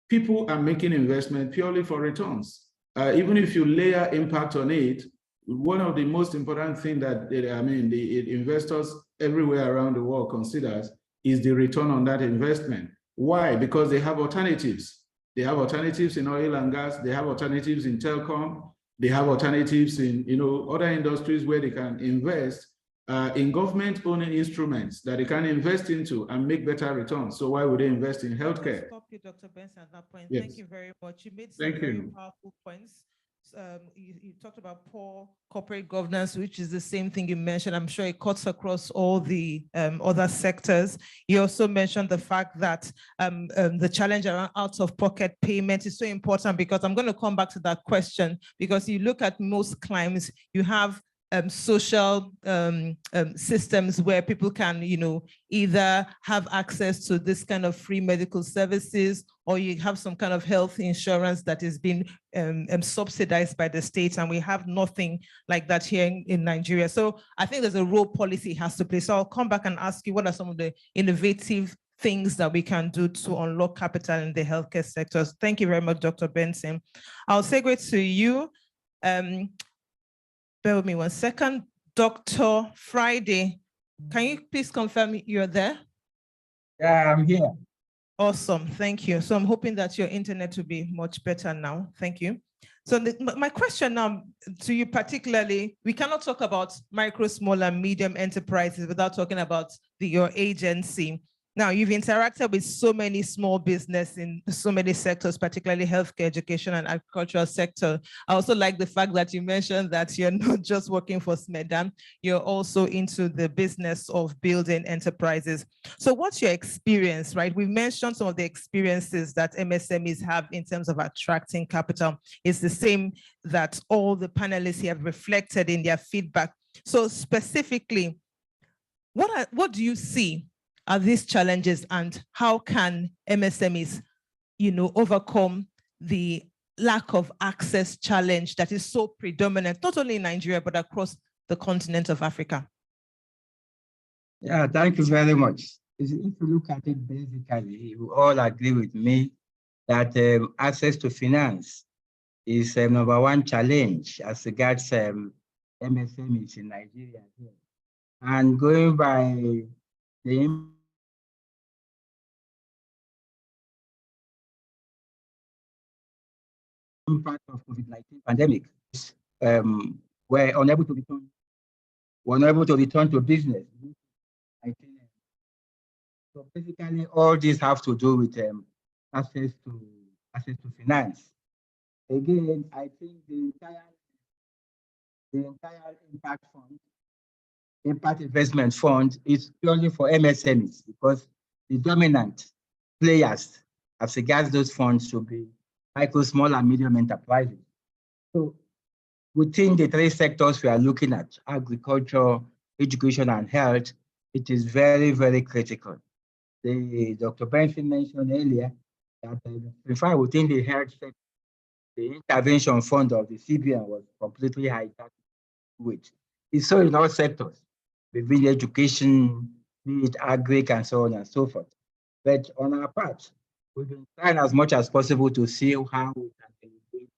people are making investment purely for returns. Even if you layer impact on it, one of the most important things that the investors everywhere around the world considers is the return on that investment. Why? Because they have alternatives. They have alternatives in oil and gas. They have alternatives in telecom. They have alternatives in other industries where they can invest in government-owned instruments that they can invest into and make better returns. So why would they invest in healthcare? Stop you, Dr. Benson, at that point. Yes. Thank you very much. You made some very powerful points. You talked about poor corporate governance, which is the same thing you mentioned. I'm sure it cuts across all the other sectors. You also mentioned the fact that the challenge around out-of-pocket payment is so important, because I'm going to come back to that question, because you look at most climes, you have social systems where people can, either have access to this kind of free medical services, or you have some kind of health insurance that is being subsidized by the state, and we have nothing like that here in Nigeria. So I think there's a role policy has to play. So I'll come back and ask you, what are some of the innovative things that we can do to unlock capital in the healthcare sector? Thank you very much, Dr. Benson. I'll segue to you. Bear with me 1 second. Dr. Friday, can you please confirm you're there? Yeah, I'm here. Awesome, thank you. So I'm hoping that your internet will be much better now. Thank you. So my question now to you particularly, we cannot talk about micro, small, and medium enterprises without talking about your agency. Now, you've interacted with so many small business in so many sectors, particularly healthcare, education, and agricultural sector. I also like the fact that you mentioned that you're not just working for SMEDAN, you're also into the business of building enterprises. So what's your experience, right? We've mentioned some of the experiences that MSMEs have in terms of attracting capital. It's the same that all the panelists here have reflected in their feedback. So specifically, what do you see are these challenges, and how can MSMEs, overcome the lack of access challenge that is so predominant, not only in Nigeria, but across the continent of Africa? Yeah, thank you very much. If you look at it basically, you all agree with me that access to finance is number one challenge as regards MSMEs in Nigeria. And going by the impact of COVID-19 pandemic, we're unable to return to business. So basically, all these have to do with access to finance. Again, I think the entire impact investment fund is purely for MSMEs, because the dominant players as regards those funds should be micro, small, and medium enterprises. So within the three sectors we are looking at, agriculture, education, and health, it is very, very critical. Dr. Benson mentioned earlier that in fact, within the health sector, the intervention fund of the CBN was completely hijacked with. It's so in all sectors, within education, be it agri, and so on and so forth. But on our part, we've been trying as much as possible to see how we can alleviate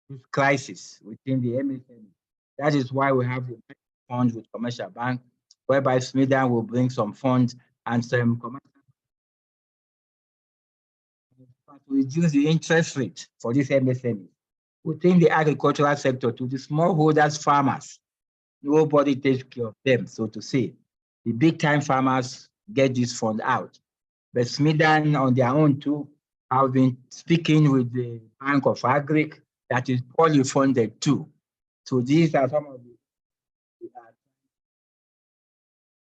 this crisis within the MSME. That is why we have the funds with commercial bank, whereby SMEDAN will bring some funds and some commercial to reduce the interest rate for this MSME. Within the agricultural sector, to the smallholders farmers, nobody takes care of them, so to say. The big time farmers get this fund out. But SMEDAN on their own too have been speaking with the Bank of Agri that is poorly funded too. So these are some of the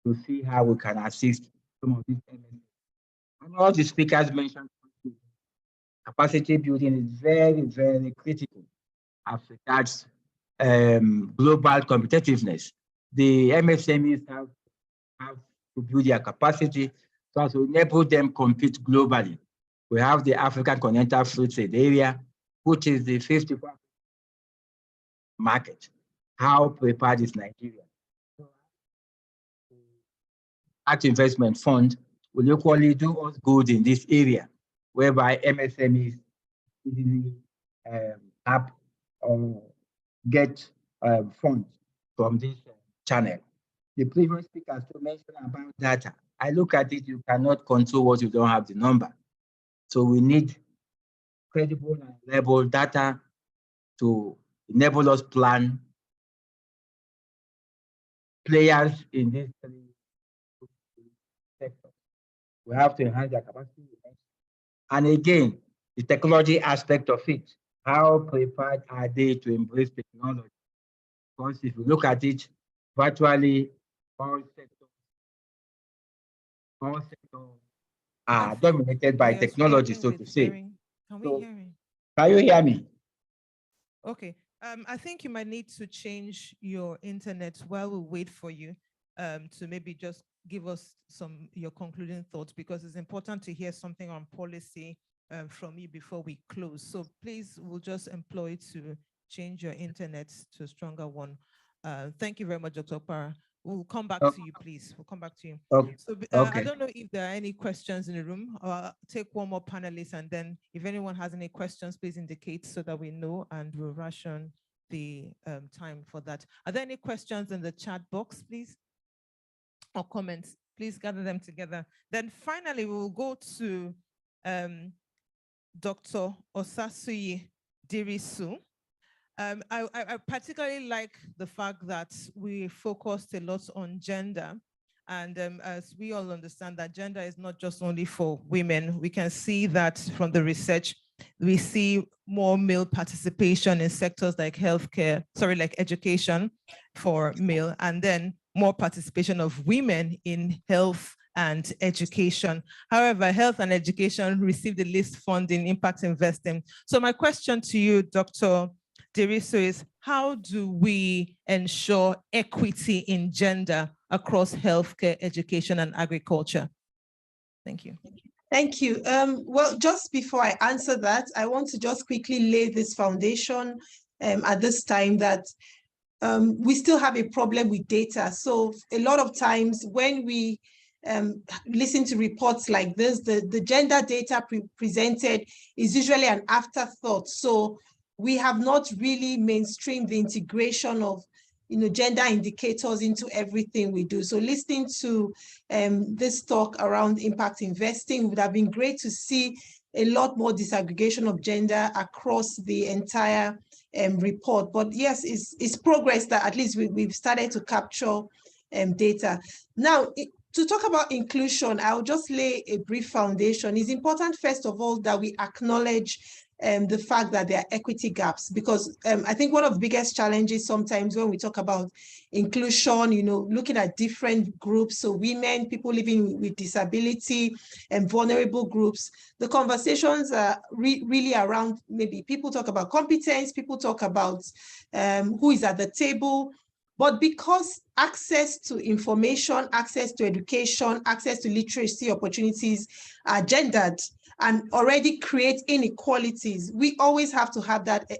to see how we can assist some of these MSMEs. And all the speakers mentioned capacity building is very, very critical as regards global competitiveness. The MSMEs have to build their capacity so as to enable them compete globally. We have the African Continental Free Trade Area, which is the 54th market. How prepared is Nigeria? So Impact Investment Fund will equally do us good in this area, whereby MSMEs easily tap or get funds from this channel. The previous speaker still mentioned about data. I look at it, you cannot control what you don't have the number. So we need credible and reliable data to enable us plan players in this sector. We have to enhance their capacity. And again, the technology aspect of it. How prepared are they to embrace technology? Because if you look at it, virtually all sectors are dominated by technology, so to say. Can we hear him? Can you hear me? Okay. I think you might need to change your internet while we wait for you to maybe just give us your concluding thoughts, because it's important to hear something on policy from you before we close. So please, we'll just employ to change your internet to a stronger one. Thank you very much, Dr. Okpara. We'll come back to you, please. We'll come back to you. Okay. So I don't know if there are any questions in the room. I'll take one more panelist, and then if anyone has any questions, please indicate so that we know, and we'll ration the time for that. Are there any questions in the chat box, please? Or comments? Please gather them together. Then finally, we will go to Dr. Osasuyi Dirisu. I particularly like the fact that we focused a lot on gender. And as we all understand that gender is not just only for women, we can see that from the research, we see more male participation in sectors like like education for male, and then more participation of women in health and education. However, health and education received the least funding impact investing. So my question to you, Dr. Dirisu, is how do we ensure equity in gender across healthcare, education, and agriculture? Thank you. Thank you. Well, just before I answer that, I want to just quickly lay this foundation at this time that we still have a problem with data. So a lot of times when we listen to reports like this, the gender data presented is usually an afterthought. So we have not really mainstreamed the integration of gender indicators into everything we do. So listening to this talk around impact investing would have been great to see a lot more disaggregation of gender across the entire report. But yes, it's progress that at least we've started to capture data. Now, to talk about inclusion, I'll just lay a brief foundation. It's important, first of all, that we acknowledge the fact that there are equity gaps, because I think one of the biggest challenges sometimes when we talk about inclusion, looking at different groups, so women, people living with disability, and vulnerable groups, the conversations are really around, maybe people talk about competence, people talk about who is at the table, but because access to information, access to education, access to literacy opportunities are gendered and already create inequalities, we always have to have that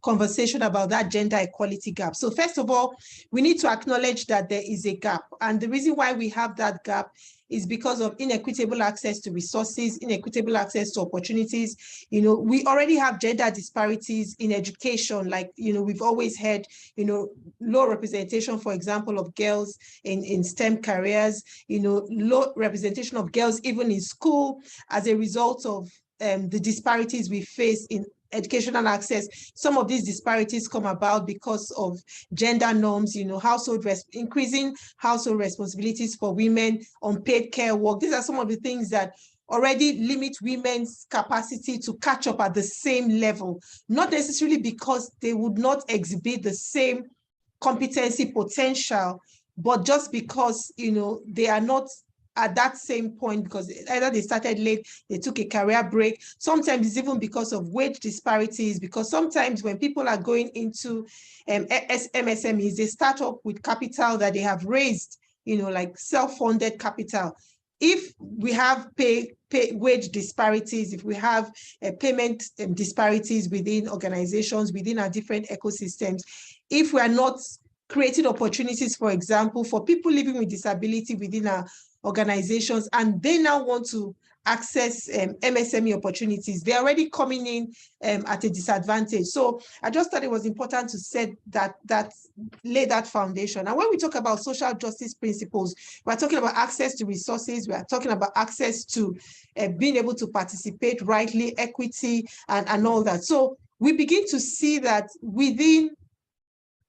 conversation about that gender equality gap. So first of all, we need to acknowledge that there is a gap. And the reason why we have that gap is because of inequitable access to resources, inequitable access to opportunities. We already have gender disparities in education, like, we've always had, low representation, for example, of girls in STEM careers, low representation of girls even in school as a result of the disparities we face in educational access. Some of these disparities come about because of gender norms, increasing household responsibilities for women, unpaid care work. These are some of the things that already limit women's capacity to catch up at the same level, not necessarily because they would not exhibit the same competency potential, but just because, they are not at that same point, because either they started late, they took a career break. Sometimes it's even because of wage disparities, because sometimes when people are going into MSMEs, they start up with capital that they have raised, like self-funded capital. If we have wage disparities, if we have payment disparities within organizations, within our different ecosystems, if we are not creating opportunities, for example, for people living with disability within our organizations, and they now want to access MSME opportunities. They're already coming in at a disadvantage. So I just thought it was important to set lay that foundation. And when we talk about social justice principles, we're talking about access to resources, we are talking about access to being able to participate rightly, equity, and all that. So we begin to see that within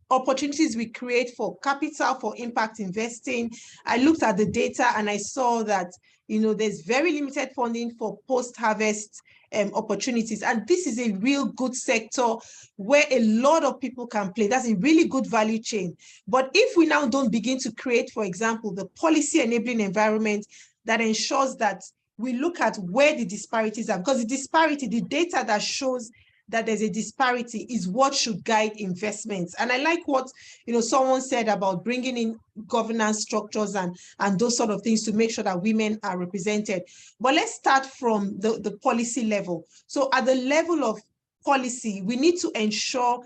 opportunities we create for capital, for impact investing, I looked at the data and I saw that, there's very limited funding for post-harvest opportunities. And this is a real good sector where a lot of people can play. That's a really good value chain. But if we now don't begin to create, for example, the policy enabling environment that ensures that we look at where the disparities are, because the disparity, the data that shows that there's a disparity is what should guide investments. And I like what someone said about bringing in governance structures and those sort of things to make sure that women are represented. But let's start from the policy level. So at the level of policy, we need to ensure,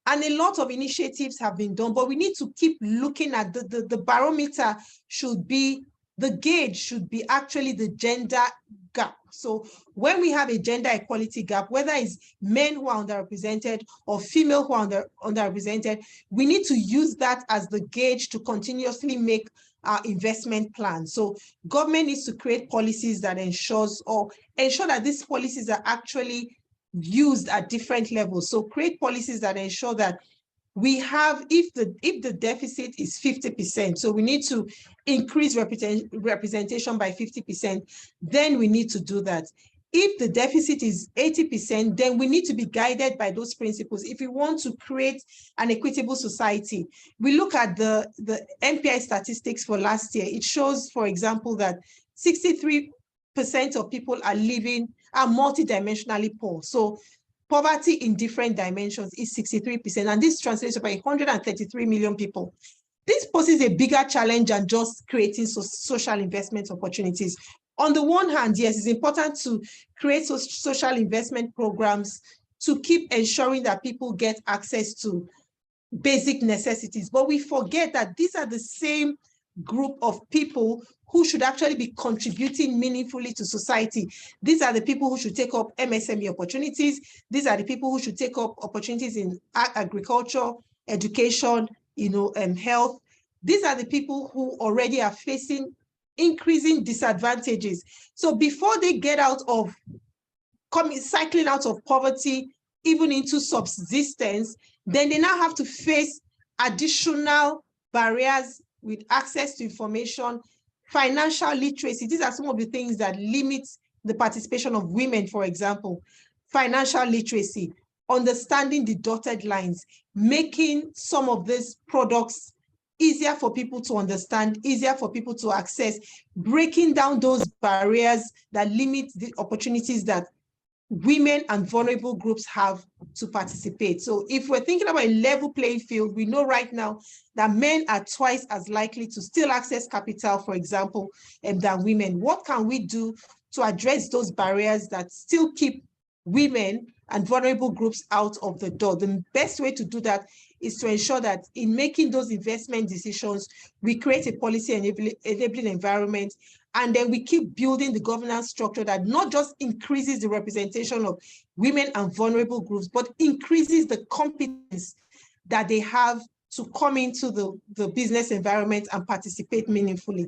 and a lot of initiatives have been done, but we need to keep looking at the barometer should be, the gauge should be actually the gender gap. So when we have a gender equality gap, whether it's men who are underrepresented or female who are underrepresented, we need to use that as the gauge to continuously make our investment plan. So government needs to create policies that ensure that these policies are actually used at different levels. So create policies that ensure that we have, if the deficit is 50%, so we need to increase representation by 50%, then we need to do that. If the deficit is 80%, then we need to be guided by those principles. If we want to create an equitable society, we look at the MPI statistics for last year. It shows, for example, that 63% of people are multidimensionally poor. So poverty in different dimensions is 63%, and this translates to about 133 million people. This poses a bigger challenge than just creating social investment opportunities. On the one hand, yes, it's important to create social investment programs to keep ensuring that people get access to basic necessities, but we forget that these are the same group of people who should actually be contributing meaningfully to society. These are the people who should take up MSME opportunities. These are the people who should take up opportunities in agriculture, education, health. These are the people who already are facing increasing disadvantages. So before they get cycling out of poverty, even into subsistence, then they now have to face additional barriers with access to information, financial literacy. These are some of the things that limit the participation of women, for example. Financial literacy, understanding the dotted lines, making some of these products easier for people to understand, easier for people to access, breaking down those barriers that limit the opportunities that women and vulnerable groups have to participate. So if we're thinking about a level playing field, we know right now that men are twice as likely to still access capital, for example, than women. What can we do to address those barriers that still keep women and vulnerable groups out of the door? The best way to do that is to ensure that in making those investment decisions, we create a policy enabling environment, and then we keep building the governance structure that not just increases the representation of women and vulnerable groups, but increases the competence that they have to come into the business environment and participate meaningfully.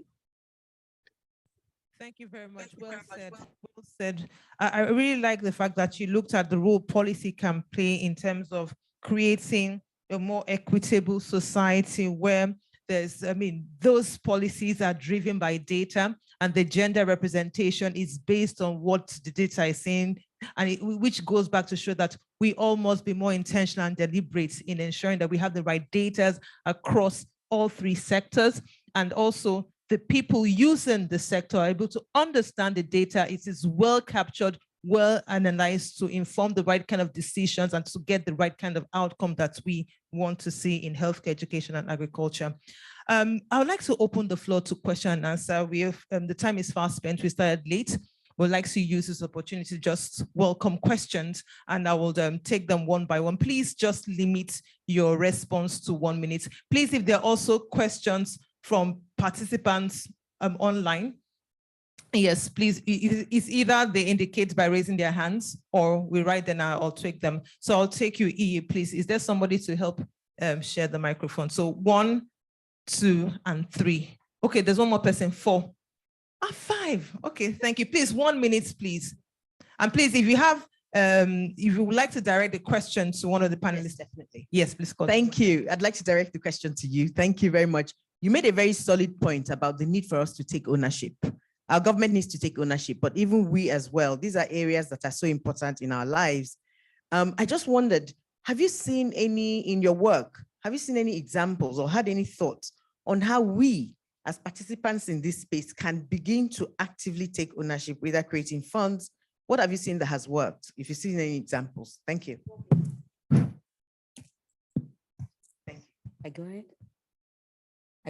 Thank you very much. Well said. Well said. I really like the fact that you looked at the role policy can play in terms of creating a more equitable society where those policies are driven by data and the gender representation is based on what the data is saying, and which goes back to show that we all must be more intentional and deliberate in ensuring that we have the right data across all three sectors, and also the people using the sector are able to understand the data. It is well captured, well analyzed to inform the right kind of decisions and to get the right kind of outcome that we want to see in healthcare, education, and agriculture. I would like to open the floor to question and answer. We have the time is fast spent. We started late. We'd like to use this opportunity to just welcome questions, and I will take them one by one. Please just limit your response to 1 minute. Please, if there are also questions from participants online, yes, please, it's either they indicate by raising their hands or we write them out, I'll take them. So I'll take you, E, please. Is there somebody to help share the microphone? So 1, 2, and 3. Okay, there's one more person, 4. 5. Okay, thank you. Please, 1 minute, please. And please, if you have, if you would like to direct the question to one of the panelists, definitely. Yes, please. Thank you. I'd like to direct the question to you. Thank you very much. You made a very solid point about the need for us to take ownership. Our government needs to take ownership, but even we as well, these are areas that are so important in our lives. I just wondered, have you seen any in your work, have you seen any examples or had any thoughts on how we as participants in this space can begin to actively take ownership, whether creating funds? What have you seen that has worked? If you've seen any examples, thank you. I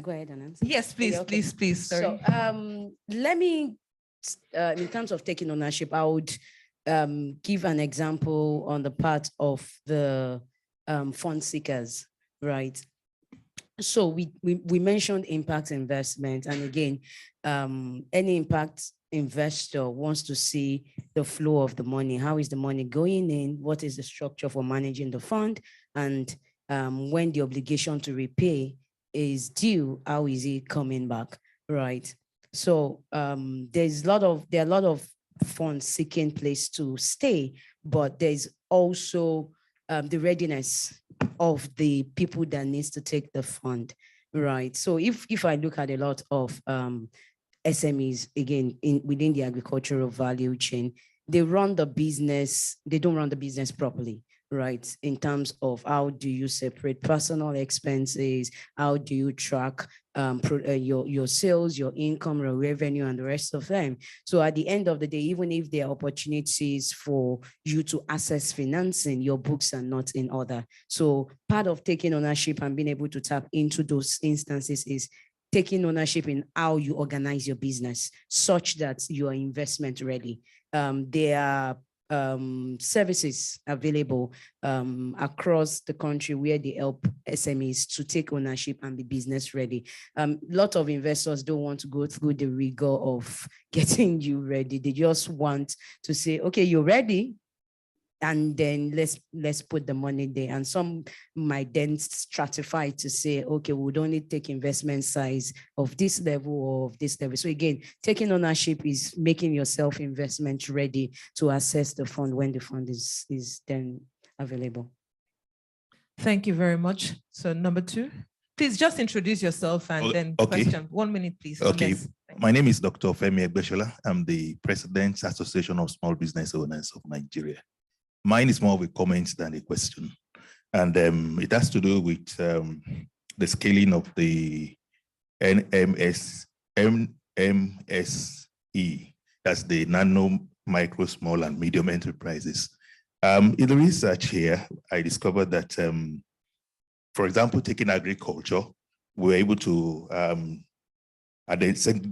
go ahead and answer. Yes, please, Okay. please. Sorry. So let me, in terms of taking ownership, I would give an example on the part of the fund seekers, right? So we mentioned impact investment, and again, any impact investor wants to see the flow of the money. How is the money going in? What is the structure for managing the fund? And when the obligation to repay is due, how is it coming back, right? So there are a lot of funds seeking place to stay, but there's also the readiness of the people that needs to take the fund, right? So if I look at a lot of SMEs, again, within the agricultural value chain, they run the business, they don't run the business properly, right? In terms of how do you separate personal expenses, how do you track your sales, your income, your revenue, and the rest of them. So at the end of the day, even if there are opportunities for you to access financing, your books are not in order. So part of taking ownership and being able to tap into those instances is taking ownership in how you organize your business such that you are investment ready. There are services available across the country where they help SMEs to take ownership and be business ready. A lot of investors don't want to go through the rigor of getting you ready. They just want to say, okay, you're ready, and then let's put the money there. And some might then stratify to say, okay, we would only take investment size of this level or of this level. So again, taking ownership is making yourself investment ready to access the fund when the fund is then available. Thank you very much. So number 2, please just introduce yourself and then question. 1 minute, please. Okay. Yes. My name is Dr. Femi Egbeshola. I'm the President, Association of Small Business Owners of Nigeria. Mine is more of a comment than a question. And it has to do with the scaling of the NMSE, that's the nano, micro, small, and medium enterprises. In the research here, I discovered that, for example, taking agriculture, we're able to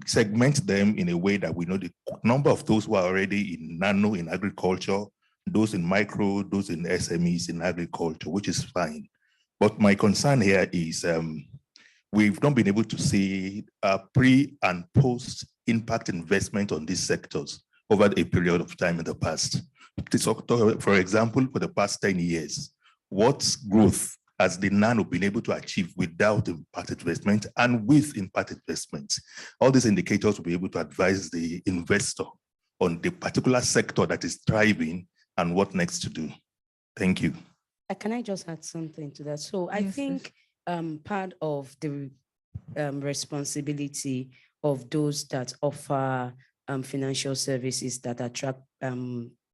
segment them in a way that we know the number of those who are already in nano in agriculture, those in micro, those in SMEs in agriculture, which is fine. But my concern here is we've not been able to see pre and post impact investment on these sectors over a period of time in the past. For example, for the past 10 years, what growth has the nano been able to achieve without impact investment and with impact investment? All these indicators will be able to advise the investor on the particular sector that is thriving and what next to do. Thank you. Can I just add something to that? So I think part of the responsibility of those that offer financial services that attract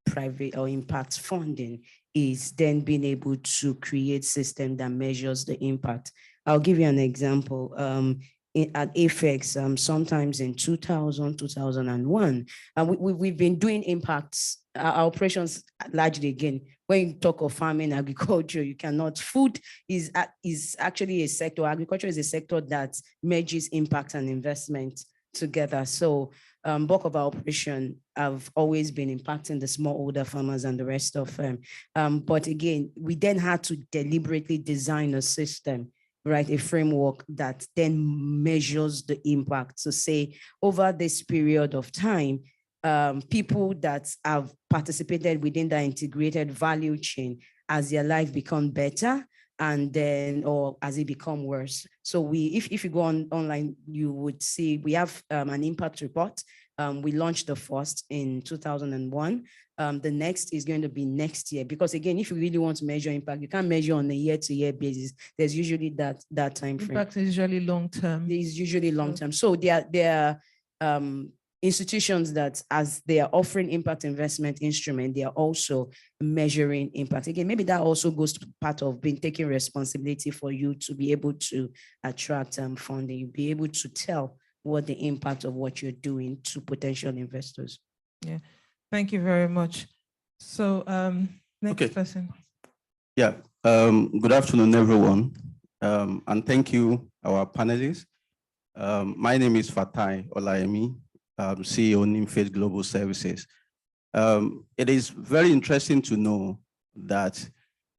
private or impact funding is then being able to create system that measures the impact. I'll give you an example. At AFEX, sometimes in 2000, 2001, we've been doing impacts. Our operations largely, again, when you talk of farming, agriculture, you cannot, food is actually a sector, agriculture is a sector that merges impact and investment together. So bulk of our operation have always been impacting the smallholder farmers and the rest of them. But again, we then had to deliberately design a system right? A framework that then measures the impact to say over this period of time, people that have participated within the integrated value chain, as their life become better, and then, or as it become worse. So if you go online, you would see we have an impact report. We launched the first in 2001. The next is going to be next year, because again, if you really want to measure impact, you can't measure on a year-to-year basis. There's usually that time frame. Impact is usually long-term. It is usually long-term. So there are institutions that, as they are offering impact investment instrument, they are also measuring impact. Again, maybe that also goes to part of being taking responsibility for you to be able to attract funding. You'll be able to tell what the impact of what you're doing to potential investors. Yeah, thank you very much. So next person. Yeah, good afternoon, everyone. And thank you, our panelists. My name is Fatai Olayemi, CEO Nimfaith Global Services. It is very interesting to know that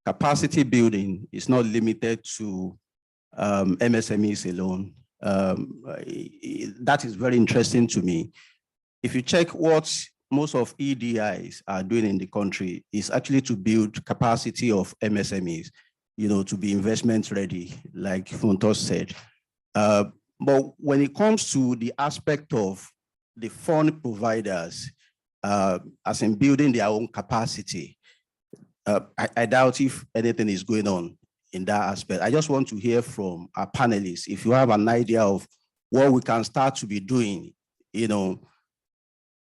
capacity building is not limited to MSMEs alone. That is very interesting to me. If you check what most of EDIs are doing in the country, is actually to build capacity of MSMEs, to be investment ready, like Fontos said. But when it comes to the aspect of the fund providers, as in building their own capacity, I doubt if anything is going on in that aspect. I just want to hear from our panelists, if you have an idea of what we can start to be doing,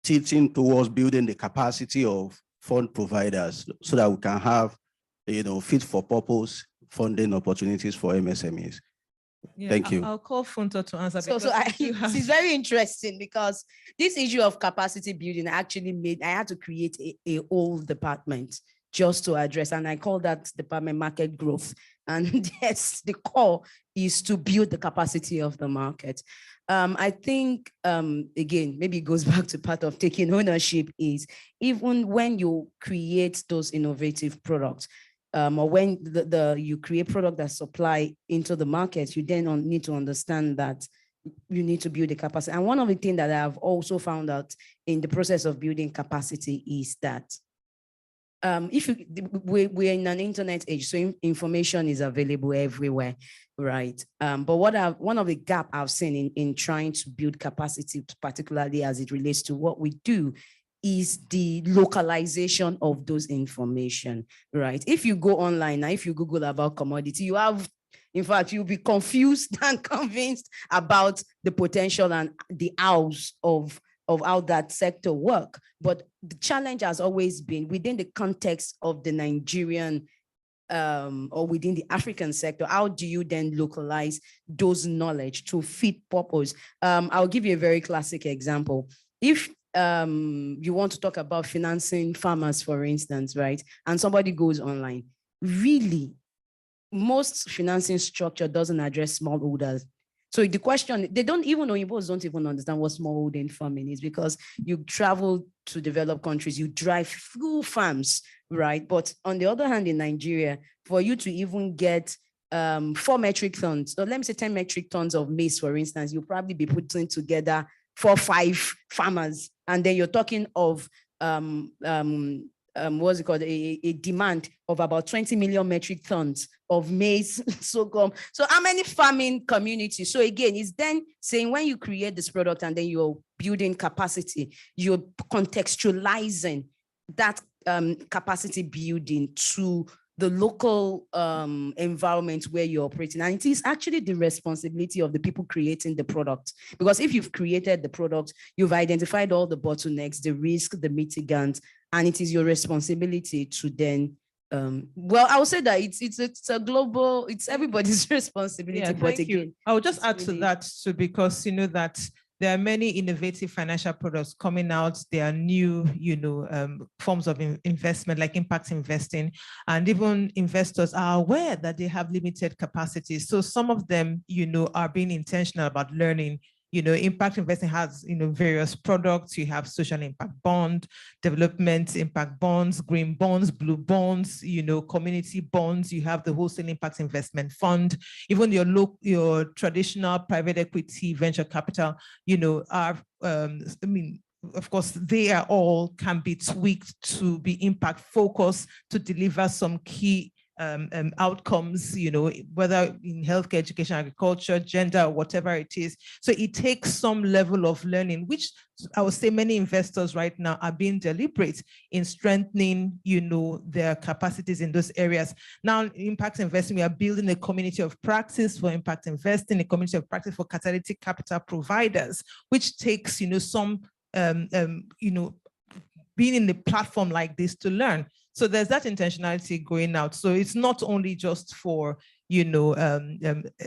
tilting towards building the capacity of fund providers so that we can have, fit for purpose funding opportunities for MSMEs. Yeah, thank you. I'll call Funto to answer. It's very interesting, because this issue of capacity building actually I had to create a whole department just to address, and I call that department market growth. And yes, the core is to build the capacity of the market. I think, again, maybe it goes back to part of taking ownership, is even when you create those innovative products, or when you create product that supply into the market, you then need to understand that you need to build the capacity. And one of the things that I've also found out in the process of building capacity is that we're in an internet age, so information is available everywhere, right? But one of the gaps I've seen in trying to build capacity, particularly as it relates to what we do, is the localization of those information, right? If you go online, now if you Google about commodity, in fact, you'll be confused and convinced about the potential and the hours of how that sector work. But the challenge has always been within the context of the Nigerian or within the African sector, how do you then localize those knowledge to fit purpose? I'll give you a very classic example. If you want to talk about financing farmers, for instance, right? And somebody goes online, really, most financing structure doesn't address smallholders. So the question, they don't even know, Igbos don't even understand what smallholding farming is, because you travel to developed countries, you drive through farms, right? But on the other hand, in Nigeria, for you to even get 4 metric tons, or let me say 10 metric tons of maize, for instance, you'll probably be putting together 4 or 5 farmers. And then you're talking of what's it called, a demand of about 20 million metric tons of maize, sorghum. So how many farming communities? So again, it's then saying when you create this product and then you're building capacity, you're contextualizing that capacity building to the local environment where you're operating. And it is actually the responsibility of the people creating the product. Because if you've created the product, you've identified all the bottlenecks, the risk, the mitigants, and it is your responsibility to then, well, I would say that it's a global, it's everybody's responsibility. Yeah, but thank again, you. I will just add to that too, because you know that there are many innovative financial products coming out. There are new, forms of investment, like impact investing, and even investors are aware that they have limited capacity. So some of them, are being intentional about learning, Impact investing has, various products. You have social impact bond, development impact bonds, green bonds, blue bonds, community bonds. You have the wholesale impact investment fund, even your traditional private equity, venture capital, are, of course, they are all can be tweaked to be impact focused to deliver some key outcomes, whether in healthcare, education, agriculture, gender, or whatever it is. So it takes some level of learning, which I would say many investors right now are being deliberate in strengthening, their capacities in those areas. Now, impact investing, we are building a community of practice for impact investing, a community of practice for catalytic capital providers, which takes, some, being in a platform like this to learn. So there's that intentionality going out. So it's not only just for,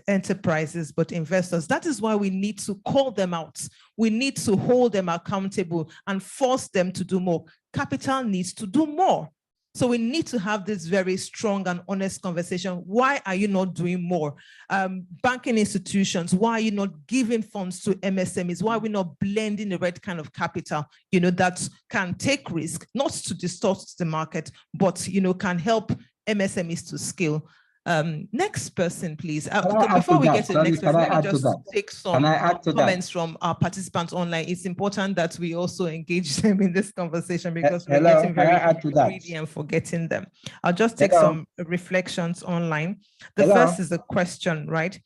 enterprises, but investors. That is why we need to call them out. We need to hold them accountable and force them to do more. Capital needs to do more. So we need to have this very strong and honest conversation. Why are you not doing more? Banking institutions, why are you not giving funds to MSMEs? Why are we not blending the right kind of capital, that can take risk, not to distort the market, but, can help MSMEs to scale? Next person, please. Before we get to the next person, let me just take some comments from our participants online. It's important that we also engage them in this conversation because we're getting very greedy and forgetting them. I'll just take some reflections online. The first is a question, right?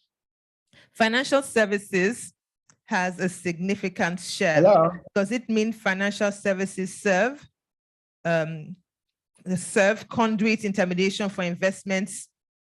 Financial services has a significant share. Does it mean financial services serve conduit intermediation for investments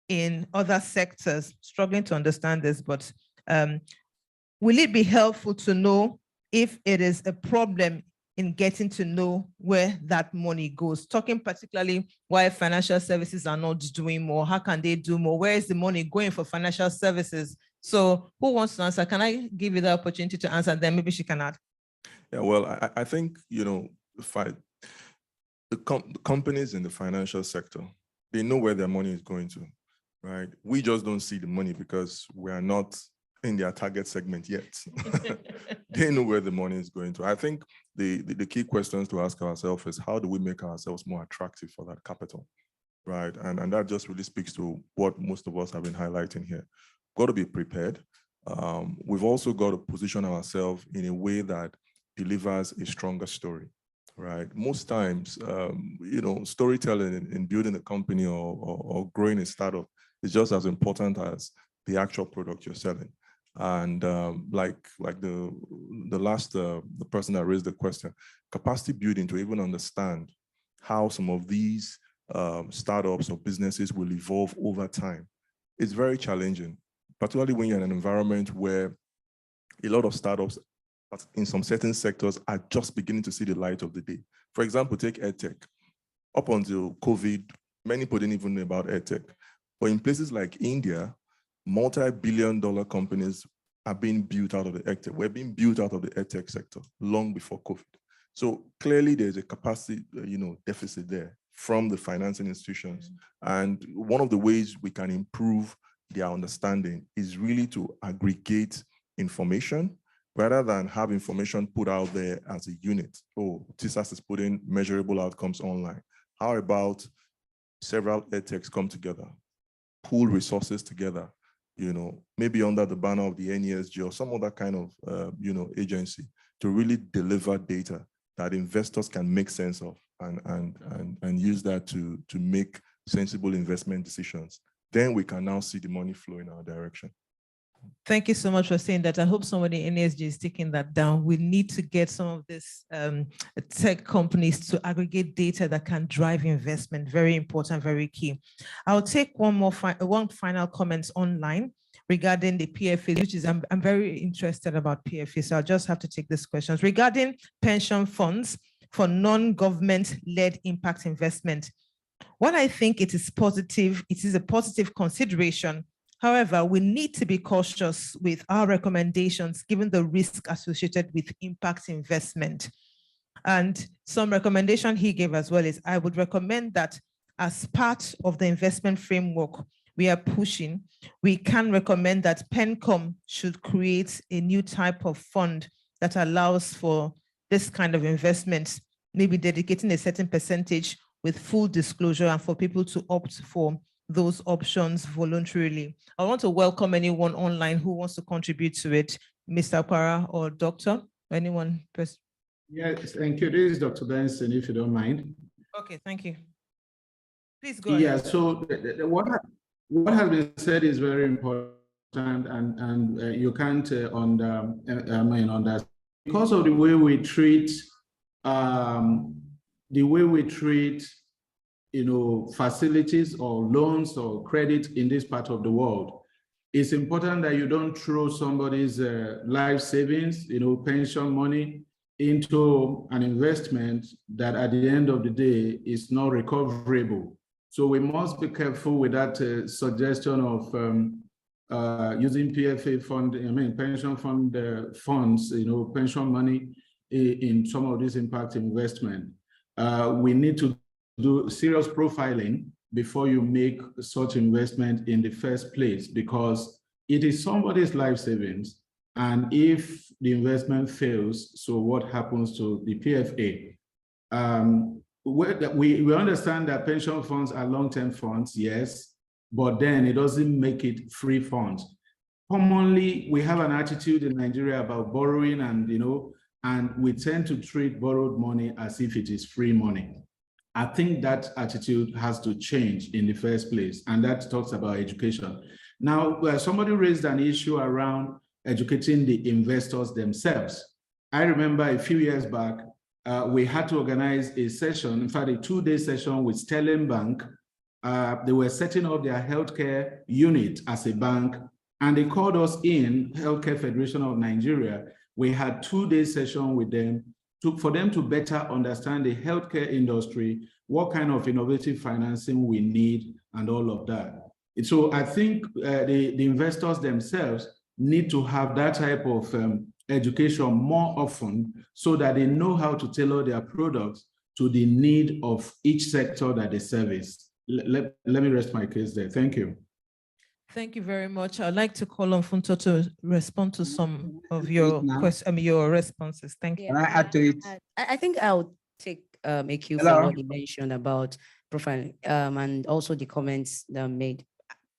in other sectors? Struggling to understand this, but will it be helpful to know if it is a problem in getting to know where that money goes? Talking particularly why financial services are not doing more. How can they do more? Where is the money going for financial services? So who wants to answer? Can I give you the opportunity to answer? Then maybe she can add. Yeah, well, I think, the companies in the financial sector, they know where their money is going to. Right, we just don't see the money because we are not in their target segment yet. They know where the money is going to. I think the key questions to ask ourselves is how do we make ourselves more attractive for that capital, right? And that just really speaks to what most of us have been highlighting here. Got to be prepared. We've also got to position ourselves in a way that delivers a stronger story. Right. Most times, storytelling in building a company or growing a startup is just as important as the actual product you're selling. And like the person that raised the question, capacity building to even understand how some of these startups or businesses will evolve over time is very challenging, particularly when you're in an environment where a lot of startups in some certain sectors are just beginning to see the light of the day. For example, take EdTech. Up until COVID, many people didn't even know about EdTech. But in places like India, multi-billion-dollar companies are being built out of the EdTech. We're being built out of the EdTech sector long before COVID. So clearly there's a capacity, deficit there from the financing institutions. And one of the ways we can improve their understanding is really to aggregate information rather than have information put out there as a unit. Oh, TISAS is putting measurable outcomes online. How about several EdTechs come together, pool resources together, maybe under the banner of the NESG or some other kind of, agency to really deliver data that investors can make sense of and use that to make sensible investment decisions. Then we can now see the money flow in our direction. Thank you so much for saying that. I hope somebody in NESG is taking that down. We need to get some of these tech companies to aggregate data that can drive investment. Very important, very key. I'll take one final comment online regarding the PFA, which is, I'm very interested about PFA, so I'll just have to take these questions. Regarding pension funds for non-government-led impact investment, what I think it is a positive consideration. However, we need to be cautious with our recommendations given the risk associated with impact investment. And some recommendation he gave as well is I would recommend that as part of the investment framework, we are pushing, we can recommend that PENCOM should create a new type of fund that allows for this kind of investment, maybe dedicating a certain percentage with full disclosure and for people to opt for those options voluntarily. I want to welcome anyone online who wants to contribute to it, Mr. Para or Doctor, anyone? Yes, thank you. This is Dr. Benson, if you don't mind. Okay, thank you. Please go ahead. Yeah, so what has been said is very important, and you can't understand because of the way we treat facilities or loans or credit in this part of the world. It's important that you don't throw somebody's life savings, pension money into an investment that at the end of the day is not recoverable. So we must be careful with that suggestion of using PFA fund, pension fund funds, pension money in some of these impact investment. We need to do serious profiling before you make such investment in the first place, because it is somebody's life savings. And if the investment fails, so what happens to the PFA? We understand that pension funds are long-term funds, yes, but then it doesn't make it free funds. Commonly, we have an attitude in Nigeria about borrowing, and we tend to treat borrowed money as if it is free money. I think that attitude has to change in the first place, and that talks about education. Now, somebody raised an issue around educating the investors themselves. I remember a few years back, we had to organize a session, in fact, a 2-day session with Sterling Bank. They were setting up their healthcare unit as a bank, and they called us in, Healthcare Federation of Nigeria. We had 2-day session with them for them to better understand the healthcare industry, what kind of innovative financing we need, and all of that. So I think the investors themselves need to have that type of education more often so that they know how to tailor their products to the need of each sector that they service. Let me rest my case there. Thank you. Thank you very much. I'd like to call on Funto to respond to some of your your responses. Thank you. Can I add to it? I think I'll take a cue for what you mentioned about profiling and also the comments that made.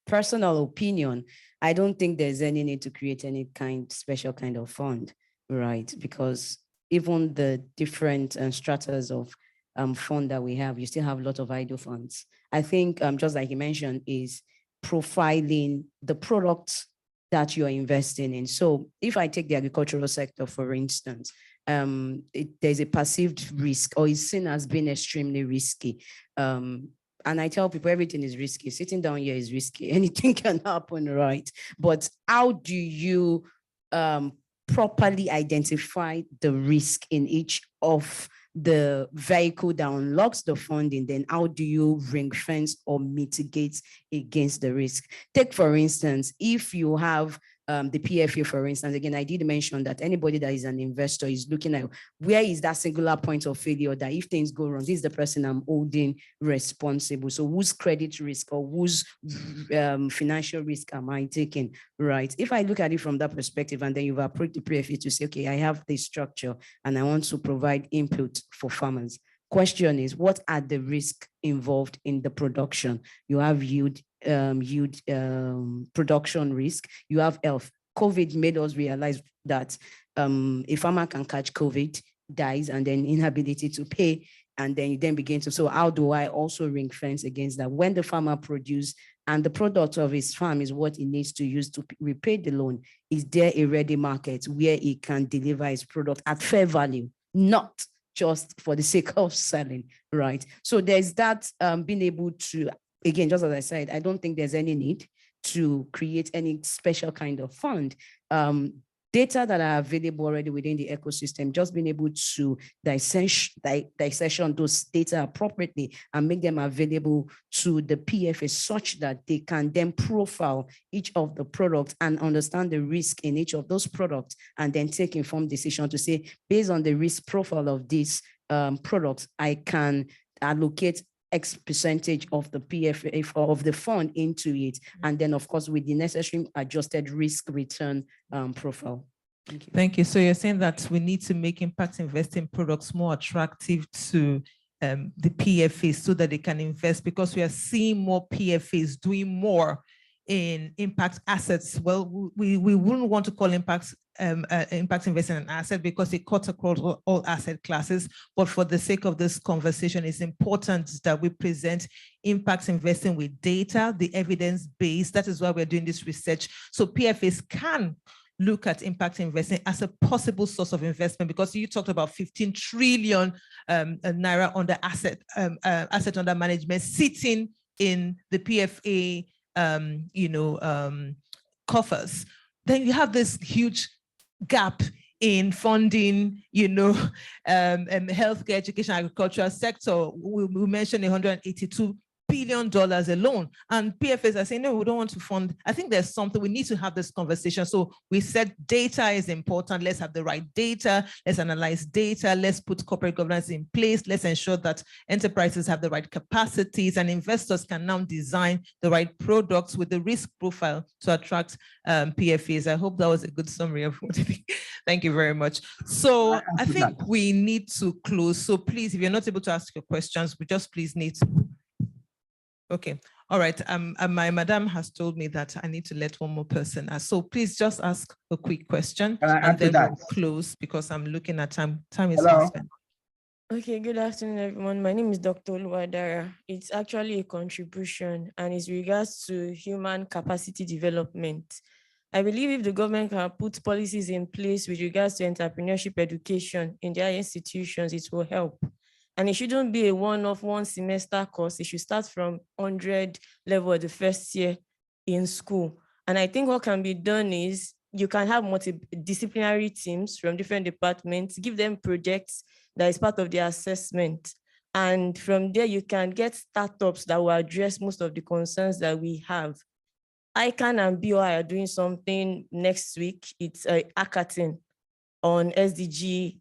Personal opinion, I don't think there's any need to create any special kind of fund, right? Because even the different stratas of fund that we have, you still have a lot of idle funds. I think just like you mentioned, is profiling the products that you're investing in. So if I take the agricultural sector, for instance, there's a perceived risk or is seen as being extremely risky. And I tell people everything is risky. Sitting down here is risky. Anything can happen, right? But how do you properly identify the risk in each of the vehicle that unlocks the funding? Then how do you ring fence or mitigate against the risk? Take, for instance, if you have the PFA, for instance, again, I did mention that anybody that is an investor is looking at where is that singular point of failure that if things go wrong, this is the person I'm holding responsible. So whose credit risk or whose financial risk am I taking, right? If I look at it from that perspective, and then you've approached the PFA to say, okay, I have this structure and I want to provide input for farmers. Question is, what are the risks involved in the production? You have yield production risk, you have health. COVID made us realize that a farmer can catch COVID, dies, and then inability to pay, and then you then begin to, so how do I also ring fence against that? When the farmer produce and the product of his farm is what he needs to use to repay the loan, is there a ready market where he can deliver his product at fair value, not just for the sake of selling, right? So there's that being able to, again, just as I said, I don't think there's any need to create any special kind of fund. Data that are available already within the ecosystem, just being able to dissection those data appropriately and make them available to the PFA such that they can then profile each of the products and understand the risk in each of those products, and then take informed decision to say, based on the risk profile of these products, I can allocate X percentage of the PFA of the fund into it. And then of course, with the necessary adjusted risk return profile. Thank you. Thank you. So you're saying that we need to make impact investing products more attractive to the PFAs so that they can invest, because we are seeing more PFAs doing more in impact assets. Well, we wouldn't want to call impact investing an asset because it cuts across all asset classes. But for the sake of this conversation, it's important that we present impact investing with data, the evidence base. That is why we're doing this research. So PFAs can look at impact investing as a possible source of investment, because you talked about 15 trillion naira under asset under management sitting in the PFA coffers. Then you have this huge gap in funding, healthcare, education, agricultural sector. We mentioned $182 billion alone, and PFAs are saying, no, we don't want to fund. I think there's something, we need to have this conversation. So we said data is important. Let's have the right data. Let's analyze data. Let's put corporate governance in place. Let's ensure that enterprises have the right capacities and investors can now design the right products with the risk profile to attract PFAs. I hope that was a good summary of what I think. Thank you very much. So I think we need to close. So please, if you're not able to ask your questions, we just please need to. Okay, all right. My madam has told me that I need to let one more person ask. So please just ask a quick question and then we'll close because I'm looking at time. Time is spent. Okay, good afternoon, everyone. My name is Dr. Oluwadara. It's actually a contribution and it's regards to human capacity development. I believe if the government can put policies in place with regards to entrepreneurship education in their institutions, it will help. And it shouldn't be a one-off, one semester course. It should start from 100 level the first year in school. And I think what can be done is you can have multidisciplinary teams from different departments, give them projects that is part of their assessment. And from there, you can get startups that will address most of the concerns that we have. ICANN and BOI are doing something next week. It's a hackathon on SDG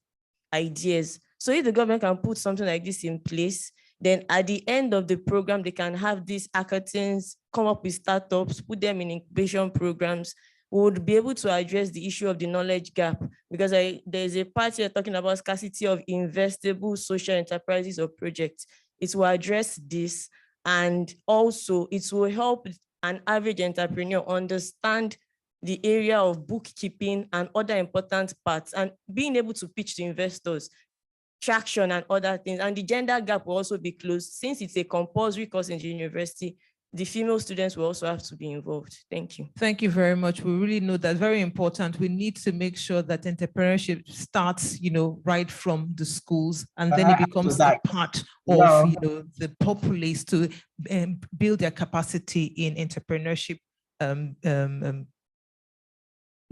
ideas. So if the government can put something like this in place, then at the end of the program, they can have these hackathons, come up with startups, put them in incubation programs, would be able to address the issue of the knowledge gap. Because there's a part here talking about scarcity of investable social enterprises or projects. It will address this, and also it will help an average entrepreneur understand the area of bookkeeping and other important parts, and being able to pitch to investors, traction and other things. And the gender gap will also be closed. Since it's a compulsory course in the university, the female students will also have to be involved. Thank you. Thank you very much. We really know that's very important. We need to make sure that entrepreneurship starts, right from the schools, and then it becomes a part of, the populace to build their capacity in entrepreneurship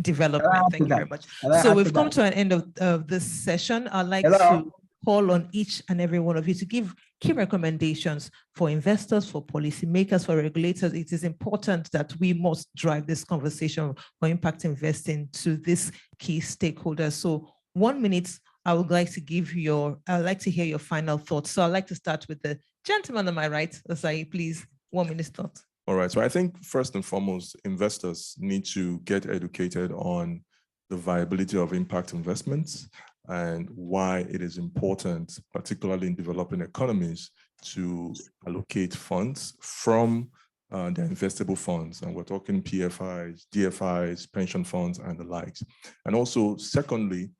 development. Thank you very much. So we've come to an end of this session. I'd like to call on each and every one of you to give key recommendations for investors, for policymakers, for regulators. It is important that we must drive this conversation for impact investing to this key stakeholders. So 1 minute, I would like to I'd like to hear your final thoughts. So I'd like to start with the gentleman on my right. Asai, please, 1 minute thought. All right, so I think first and foremost, investors need to get educated on the viability of impact investments and why it is important, particularly in developing economies, to allocate funds from the investable funds. And we're talking PFIs, DFIs, pension funds, and the likes. And also, secondly,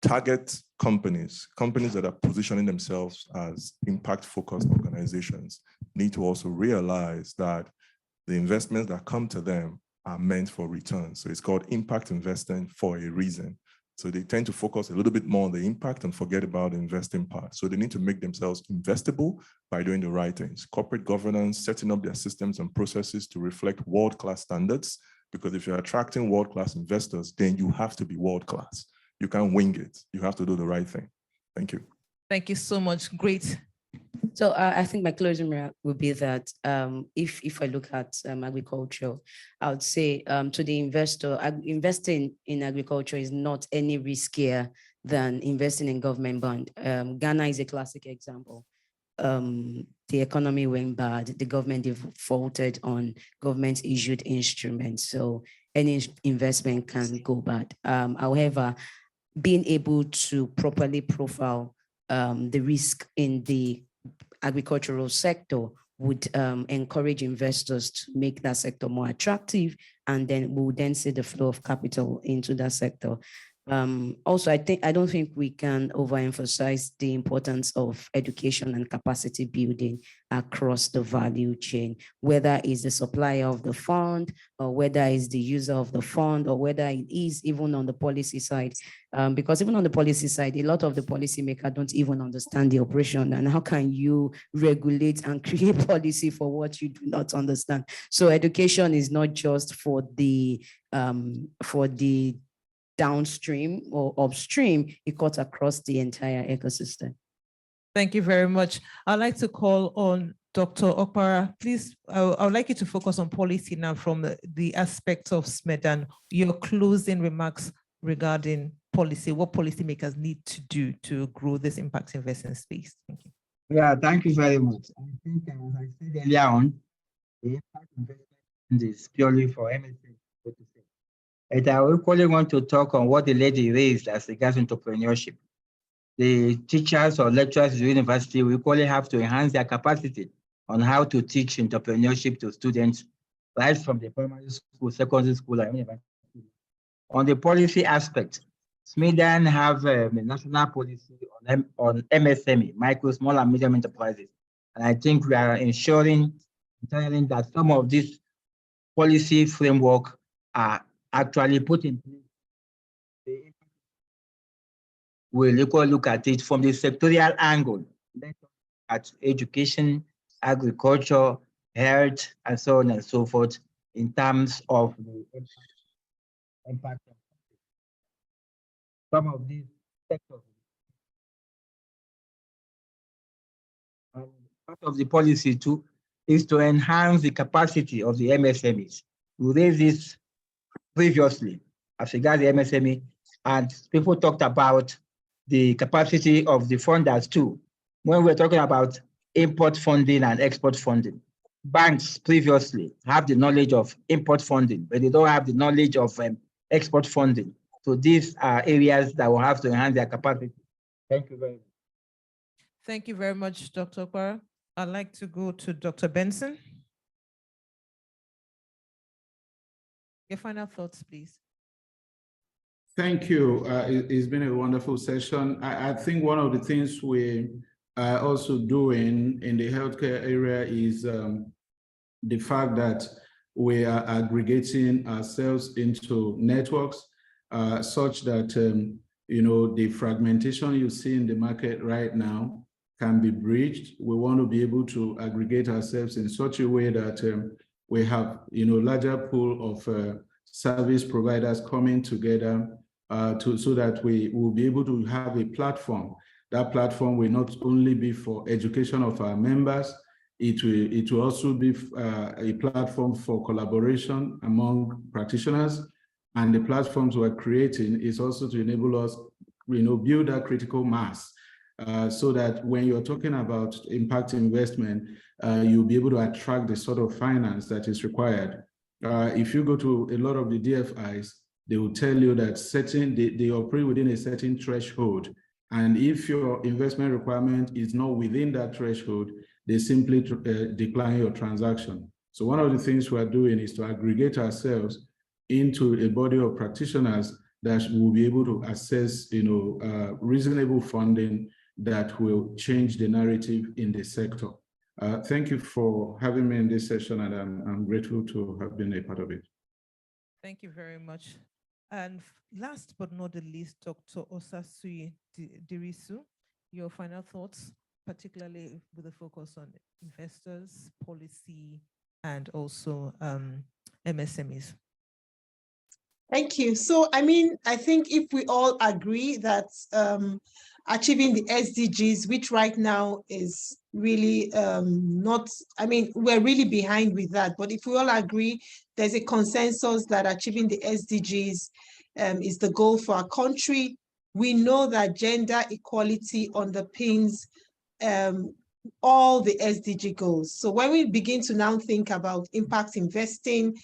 target companies that are positioning themselves as impact-focused organizations need to also realize that the investments that come to them are meant for return. So it's called impact investing for a reason. So they tend to focus a little bit more on the impact and forget about the investing part. So they need to make themselves investable by doing the right things. Corporate governance, setting up their systems and processes to reflect world-class standards, because if you're attracting world-class investors, then you have to be world-class. You can't wing it. You have to do the right thing. Thank you. Thank you so much. Great. So I think my closing remark would be that if I look at agriculture, I would say to the investor, investing in agriculture is not any riskier than investing in government bond. Ghana is a classic example. the economy went bad, the government defaulted on government issued instruments. So any investment can go bad. However, being able to properly profile the risk in the agricultural sector would encourage investors to make that sector more attractive, and then we'll then see the flow of capital into that sector. Also, I don't think we can overemphasize the importance of education and capacity building across the value chain, whether it's the supplier of the fund, or whether it's the user of the fund, or whether it is even on the policy side. Because even on the policy side, a lot of the policymakers don't even understand the operation. And how can you regulate and create policy for what you do not understand? So education is not just for the downstream or upstream, it cuts across the entire ecosystem. Thank you very much. I'd like to call on Dr. Okpara. Please, I would like you to focus on policy now from the aspect of SMED and your closing remarks regarding policy, what policymakers need to do to grow this impact investing space. Thank you. Yeah, thank you very much. I think, as I said earlier on, the impact investment is purely for MSA, so to say. And I equally want to talk on what the lady raised as regards entrepreneurship. The teachers or lecturers at the university will equally have to enhance their capacity on how to teach entrepreneurship to students, right from the primary school, secondary school, and university. On the policy aspect, SMEDAN have a national policy on MSME, micro, small, and medium enterprises. And I think we are ensuring that some of this policy framework are actually put in place. We'll equally look at it from the sectorial angle, at education, agriculture, health, and so on and so forth, in terms of the impact of some of these sectors. And part of the policy too is to enhance the capacity of the MSMEs. We raised this previously as regards the MSME, and people talked about the capacity of the funders too. When we're talking about import funding and export funding, banks previously have the knowledge of import funding, but they don't have the knowledge of export funding. So these are areas that will have to enhance their capacity. Thank you very much. Thank you very much, Dr. Okpara. I'd like to go to Dr. Benson. Your final thoughts, please. Thank you. It's been a wonderful session. I think one of the things we are also doing in the healthcare area is the fact that we are aggregating ourselves into networks such that the fragmentation you see in the market right now can be bridged. We want to be able to aggregate ourselves in such a way that we have larger pool of service providers coming together so that we will be able to have a platform. That platform will not only be for education of our members, it will also be a platform for collaboration among practitioners. And the platforms we're creating is also to enable us, build that critical mass so that when you're talking about impact investment, you'll be able to attract the sort of finance that is required. If you go to a lot of the DFIs, they will tell you that they operate within a certain threshold. And if your investment requirement is not within that threshold, they simply decline your transaction. So one of the things we're doing is to aggregate ourselves into a body of practitioners that will be able to assess, reasonable funding that will change the narrative in the sector. Thank you for having me in this session, and I'm grateful to have been a part of it. Thank you very much. And last but not the least, Dr. Osasuyi Dirisu, your final thoughts, particularly with a focus on investors, policy, and also MSMEs. Thank you. So, I think if we all agree that achieving the SDGs, which right now is really we're really behind with that. But if we all agree, there's a consensus that achieving the SDGs is the goal for our country. We know that gender equality underpins all the SDG goals. So when we begin to now think about impact investing,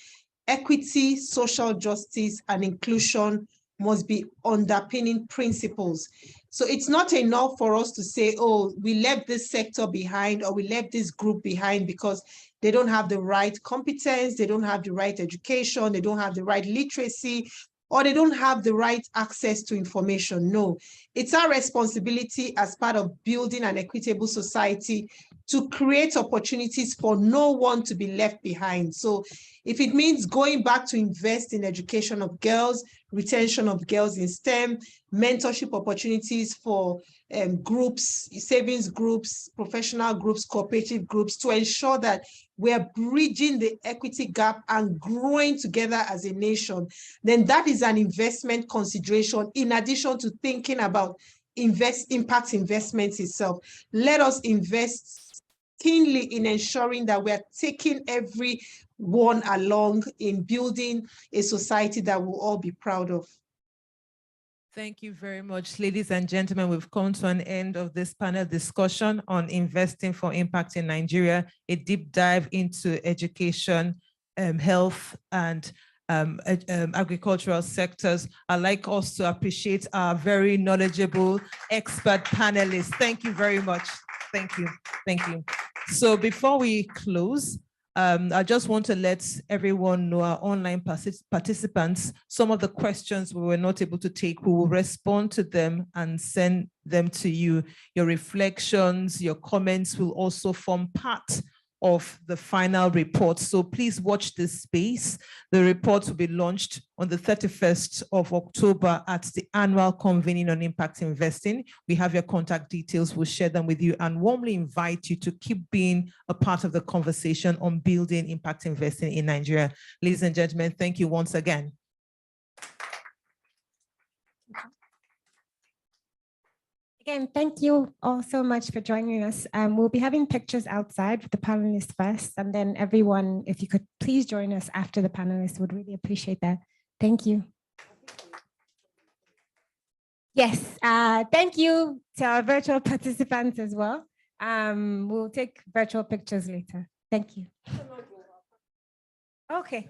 equity, social justice, and inclusion must be underpinning principles. So it's not enough for us to say, oh, we left this sector behind or we left this group behind because they don't have the right competence, they don't have the right education, they don't have the right literacy, or they don't have the right access to information. No, it's our responsibility as part of building an equitable society to create opportunities for no one to be left behind. So if it means going back to invest in education of girls, retention of girls in STEM, mentorship opportunities for groups, savings groups, professional groups, cooperative groups, to ensure that we're bridging the equity gap and growing together as a nation, then that is an investment consideration in addition to thinking about impact investments itself. Let us invest keenly in ensuring that we're taking everyone along in building a society that we'll all be proud of. Thank you very much, ladies and gentlemen. We've come to an end of this panel discussion on investing for impact in Nigeria, a deep dive into education, health, and agricultural sectors. I'd like us to appreciate our very knowledgeable expert panelists. Thank you very much. Thank you. Thank you. So before we close, I just want to let everyone know, our online participants, some of the questions we were not able to take, we will respond to them and send them to you. Your reflections, your comments will also form part of the final report. So please watch this space. The report will be launched on the 31st of October at the annual convening on impact investing. We have your contact details. We'll share them with you and warmly invite you to keep being a part of the conversation on building impact investing in Nigeria. Ladies and gentlemen, thank you once again. Again, thank you all so much for joining us. We'll be having pictures outside with the panelists first, and then everyone, if you could please join us after the panelists, would really appreciate that. Thank you. Yes, thank you to our virtual participants as well. We'll take virtual pictures later. Thank you. Okay.